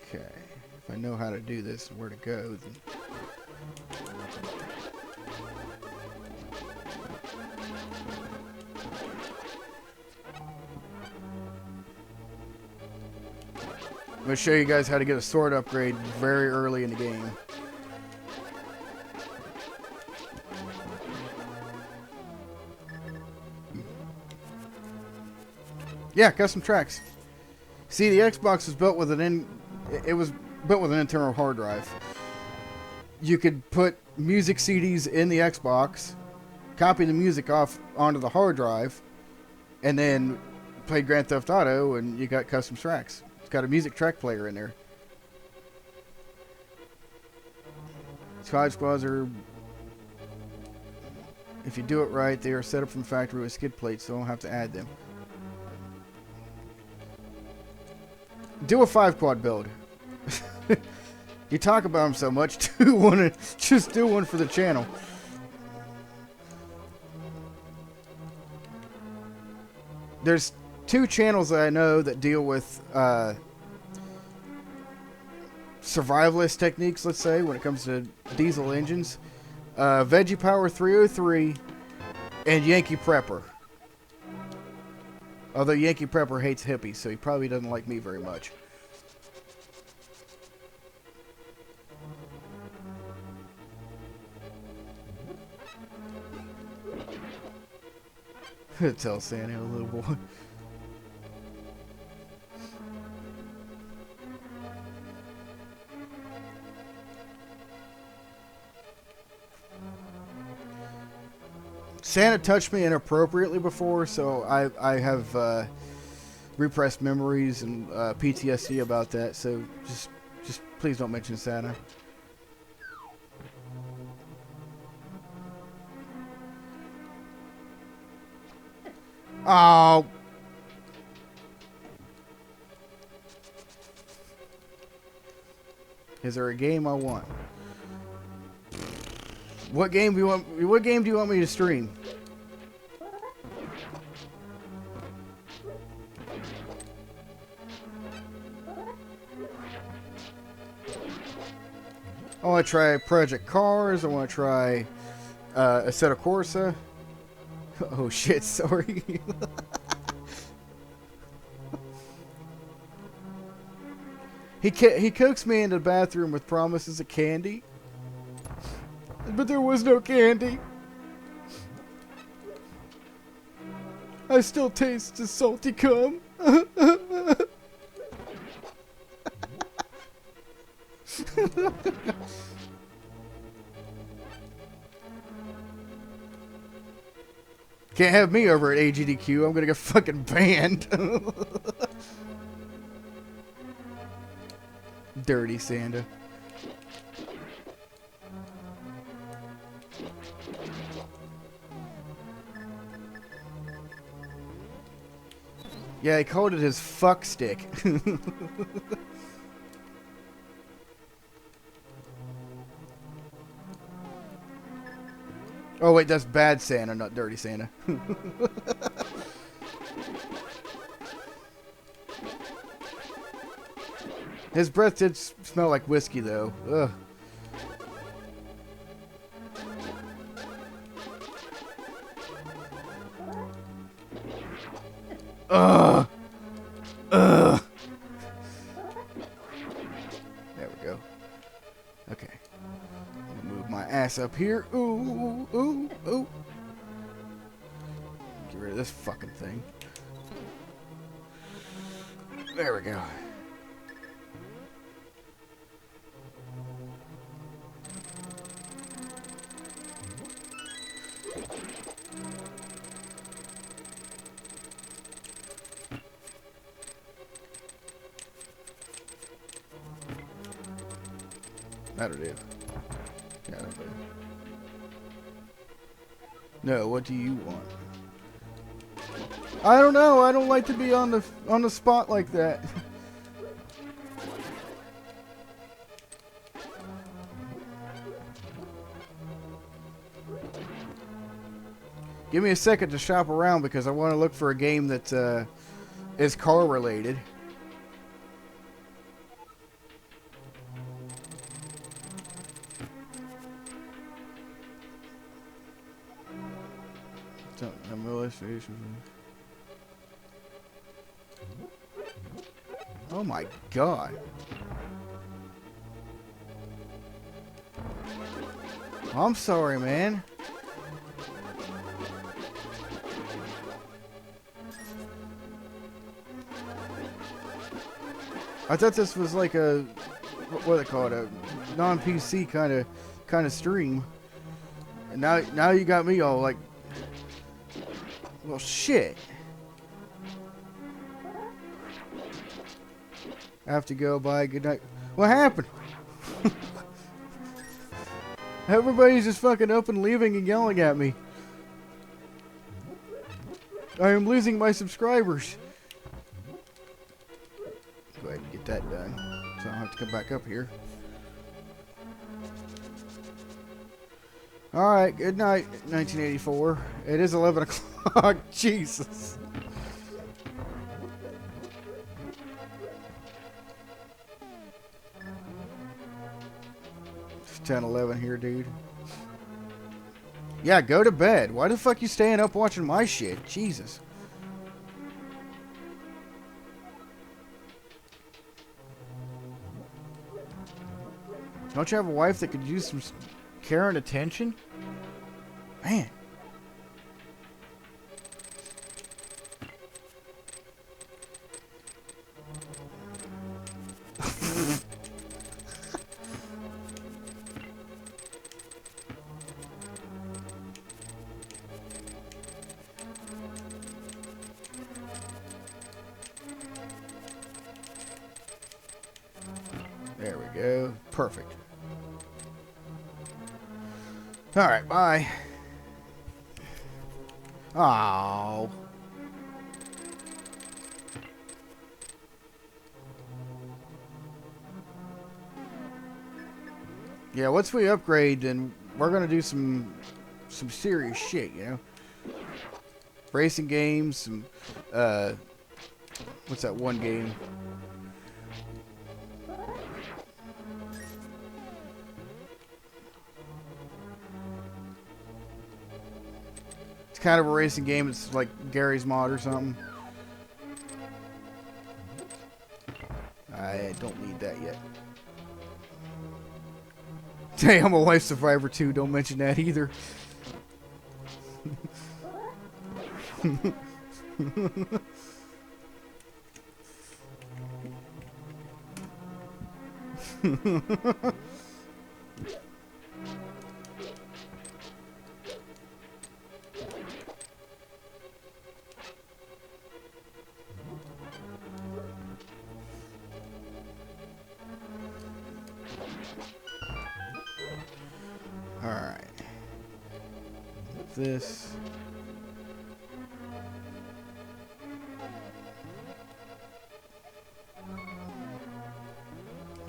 Okay, if I know how to do this and where to go, then. I'm going to show you guys how to get a sword upgrade very early in the game. Yeah, custom tracks. See, the Xbox was built with it was built with an internal hard drive. You could put music CDs in the Xbox, copy the music off onto the hard drive, and then play Grand Theft Auto, and you got custom tracks. It's got a music track player in there. Squad squads are, if you do it right, they are set up from factory with skid plates, so you don't have to add them. Do a 5-quad build. You talk about them so much, just do one for the channel. There's 2 channels that I know that deal with survivalist techniques, let's say, when it comes to diesel engines. Veggie Power 303 and Yankee Prepper. Although Yankee Prepper hates hippies, so he probably doesn't like me very much. Tell Santa, little boy. Santa touched me inappropriately before, so I have repressed memories and PTSD about that. So just please don't mention Santa. Oh. Is there a game I want? What game do you want? What game do you want me to stream? I want to try Project Cars. I want to try Assetto Corsa. Oh shit! Sorry. He coaxed me into the bathroom with promises of candy, but there was no candy. I still taste the salty cum. Can't have me over at AGDQ. I'm gonna get fucking banned. Dirty Santa. Yeah, he called it his fuck stick. Oh wait, that's bad Santa, not dirty Santa. His breath did smell like whiskey, though. Ugh. Ugh. Ugh. There we go. Okay. Move my ass up here. Ooh, ooh, ooh. Get rid of this fucking thing. There we go. That'll do. Yeah, that'll do. No, what do you want? I don't know. I don't like to be on the spot like that. Give me a second to shop around because I want to look for a game that is car related. Oh my god. I'm sorry, man. I thought this was like a what do they call it, a non-PC kind of stream. And now you got me all like, well, shit. I have to go. Bye. Good night. What happened? Everybody's just fucking up and leaving and yelling at me. I am losing my subscribers. Go ahead and get that done, so I don't have to come back up here. Alright, good night, 1984. It is 11 o'clock. Jesus. It's 10:11 here, dude. Yeah, go to bed. Why the fuck you staying up watching my shit? Jesus. Don't you have a wife that could use some care and attention? Man. There we go. Perfect. Alright, bye. Oh. Yeah, once we upgrade, then we're gonna do some serious shit, you know. Racing games, some what's that one game? It's kind of a racing game. It's like Gary's Mod or something. I don't need that yet. Hey, I'm a life survivor too. Don't mention that either. Alright. This.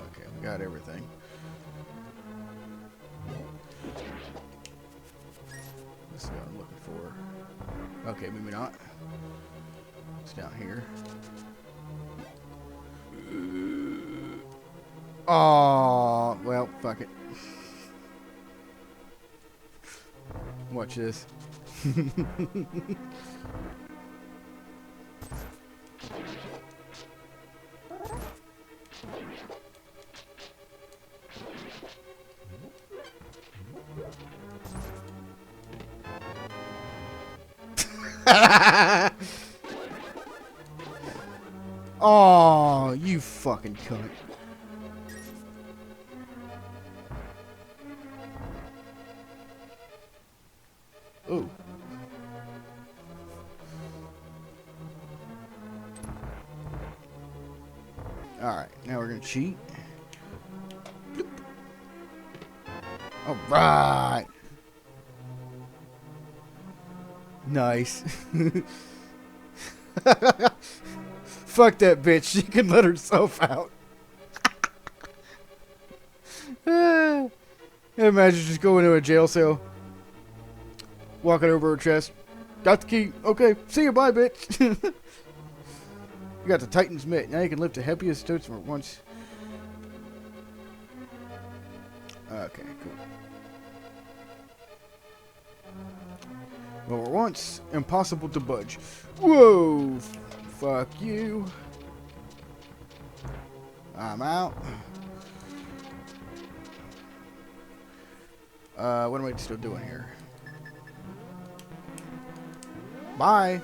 Okay, we got everything. This is what I'm looking for. Okay, maybe not. It's down here. Oh, well, fuck it. Watch this. Oh, you fucking cunt. Ooh. Alright, now we're gonna cheat. Bloop. Alright. Nice. Fuck that bitch. She can let herself out. Imagine just going to a jail cell. Walking over her chest. Got the key. Okay. See you. Bye, bitch. You got the Titan's mitt. Now you can lift the heaviest stones at once. Okay, cool. Well, once impossible to budge. Whoa. Fuck you. I'm out. What am I still doing here? Bye.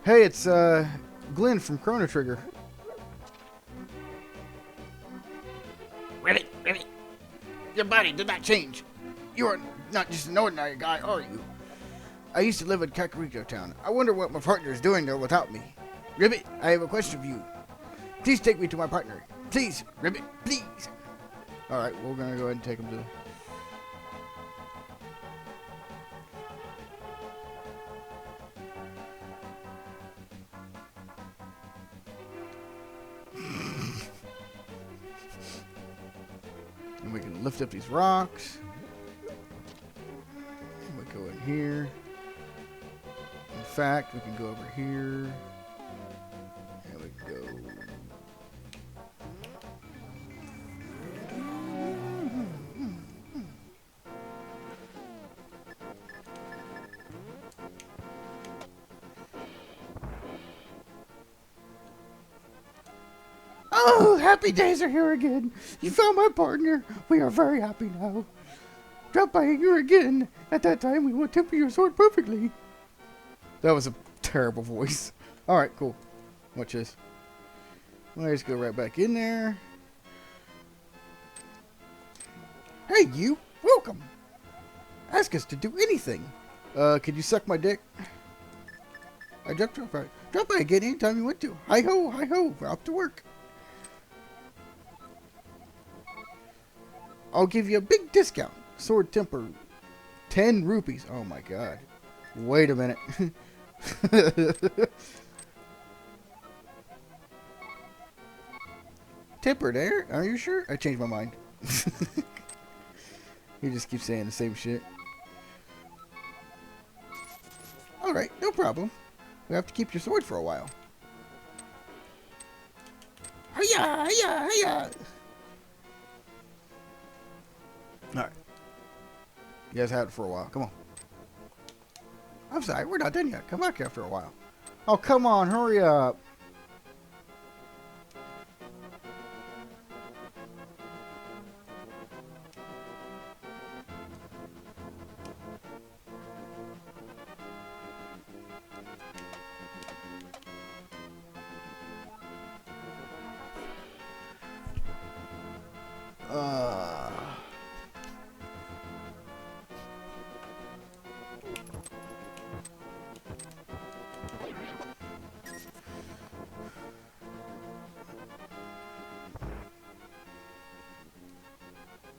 Hey, it's Glenn from Chrono Trigger. Ribbit, Ribbit. Your body did not change. You are not just an ordinary guy, are you? I used to live in Kakariko Town. I wonder what my partner is doing there without me. Ribbit, I have a question for you. Please take me to my partner. Please, Ribbit, please. Alright, we're going to go ahead and take him to... And we can lift up these rocks. And we go in here. In fact, we can go over here. And we can go... Oh, happy days are here again. You found my partner. We are very happy now. Drop by here again. At that time, we will temper your sword perfectly. That was a terrible voice. Alright, cool. Watch this. Let's go right back in there. Hey, you. Welcome. Ask us to do anything. Could you suck my dick? I drop by. Drop by again anytime you want to. Hi-ho, hi-ho. We're off to work. I'll give you a big discount. Sword temper, 10 rupees. Oh my god. Wait a minute. Temper there? Are you sure? I changed my mind. He just keeps saying the same shit. Alright, no problem. We have to keep your sword for a while. Hiya, hiya, hiya. Alright. You guys had it for a while. Come on. I'm sorry, we're not done yet. Come back after a while. Oh, come on, hurry up.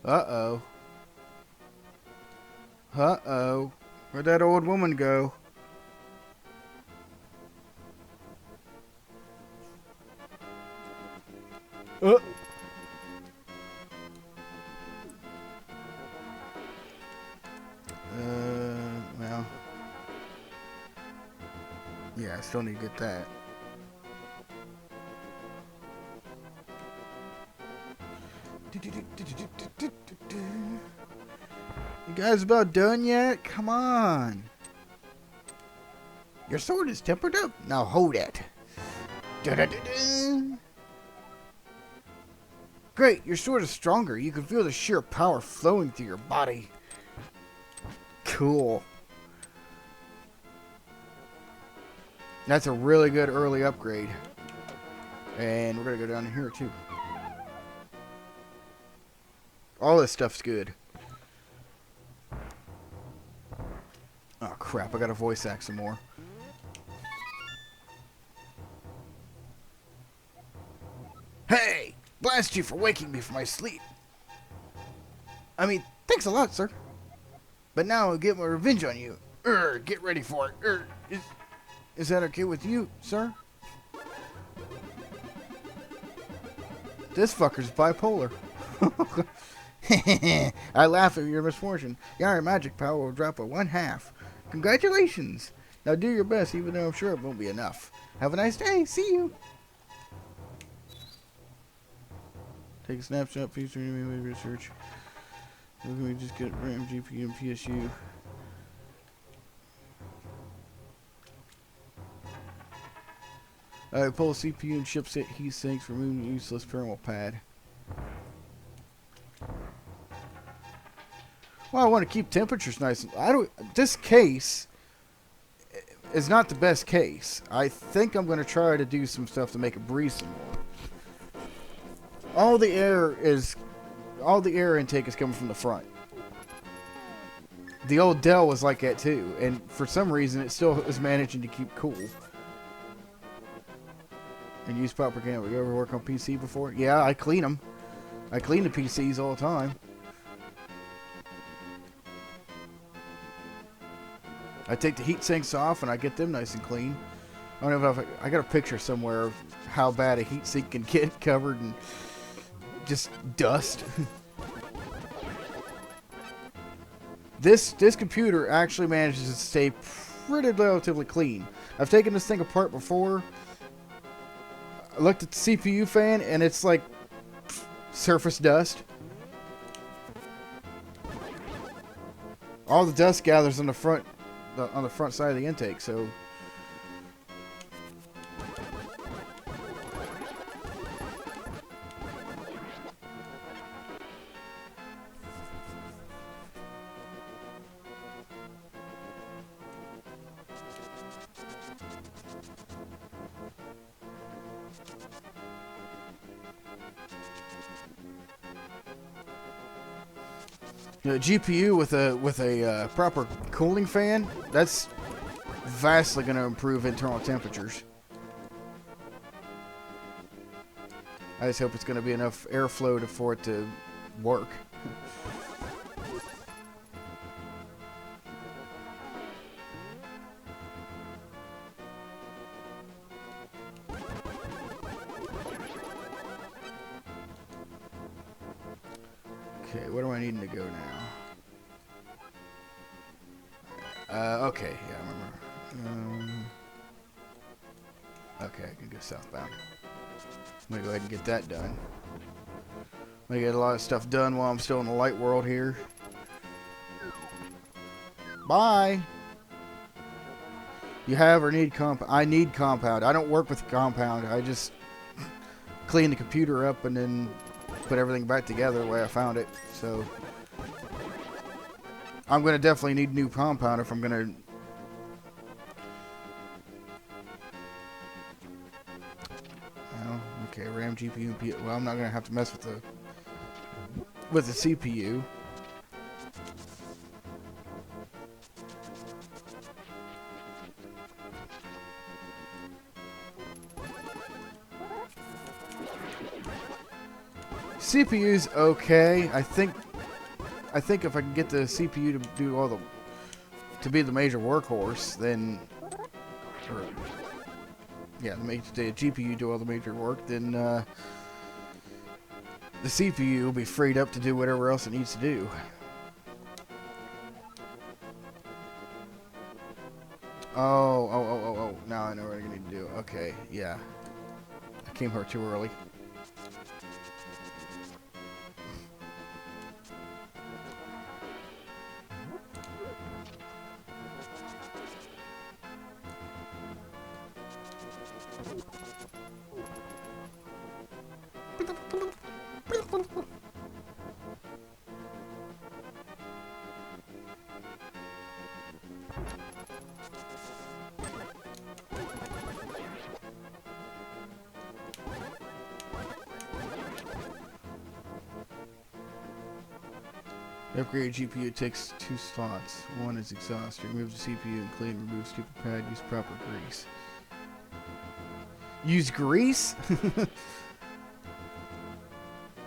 Uh-oh. Uh-oh. Where'd that old woman go? Well. Yeah, I still need to get that. You guys about done yet? Come on. Your sword is tempered up? Now hold it. Great, your sword is stronger. You can feel the sheer power flowing through your body. Cool. That's a really good early upgrade. And we're going to go down here too. All this stuff's good. Oh crap, I gotta voice act some more. Hey! Blast you for waking me from my sleep. I mean, thanks a lot, sir. But now I'll get my revenge on you. Get ready for it. Is that okay with you, sir? This fucker's bipolar. I laugh at your misfortune. Your magic power will drop by 1/2. Congratulations! Now do your best, even though I'm sure it won't be enough. Have a nice day. See you. Take a snapshot, featuring research. Let me just get RAM, GPU, and PSU. Pull CPU and chipset heat sinks, remove useless thermal pad. Well, I want to keep temperatures nice. This case is not the best case. I think I'm going to try to do some stuff to make it breathe some more. All the air intake is coming from the front. The old Dell was like that too, and for some reason it still is managing to keep cool. And use propaganda. You ever work on PC before? Yeah, I clean them. I clean the PCs all the time. I take the heat sinks off and I get them nice and clean. I don't know if I got a picture somewhere of how bad a heat sink can get covered in just dust. This computer actually manages to stay pretty relatively clean. I've taken this thing apart before. I looked at the CPU fan and it's like surface dust. All the dust gathers on the front side of the intake, so the GPU with a proper cooling fan, that's vastly going to improve internal temperatures. I just hope it's going to be enough airflow for it to work. Okay, where do I need to go now? Okay, yeah, I remember. Okay, I can go southbound. I'm gonna go ahead and get that done. I'm gonna get a lot of stuff done while I'm still in the light world here. Bye! You have or need compound? I need compound. I don't work with compound. I just clean the computer up and then put everything back together the way I found it. So I'm gonna definitely need new compound if I'm gonna. Oh, okay, RAM, GPU, and P. Well, I'm not gonna have to mess with the CPU. CPU's okay. I think if I can get the CPU to do to be the major workhorse, then, or yeah, make the GPU do all the major work, then the CPU will be freed up to do whatever else it needs to do. Oh! Now I know what I need to do. Okay, yeah. I came here too early. Upgrade GPU takes 2 slots. One is exhaust. Remove the CPU and clean. Remove stupid pad. Use proper grease. Use grease?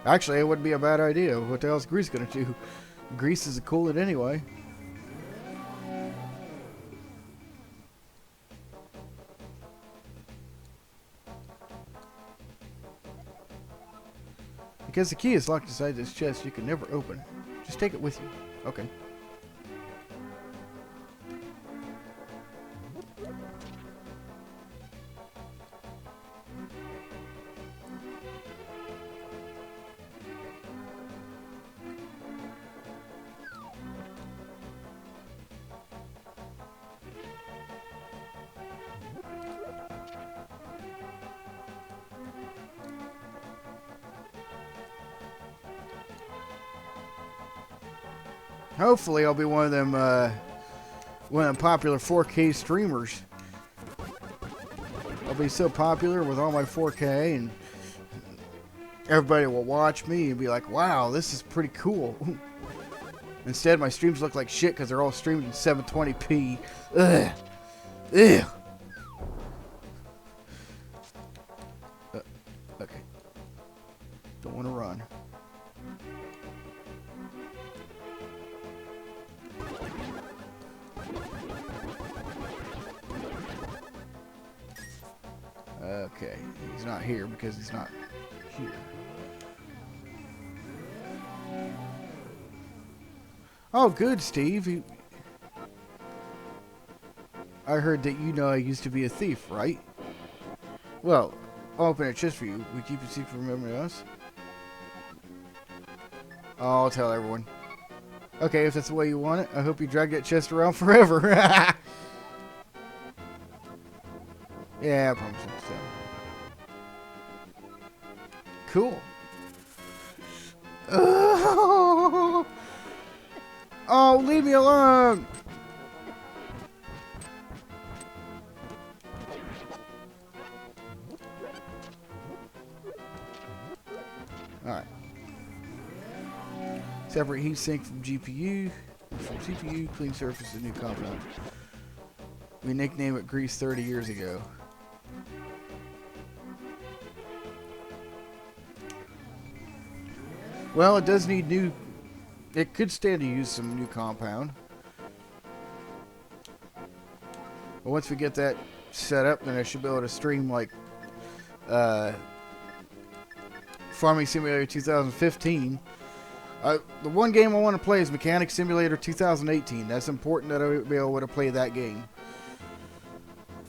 Actually, it wouldn't be a bad idea. What the hell is grease gonna do? Grease is a coolant anyway. Because the key is locked inside this chest, you can never open it. Just take it with you. Okay. Hopefully I'll be one of them popular 4K streamers. I'll be so popular with all my 4K and everybody will watch me and be like, wow, this is pretty cool. Instead, my streams look like shit because they're all streamed in 720p. Ugh. Ugh. Okay. Don't want to run. Okay, he's not here because he's not here. Oh, good, Steve. I heard that you know I used to be a thief, right? Well, I'll open a chest for you. We keep it secret from everyone else. I'll tell everyone. Okay, if that's the way you want it, I hope you drag that chest around forever. Yeah, I promise you. So. Cool. Oh, leave me alone. Alright. Separate heatsink from GPU. From CPU, clean surface of new compound. We nicknamed it Grease 30 years ago. Well, it does need new it could stand to use some new compound. But once we get that set up, then I should be able to stream like Farming Simulator 2015. The one game I want to play is Mechanic Simulator 2018. That's important that I be able to play that game.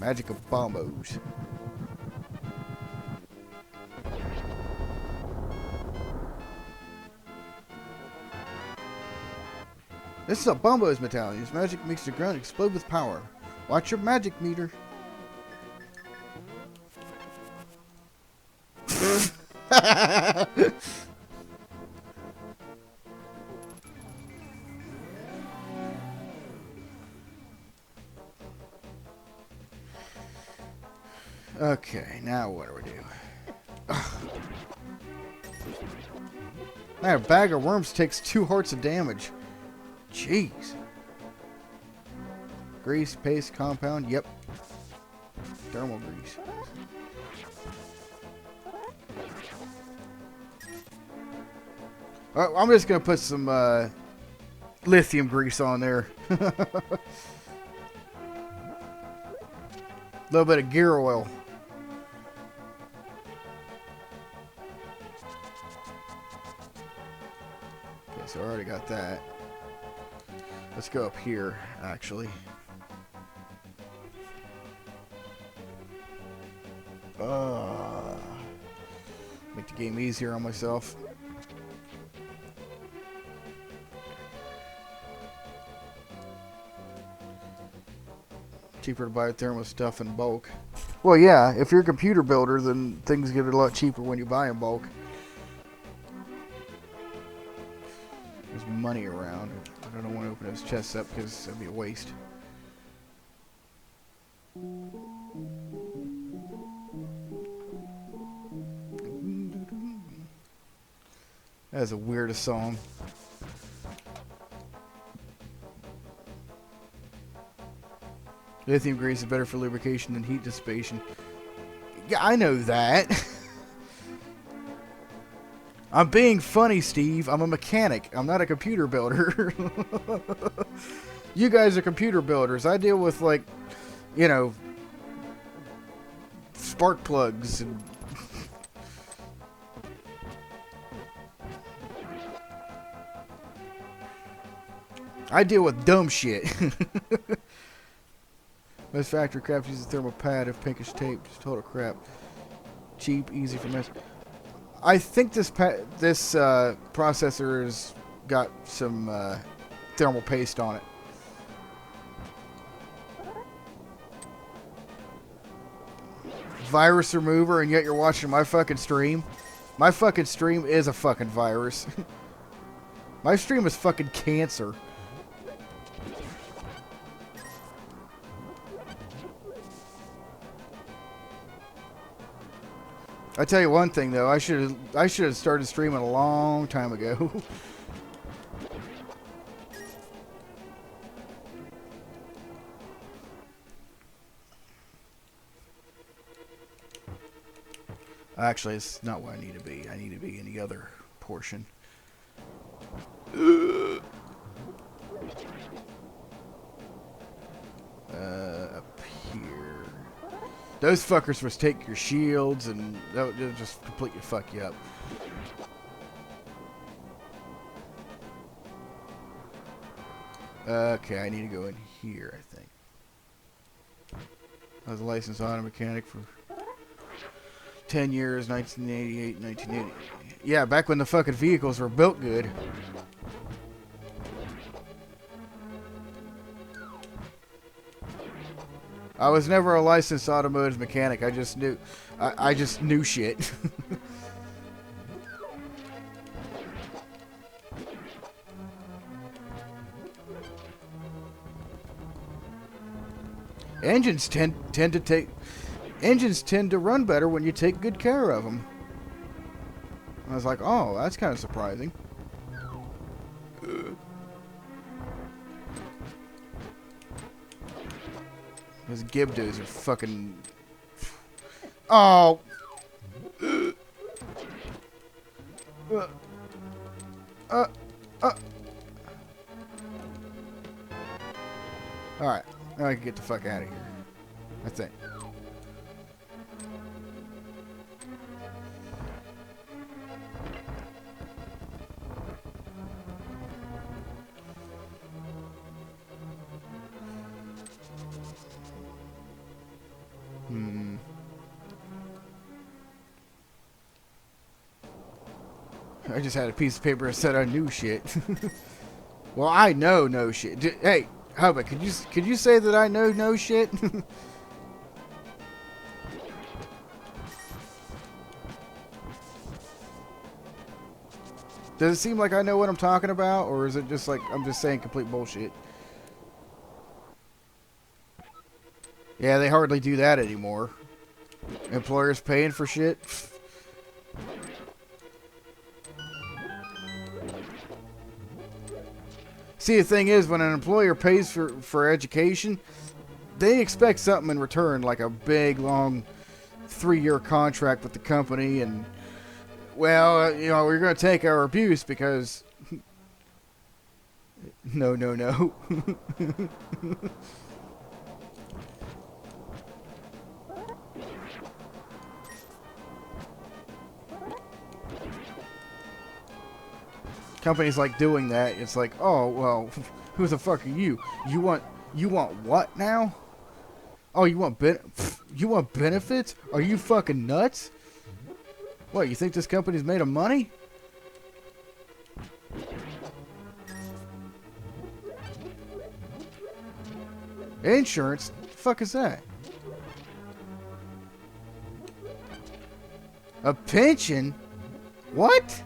Magic of Bombos. This is a Bombos Battalion. Its magic makes the ground explode with power. Watch your magic meter. Okay, now what do we do? Man, a bag of worms takes 2 hearts of damage. Jeez. Grease, paste, compound. Yep. Thermal grease. I'm just going to put some lithium grease on there. A little bit of gear oil. Okay, so I already got that. Let's go up here, actually. Make the game easier on myself. Cheaper to buy thermal stuff in bulk. Well, yeah, if you're a computer builder, then things get a lot cheaper when you buy in bulk. There's money around. I don't want to open those chests up because that'd be a waste. That's the weirdest song. Lithium grease is better for lubrication than heat dissipation. Yeah, I know that. I'm being funny, Steve. I'm a mechanic. I'm not a computer builder. You guys are computer builders. I deal with, like, you know, spark plugs and... I deal with dumb shit. Most factory craft uses a thermal pad of pinkish tape. Just total crap. Cheap, easy for mess. I think this processor has got some thermal paste on it. Virus remover, and yet you're watching my fucking stream. My fucking stream is a fucking virus. My stream is fucking cancer. I tell you one thing though, I should have started streaming a long time ago. Actually, it's not where I need to be. I need to be in the other portion. Up here. Those fuckers must take your shields, and they'll just completely fuck you up. Okay, I need to go in here, I think. I was a licensed auto mechanic for 10 years, 1988, 1980. Yeah, back when the fucking vehicles were built good. I was never a licensed automotive mechanic. I just knew, I just knew shit. Engines tend to run better when you take good care of them. I was like, oh, that's kind of surprising. Those Gibdos are fucking... Oh! Alright, now I can get the fuck out of here. I think. I just had a piece of paper that said I knew shit. Well, I know no shit. Hey, Hubba, could you say that I know no shit? Does it seem like I know what I'm talking about, or is it just like I'm just saying complete bullshit? Yeah, they hardly do that anymore. Employers paying for shit. See, the thing is, when an employer pays for education, they expect something in return, like a big, long 3-year contract with the company, and, well, you know, we're going to take our abuse because... No. Companies like doing that. It's like, oh, well, who the fuck are you? You want what now? Oh, you want benefits? Are you fucking nuts? What, you think this company's made of money? Insurance? The fuck is that? A pension? What?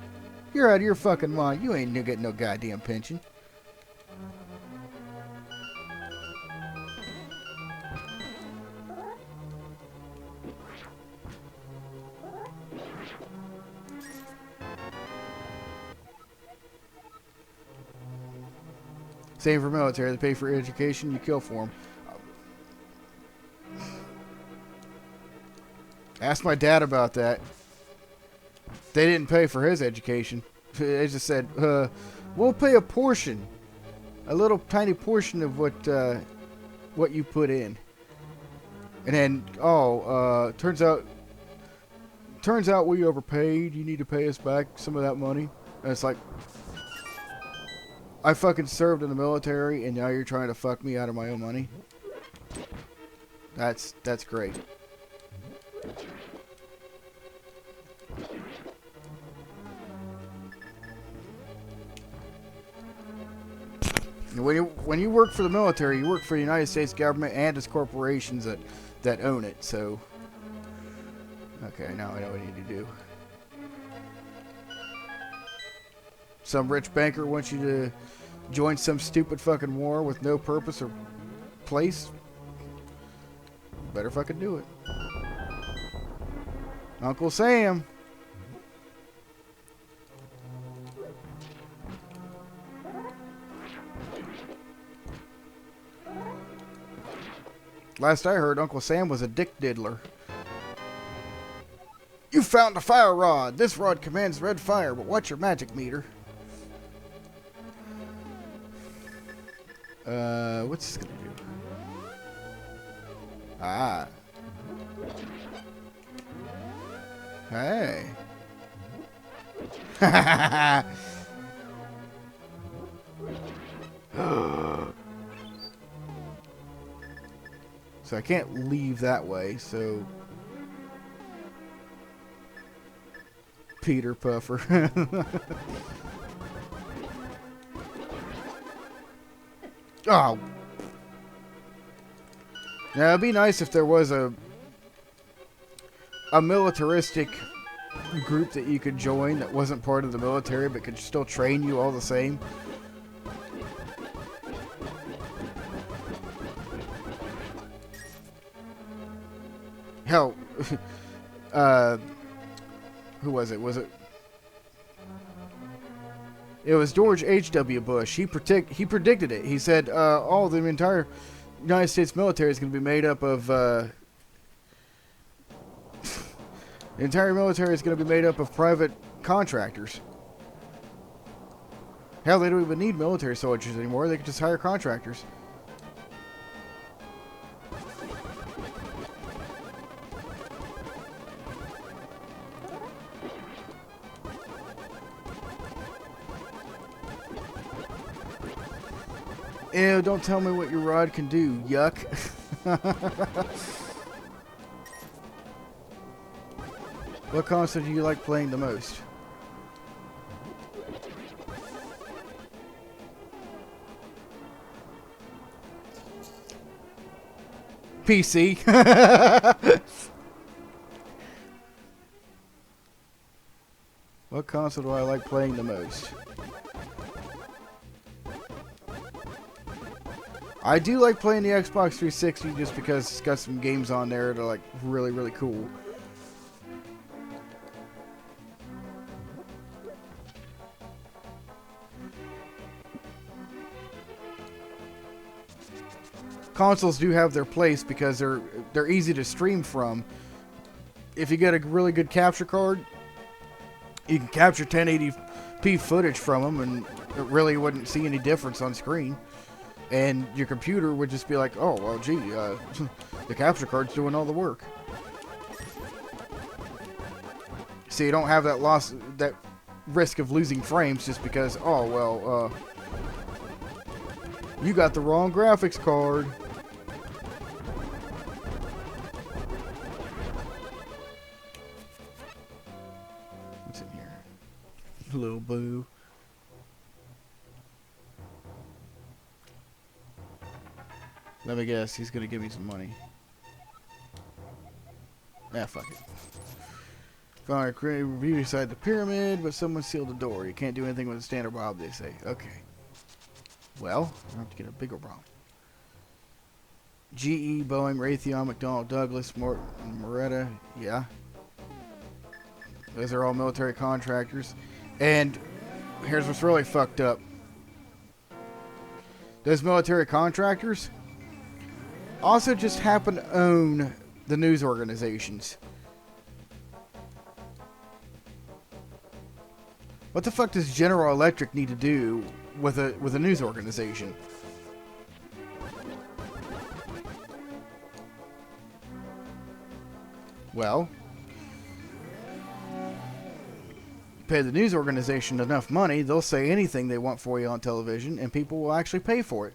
You're out of your fucking mind. You ain't getting no goddamn pension. Same for military. They pay for education, you kill for them. Ask my dad about that. They didn't pay for his education. They just said, we'll pay a portion. A little tiny portion of what you put in. And then, turns out we overpaid. You need to pay us back some of that money. And it's like, I fucking served in the military, and now you're trying to fuck me out of my own money? That's great. When you work for the military, you work for the United States government and its corporations that own it. So, okay, now I know what I need to do. Some rich banker wants you to join some stupid fucking war with no purpose or place. Better fucking do it. Uncle Sam. Last I heard, Uncle Sam was a dick diddler. You found a fire rod. This rod commands red fire, but what's your magic meter? What's this gonna do? Ah. Hey. So I can't leave that way, so... Peter Puffer. Oh. Now, it'd be nice if there was a militaristic group that you could join that wasn't part of the military but could still train you all the same. Hell, who was it? It was George H.W. Bush. He predicted it. He said, the entire United States military is going to be made up of, the entire military is going to be made up of private contractors. Hell, they don't even need military soldiers anymore. They can just hire contractors. Ew, don't tell me what your rod can do. Yuck. What console do you like playing the most? PC. What console do I like playing the most? I do like playing the Xbox 360 just because it's got some games on there that are like really, really cool. Consoles do have their place because they're easy to stream from. If you get a really good capture card, you can capture 1080p footage from them, and it really wouldn't see any difference on screen. And your computer would just be like, oh, well, gee, the capture card's doing all the work. So you don't have that risk of losing frames just because, oh, well, you got the wrong graphics card. What's in here? Little boo. Let me guess, he's gonna give me some money. Ah, fuck it. Found a creative review inside the pyramid, but someone sealed the door. You can't do anything with a standard bomb, they say. Okay. Well, I have to get a bigger bomb. GE, Boeing, Raytheon, McDonnell Douglas, Moretta, yeah. Those are all military contractors. And here's what's really fucked up. Those military contractors also just happen to own the news organizations. What the fuck does General Electric need to do with a news organization? Well, pay the news organization enough money, they'll say anything they want for you on television, and people will actually pay for it.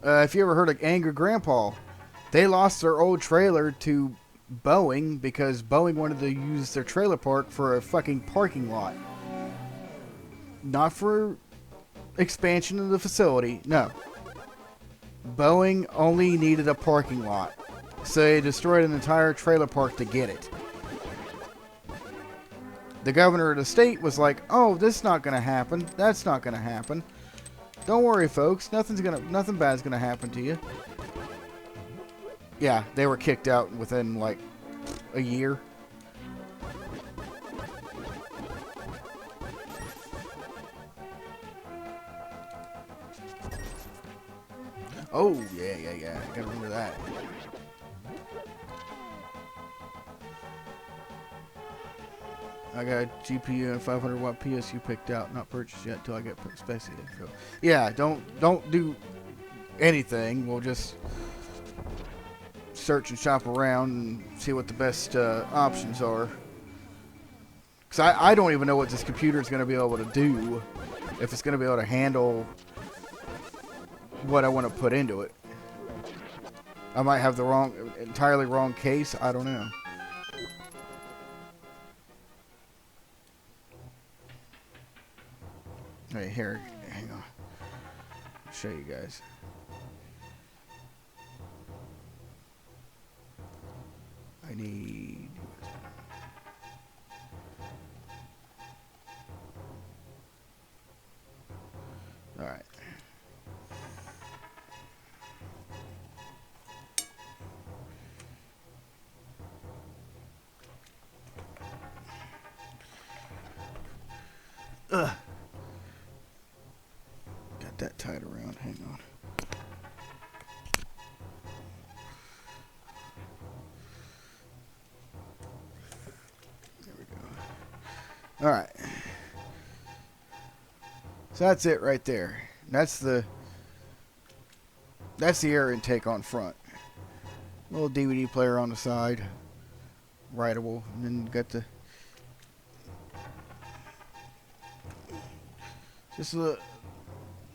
If you ever heard of Angry Grandpa, they lost their old trailer to Boeing because Boeing wanted to use their trailer park for a fucking parking lot. Not for expansion of the facility, no. Boeing only needed a parking lot, so they destroyed an entire trailer park to get it. The governor of the state was like, oh, this is not going to happen. That's not going to happen. Don't worry, folks. Nothing bad's gonna happen to you. Yeah, they were kicked out within like a year. Oh yeah. I gotta remember that. I got a GPU and 500 watt PSU picked out, not purchased yet until I get specified info. Yeah, don't do anything. We'll just search and shop around and see what the best options are. Because I don't even know what this computer is going to be able to do. If it's going to be able to handle what I want to put into it. I might have the entirely wrong case. I don't know. Hey, here, hang on. I'll show you guys. I need... Alright. Ugh. Got that tied around. Hang on. There we go. Alright. So that's it right there. That's the air intake on front. Little DVD player on the side, writable, and then you got the just the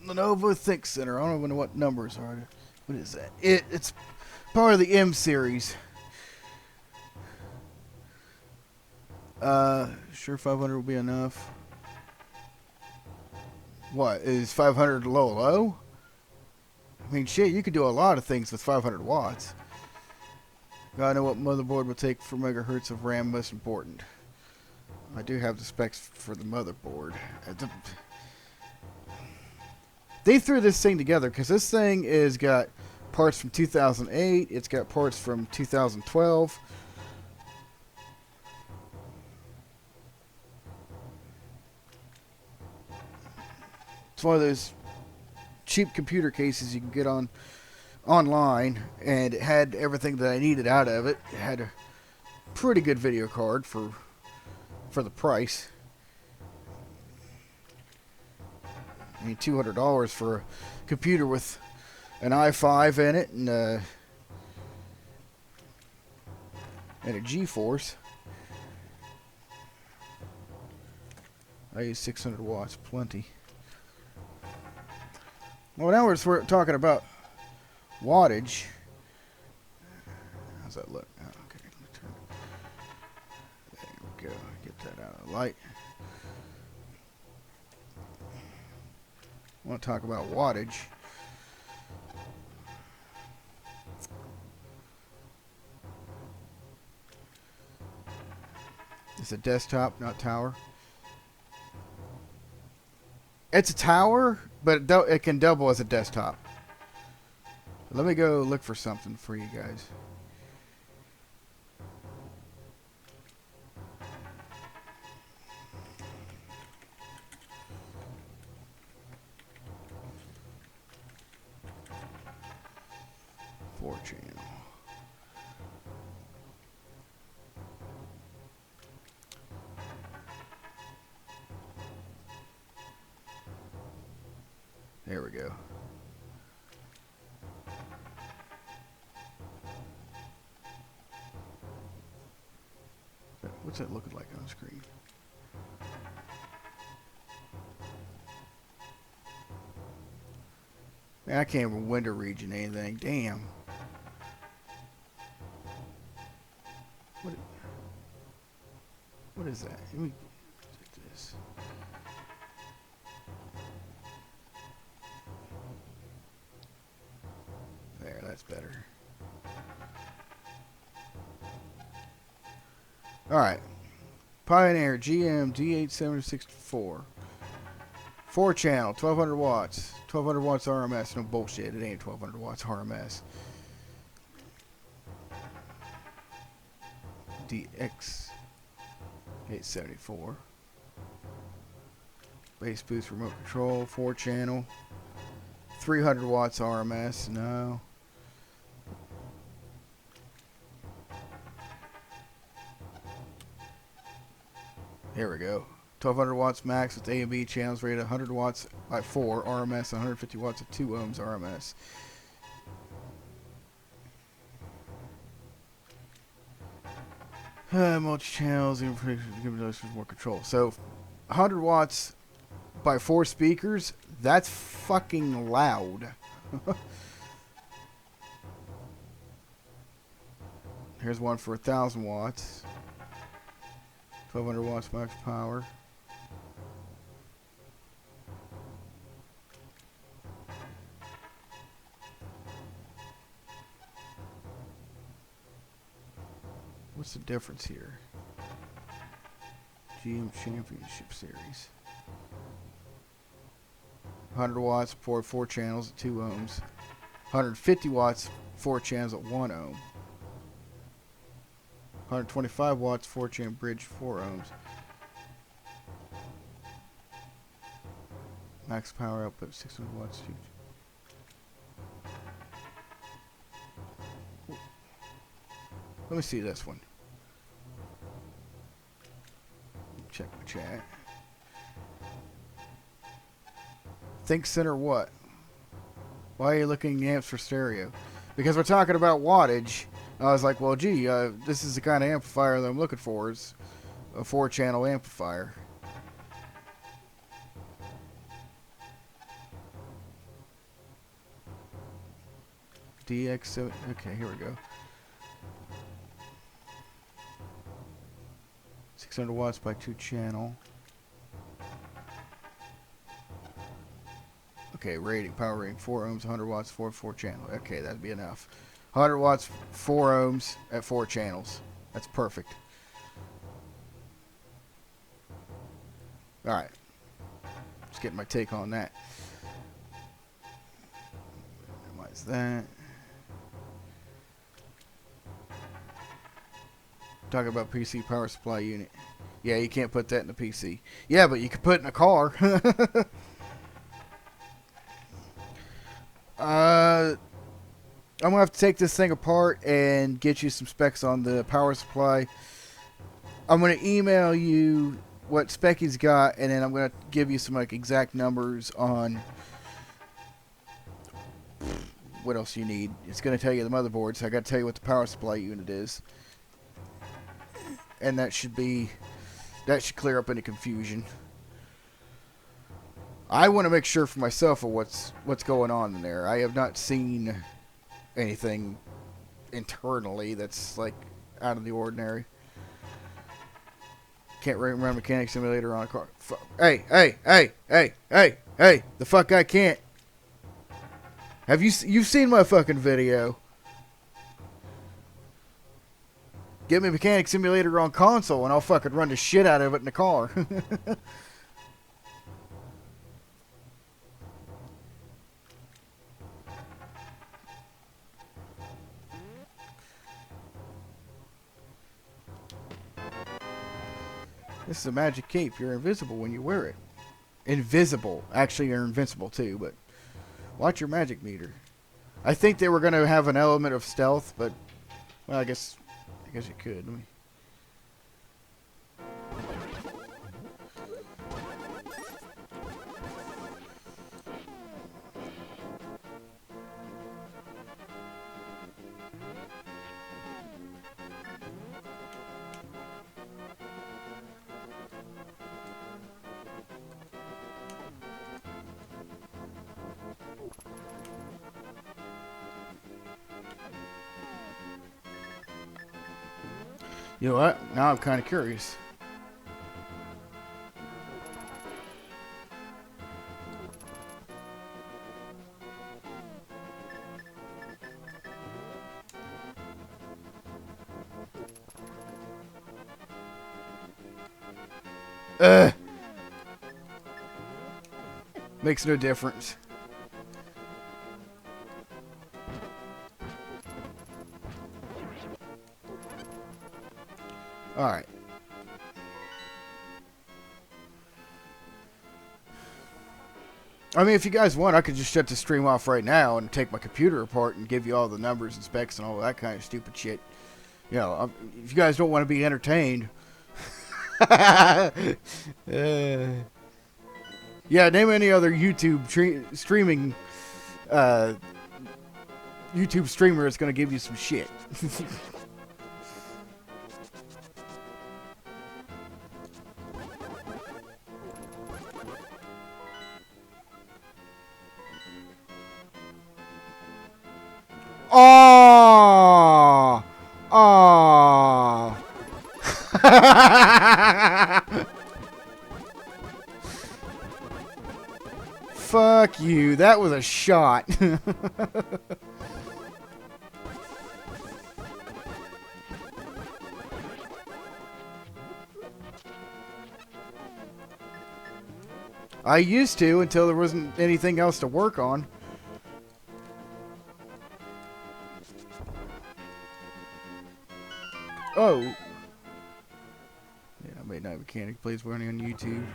Lenovo Think Center. I don't even know what numbers are. What is that? It's part of the M series. Sure, 500 will be enough. What is 500 low? I mean, shit, you could do a lot of things with 500 watts. Gotta know what motherboard will take for megahertz of RAM most important. I do have the specs for the motherboard. They threw this thing together because this thing is got parts from 2008. It's got parts from 2012. It's one of those cheap computer cases you can get online, and it had everything that I needed out of it. It had a pretty good video card for the price. I mean, $200 for a computer with an i5 in it and a GeForce. I use 600 watts, plenty. Well, now we're talking about wattage. How's that look? Oh, okay, let me turn it. There we go. Get that out of the light. I want to talk about wattage. It's a desktop, not tower. It's a tower, but it can double as a desktop. Let me go look for something for you guys. Four channel. There we go. What's that looking like on screen? Man, I can't even window region anything. Damn. What is that? Let me take this. There, that's better. Alright. Pioneer GM D8764. 4 channel, 1200 watts. 1200 watts RMS. No bullshit. It ain't 1200 watts RMS. DX 874. Bass boost remote control. 4 channel. 300 watts RMS. No. Here we go. 1200 watts max with A and B channels rated 100 watts by 4 RMS, 150 watts at 2 ohms RMS. Multi-channels, give those more control. So, 100 watts by 4 speakers, that's fucking loud. Here's one for 1000 watts. 1200 watts max power. What's the difference here? GM Championship Series. 100 watts, 4 channels at 2 ohms. 150 watts, 4 channels at 1 ohm. 125 watts, 4 channel bridge, 4 ohms. Max power output, 600 watts. Let me see this one. Check my chat. Think center what? Why are you looking at amps for stereo? Because we're talking about wattage. I was like, well, gee, this is the kind of amplifier that I'm looking for. It's a 4-channel amplifier. DX7. Okay, here we go. 600 watts by 2-channel. Okay, rating, power rating, 4 ohms, 100 watts, 4-channel. Okay, that'd be enough. 100 watts, 4 ohms at 4 channels. That's perfect. Alright. Just getting my take on that. Minimize that. Talking about PC power supply unit. Yeah, you can't put that in the PC. Yeah, but you can put it in a car. I'm gonna have to take this thing apart and get you some specs on the power supply. I'm gonna email you what spec he's got, and then I'm gonna give you some like exact numbers on what else you need. It's gonna tell you the motherboard, so I gotta tell you what the power supply unit is. And that should clear up any confusion. I want to make sure for myself of what's going on in there. I have not seen anything internally that's like out of the ordinary. Can't remember mechanic simulator on a car. Hey, the fuck I can't. Have you've seen my fucking video? Get me mechanic simulator on console and I'll fucking run the shit out of it in the car. This is a magic cape. You're invisible when you wear it. Invisible. Actually, you're invincible too, but watch your magic meter. I think they were going to have an element of stealth, but well, I guess you could. Let me... You know what? Now I'm kind of curious. Makes no difference. Alright. I mean, if you guys want, I could just shut the stream off right now and take my computer apart and give you all the numbers and specs and all that kind of stupid shit. You know, if you guys don't want to be entertained. Yeah, name any other YouTube streaming YouTube streamer that's going to give you some shit. Oh, oh. Fuck you. That was a shot. I used to until there wasn't anything else to work on. Oh. Yeah, I made Night Mechanic plays running on YouTube.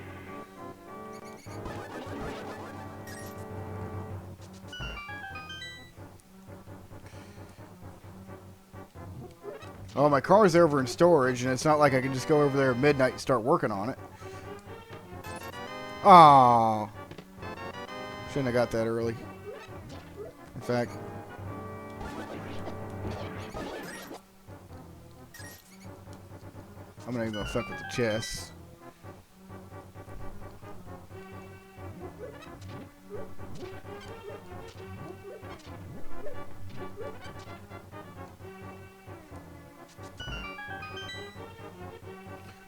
Oh, my car's over in storage, and it's not like I can just go over there at midnight and start working on it. Aww. Shouldn't have got that early. In fact, I'm not even gonna fuck with the chests.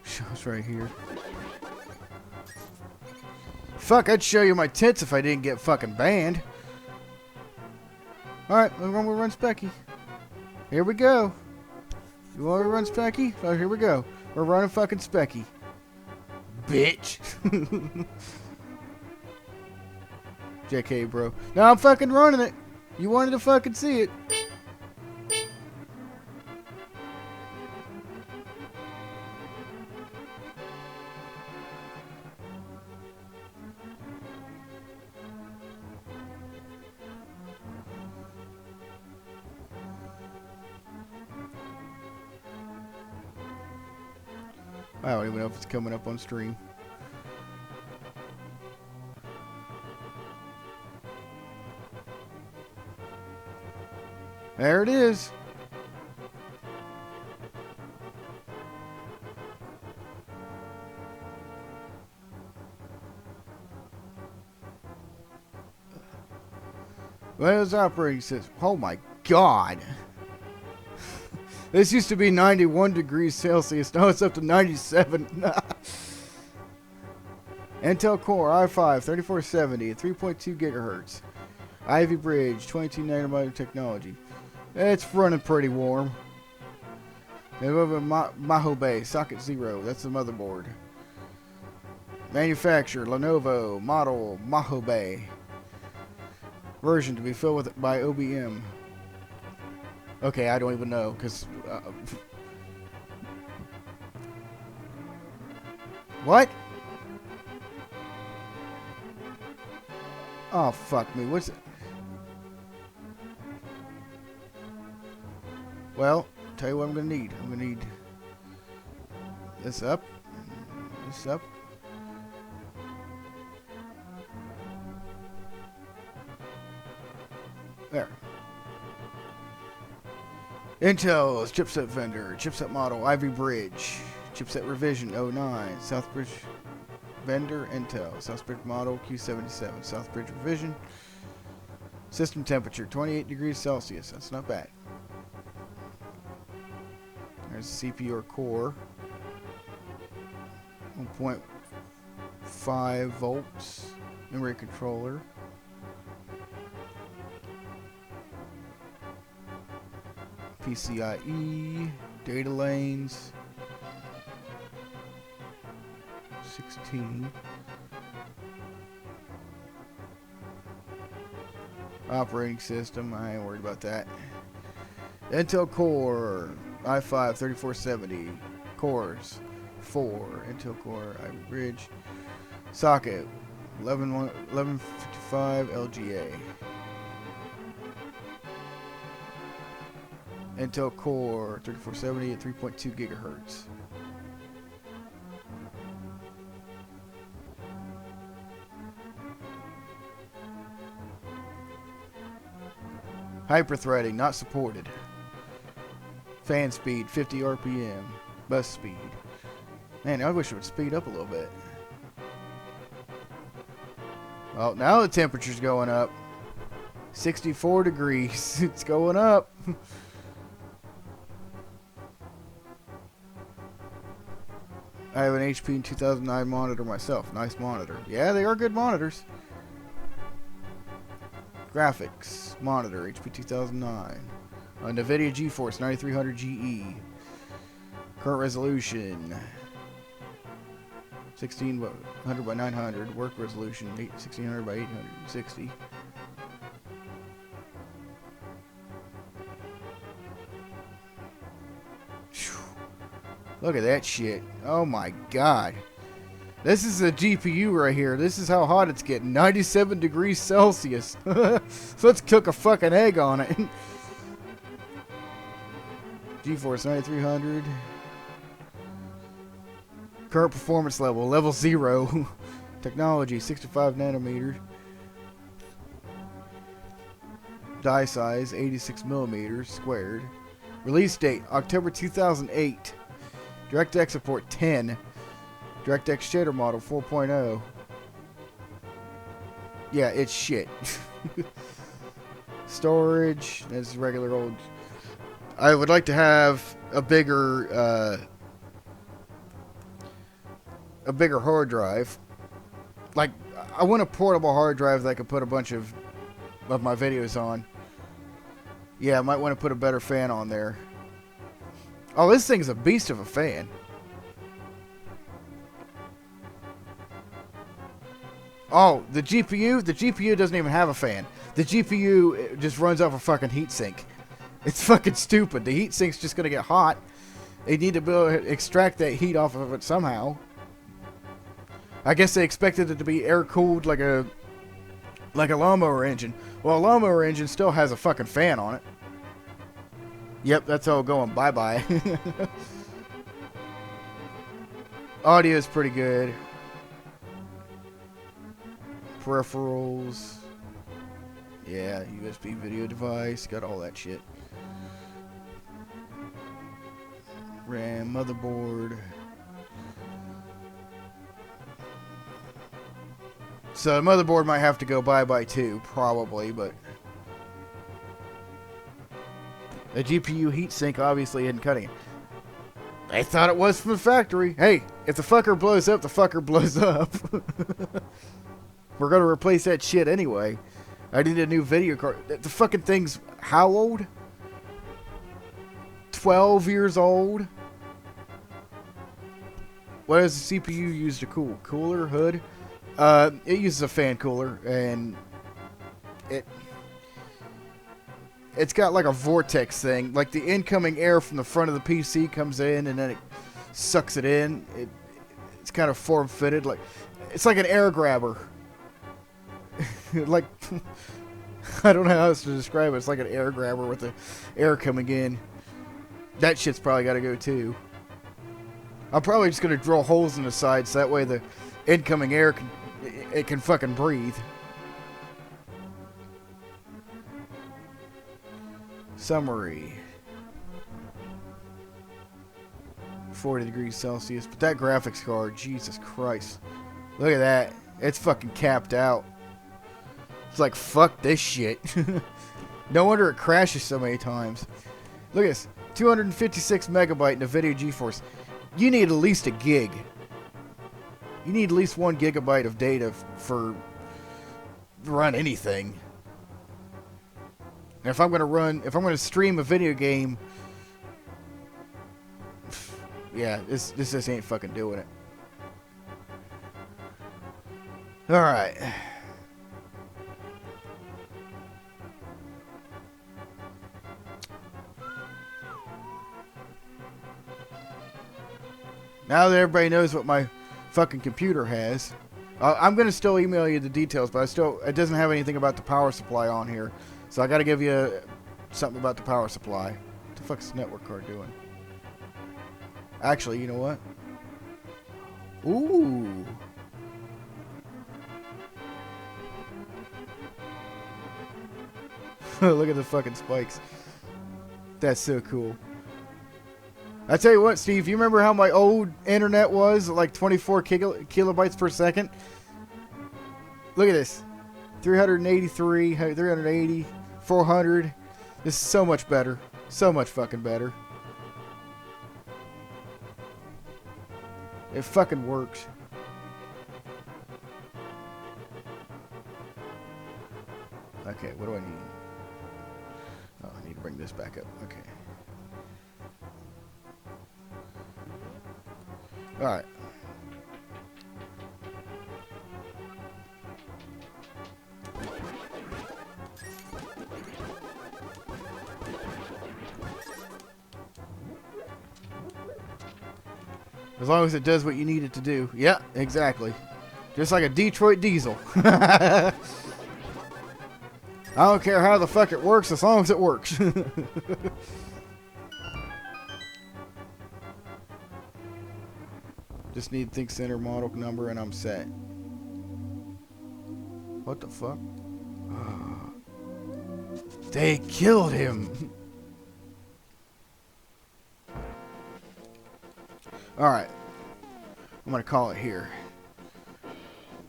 Show's right here. Fuck, I'd show you my tits if I didn't get fucking banned. Alright, we're gonna run Specky. Here we go. You want to run Specky? Oh, here we go. We're running fucking Specky. Bitch. JK, bro. Now I'm fucking running it. You wanted to fucking see it. I don't even know if it's coming up on stream. There it is. Windows operating system. Oh my god. This used to be 91 degrees Celsius. Now it's up to 97. Intel Core i5 3470 at 3.2 gigahertz. Ivy Bridge 22 nanometer technology. It's running pretty warm. Mahobei socket 0. That's the motherboard. Manufacturer Lenovo model Mahobei. Version to be filled with by OBM. Okay, I don't even know, because... what? Oh, fuck me. What's it? Well, tell you what I'm going to need. I'm going to need this up. This up. There. Intel's chipset vendor, chipset model, Ivy Bridge, chipset revision 09, Southbridge vendor, Intel, Southbridge model, Q77, Southbridge revision, system temperature, 28 degrees Celsius, that's not bad. There's the CPU or core, 1.5 volts, memory controller. PCIe, data lanes, 16. Operating system, I ain't worried about that. Intel Core i5 3470, cores 4, Intel Core Ivy Bridge, socket 1155 LGA. Intel Core 3470 at 3.2 gigahertz. Hyperthreading not supported. Fan speed 50 RPM. Bus speed. Man, I wish it would speed up a little bit. Well, now the temperature's going up. 64 degrees. It's going up. I have an HP 2009 monitor myself. Nice monitor. Yeah, they are good monitors. Graphics monitor, HP 2009. NVIDIA GeForce 9300 GE. Current resolution 1600 by 900. Work resolution 1600 by 860. Look at that shit. Oh my god. This is a GPU right here. This is how hot it's getting. 97 degrees Celsius. So let's cook a fucking egg on it. GeForce 9300. Current performance level. Level 0. Technology 65 nanometer. Die size 86 millimeters squared. Release date October 2008. DirectX support 10. DirectX shader model 4.0. Yeah, it's shit. Storage is regular old. I would like to have a bigger hard drive. Like, I want a portable hard drive that I could put a bunch of my videos on. Yeah, I might want to put a better fan on there. Oh, this thing's a beast of a fan. Oh, the GPU doesn't even have a fan. The GPU just runs off a fucking heatsink. It's fucking stupid. The heatsink's just gonna get hot. They need to be able to extract that heat off of it somehow. I guess they expected it to be air-cooled like a lawnmower engine. Well, a lawnmower engine still has a fucking fan on it. Yep, that's all going bye-bye. Audio is pretty good. Peripherals. Yeah, USB video device. Got all that shit. RAM, motherboard. So the motherboard might have to go bye-bye too, probably, but the GPU heatsink obviously isn't cutting it. They thought it was from the factory. Hey, if the fucker blows up, the fucker blows up. We're gonna replace that shit anyway. I need a new video card. The fucking thing's how old? 12 years old? What does the CPU use to cool? Cooler? Hood? It uses a fan cooler, and it's got like a vortex thing. Like the incoming air from the front of the PC comes in, and then it sucks it in. It's kind of form-fitted. Like, it's like an air grabber. Like, I don't know how else to describe it. It's like an air grabber with the air coming in. That shit's probably got to go too. I'm probably just going to drill holes in the sides so that way the incoming air can fucking breathe. Summary. 40 degrees Celsius. But that graphics card, Jesus Christ. Look at that. It's fucking capped out. It's like, fuck this shit. No wonder it crashes so many times. Look at this. 256 megabyte NVIDIA GeForce. You need at least a gig. You need at least 1 gigabyte of data for run anything. And if I'm gonna stream a video game, yeah, this just ain't fucking doing it. All right. Now that everybody knows what my fucking computer has, I'm gonna still email you the details, but it doesn't have anything about the power supply on here, so I gotta give you something about the power supply. What the fuck's the network card doing? Actually, you know what? Ooh. Look at the fucking spikes. That's so cool. I tell you what, Steve, you remember how my old internet was? Like 24 kilobytes per second? Look at this. 383, 380, 400. This is so much better. So much fucking better. It fucking works. Okay, what do I need? Oh, I need to bring this back up. Okay. Alright. As long as it does what you need it to do. Yeah, exactly. Just like a Detroit diesel. I don't care how the fuck it works as long as it works. Just need Think Center model number and I'm set. What the fuck? They killed him. Alright. I'm gonna call it here.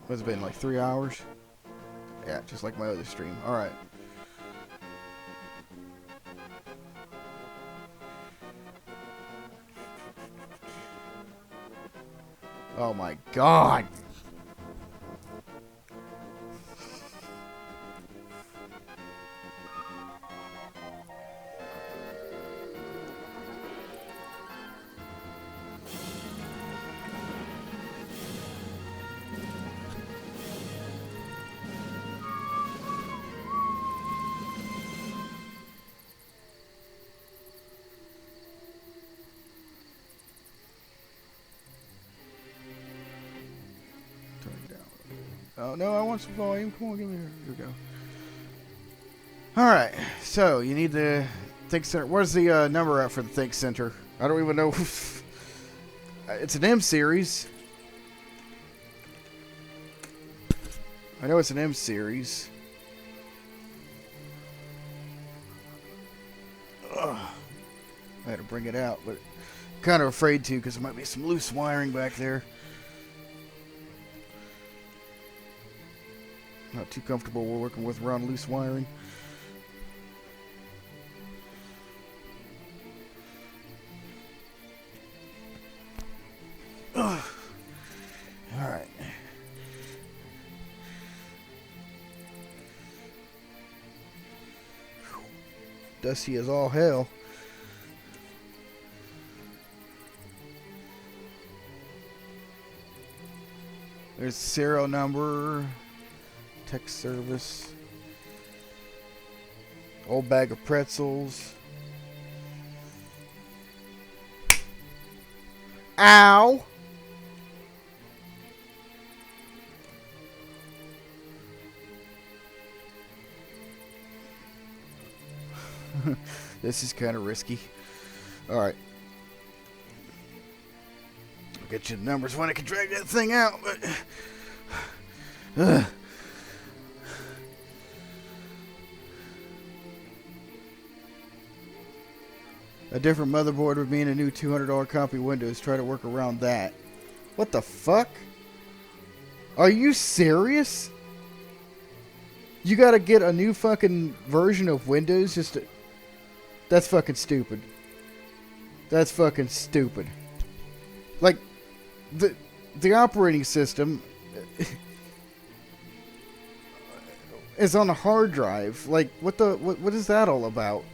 What's it been, like 3 hours? Yeah, just like my other stream. Alright. Oh my god! Oh, no, I want some volume. Come on, give me here. Here we go. Alright, so you need the Think Center. Where's the number at for the Think Center? I don't even know. It's an M series. I know it's an M series. Ugh. I had to bring it out, but I'm kind of afraid to because there might be some loose wiring back there. Not too comfortable working with around loose wiring. Ugh. All right. Dusty as all hell. There's the serial number. Text service. Old bag of pretzels. Ow! This is kind of risky. Alright. I'll get you the numbers when I can drag that thing out, but... A different motherboard would mean a new $200 copy of Windows. Try to work around that. What the fuck? Are you serious? You gotta get a new fucking version of Windows just to... That's fucking stupid. That's fucking stupid. Like, the operating system is on a hard drive. Like, what is that all about?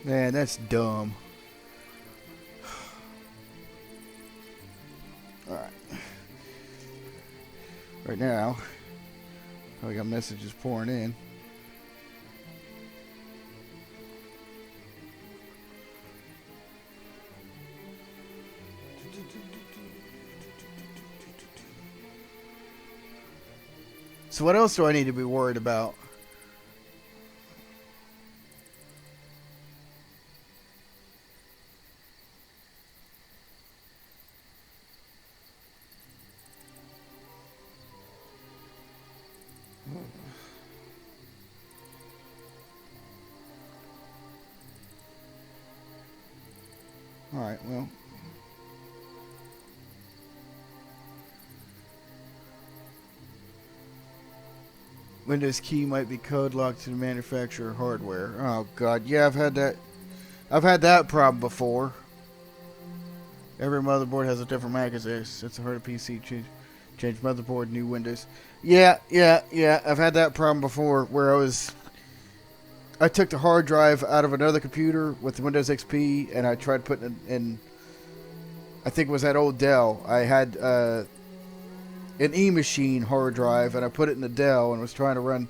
Man, that's dumb. Alright. Right now, I got messages pouring in. So what else do I need to be worried about? Alright, well. Windows key might be code locked to the manufacturer hardware. Oh god, yeah, I've had that problem before. Every motherboard has a different MAC as this. It's a hard PC. Change motherboard, new Windows. Yeah. I've had that problem before where I took the hard drive out of another computer with the Windows XP and I tried putting it in, I think it was that old Dell. I had an E-machine hard drive and I put it in the Dell and was trying to run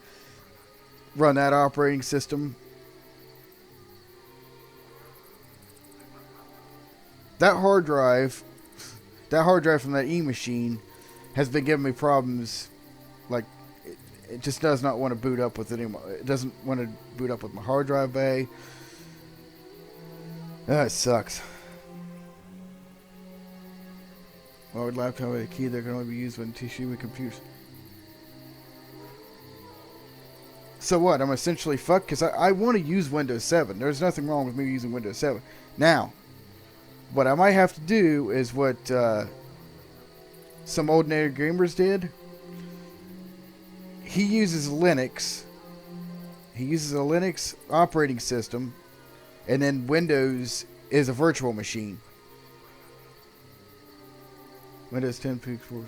that operating system. That hard drive from that E-machine has been giving me problems. Like, it just does not want to boot up with it anymore. It doesn't want to boot up with my hard drive bay. It sucks. Or laptop with a key that can only be used when tissue with computers. So what? I'm essentially fucked because I want to use Windows 7. There's nothing wrong with me using Windows 7. Now, what I might have to do is what some ordinary gamers did. He uses Linux. He uses a Linux operating system, and then Windows is a virtual machine. Windows 10 peaks 4.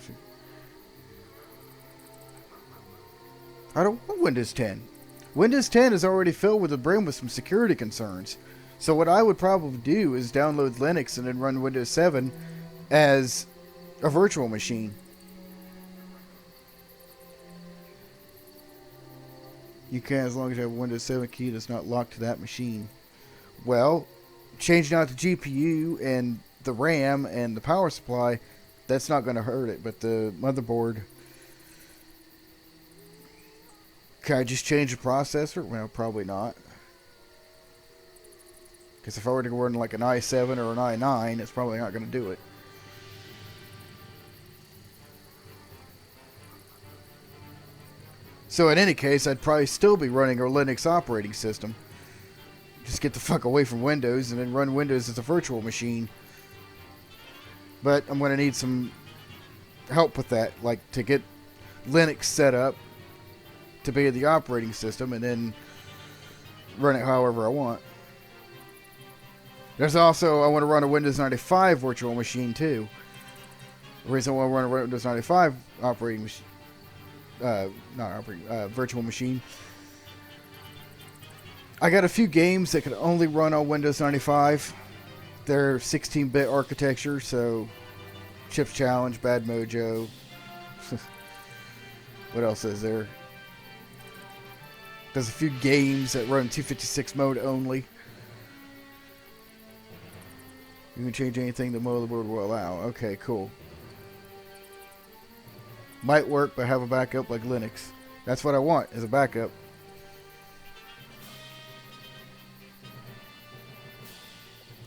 I don't want Windows 10. Windows 10 is already filled with the brim with some security concerns. So what I would probably do is download Linux and then run Windows 7 as a virtual machine. You can as long as you have a Windows 7 key that's not locked to that machine. Well, changing out the GPU and the RAM and the power supply, that's not going to hurt it. But the motherboard... Can I just change the processor? Well, probably not. Because if I were to go run like an i7 or an i9, it's probably not going to do it. So in any case, I'd probably still be running a Linux operating system. Just get the fuck away from Windows and then run Windows as a virtual machine. But I'm going to need some help with that, like to get Linux set up to be the operating system and then run it however I want. There's also, I want to run a Windows 95 virtual machine too. The reason I want to run a Windows 95 operating machine, virtual machine. I got a few games that could only run on Windows 95. They're 16-bit architecture, so Chips Challenge, Bad Mojo. What else is there? There's a few games that run 256 mode only. You can change anything the motherboard will allow. Okay, cool. Might work, but have a backup like Linux. That's what I want, is a backup.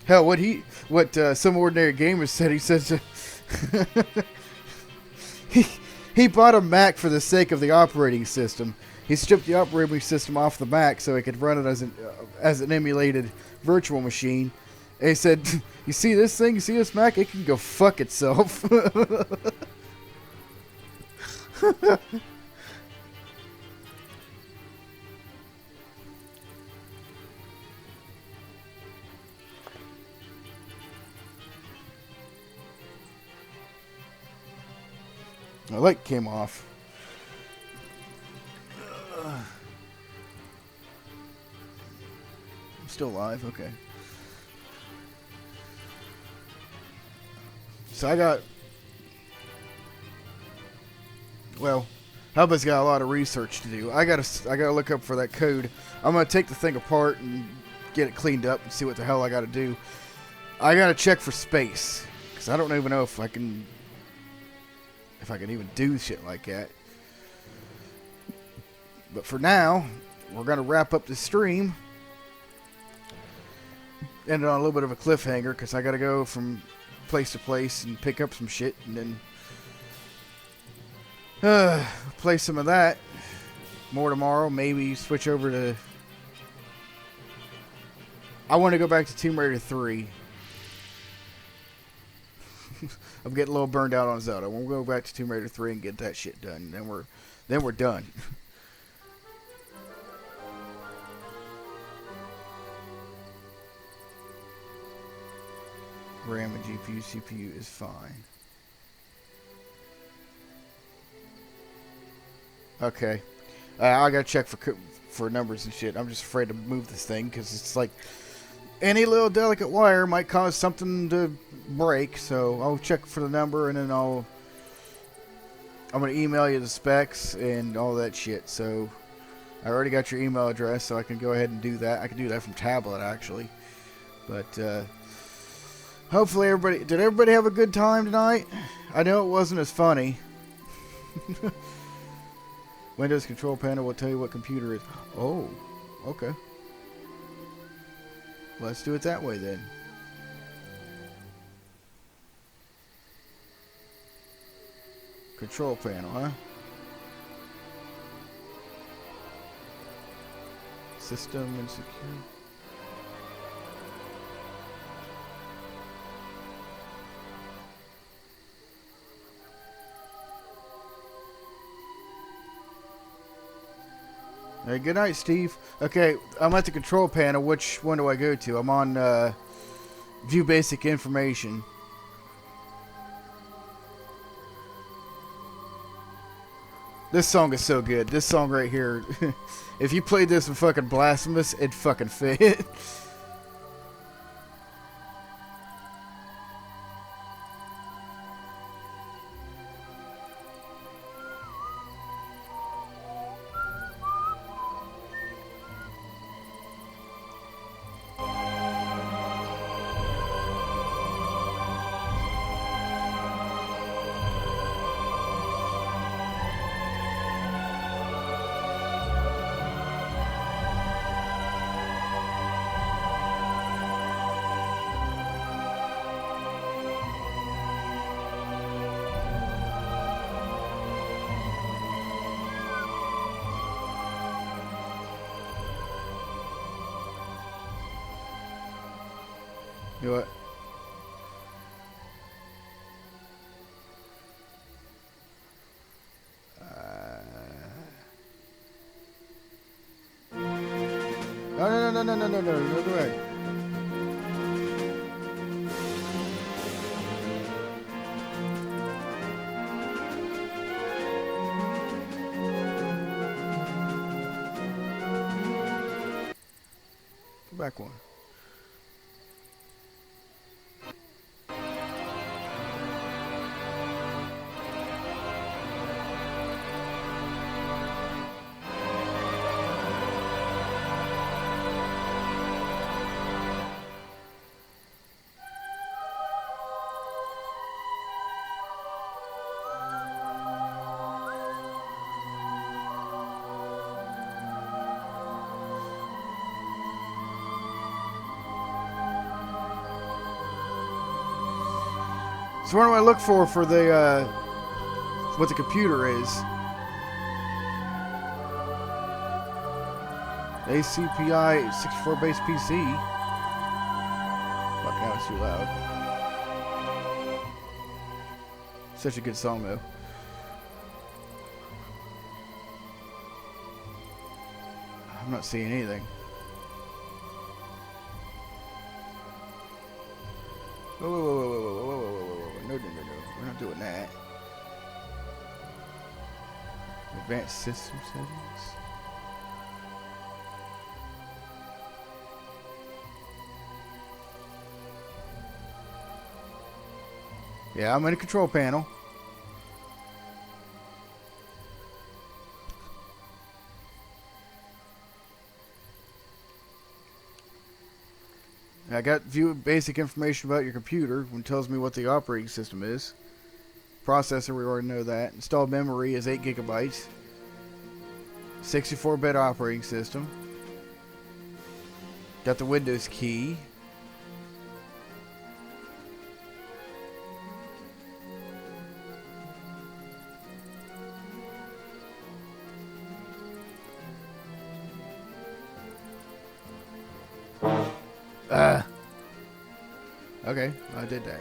Hell, what some ordinary gamer said, he says he bought a Mac for the sake of the operating system. He stripped the operating system off the Mac so he could run it as an emulated virtual machine. And he said, "You see this thing? You see this Mac? It can go fuck itself." The light came off. I'm still alive, okay. So I got... Well, Hubba's got a lot of research to do. I gotta look up for that code. I'm gonna take the thing apart and get it cleaned up and see what the hell I gotta do. I gotta check for space, because I don't even know if I can even do shit like that. But for now, we're going to wrap up the stream. Ended on a little bit of a cliffhanger because I got to go from place to place and pick up some shit and then play some of that. More tomorrow. Maybe switch over to... I want to go back to Tomb Raider 3. I'm getting a little burned out on Zelda. We'll go back to Tomb Raider 3 and get that shit done. Then we're done. RAM and GPU, CPU is fine. Okay. I gotta check for numbers and shit. I'm just afraid to move this thing because it's like any little delicate wire might cause something to break. So I'll check for the number and then I'm gonna email you the specs and all that shit. So I already got your email address, so I can go ahead and do that. I can do that from tablet actually. But hopefully did everybody have a good time tonight? I know it wasn't as funny. Windows control panel will tell you what computer is. Oh, okay. Let's do it that way then. Control panel, huh? System and secure. Hey, good night, Steve. Okay, I'm at the control panel. Which one do I go to? I'm on view basic information. This song is so good. This song right here. If you played this in fucking Blasphemous, it'd fucking fit. You know what? No, go ahead. Go back one. So what do I look for the, what the computer is? ACPI 64 base PC. Fuck, that was too loud. Such a good song though. I'm not seeing anything. Whoa. No. We're not doing that. Advanced system settings. Yeah, I'm in a control panel. I got view basic information about your computer when it tells me what the operating system is. Processor, we already know that. Installed memory is 8 gigabytes. 64-bit operating system. Got the Windows key. Okay, I did that.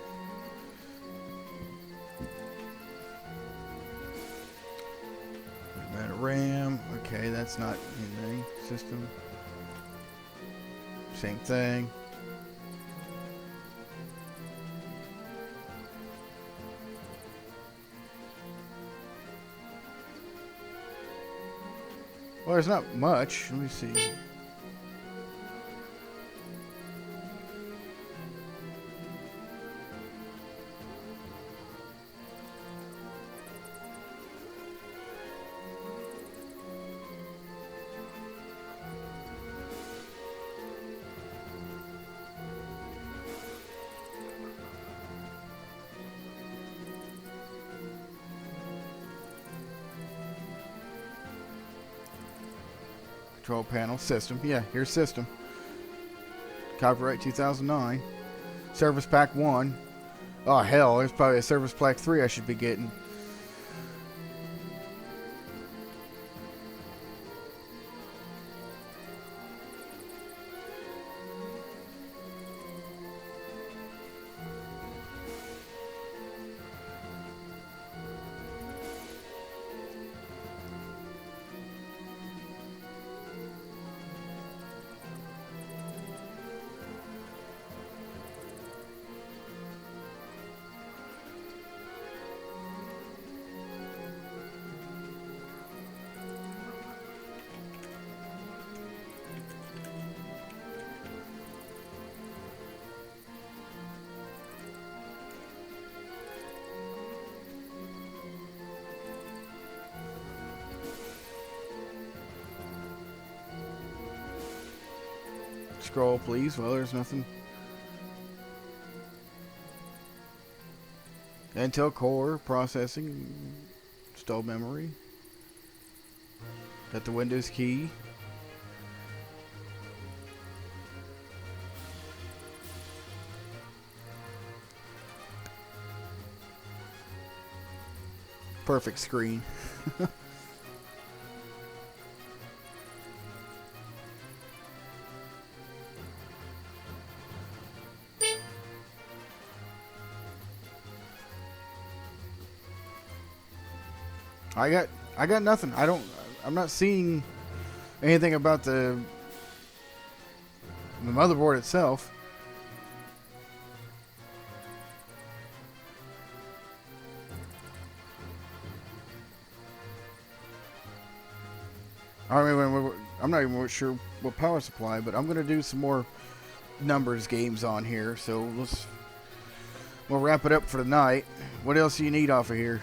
Amount of RAM. Okay, that's not anything. System. Same thing. Well, there's not much. Let me see. Control panel, system. Yeah, here's system. Copyright 2009. Service Pack 1. Oh, hell, there's probably a Service Pack 3 I should be getting. Scroll, please. Well, there's nothing. Intel Core processing. Install memory. Got the Windows key. Perfect screen. I got nothing. I'm not seeing anything about the motherboard itself. I mean, I'm not even sure what power supply, but I'm gonna do some more numbers games on here. So we'll wrap it up for tonight. What else do you need off of here?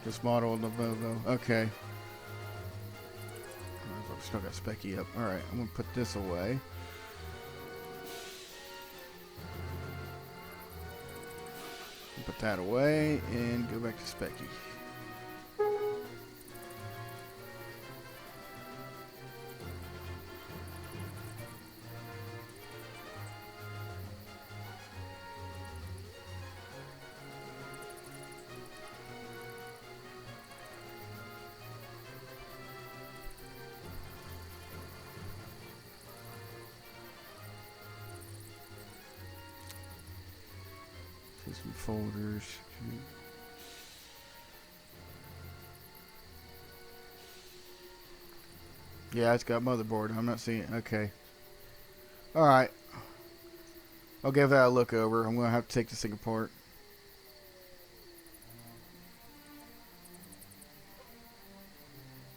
This model of the Volvo. Okay. I've still got Specky up. Alright, I'm going to put this away. Put that away and go back to Specky. Some folders. Yeah, it's got motherboard. I'm not seeing it. Okay. Alright. I'll give that a look over. I'm going to have to take this thing apart.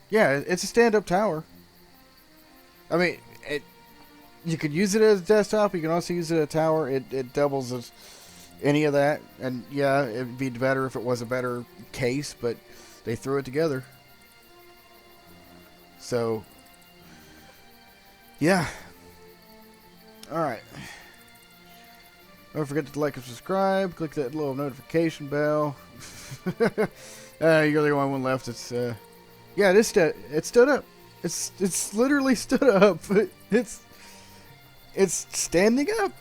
Yeah, it's a stand-up tower. I mean, you could use it as a desktop. You can also use it as a tower. It doubles as any of that, and yeah, it'd be better if it was a better case, but they threw it together. So, yeah. Alright. Don't forget to like and subscribe. Click that little notification bell. You're the only one left. It's, yeah, it stood up. It's literally stood up. It's standing up.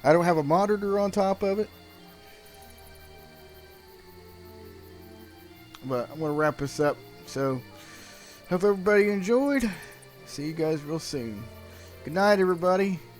I don't have a monitor on top of it. But I'm going to wrap this up. So, hope everybody enjoyed. See you guys real soon. Good night, everybody.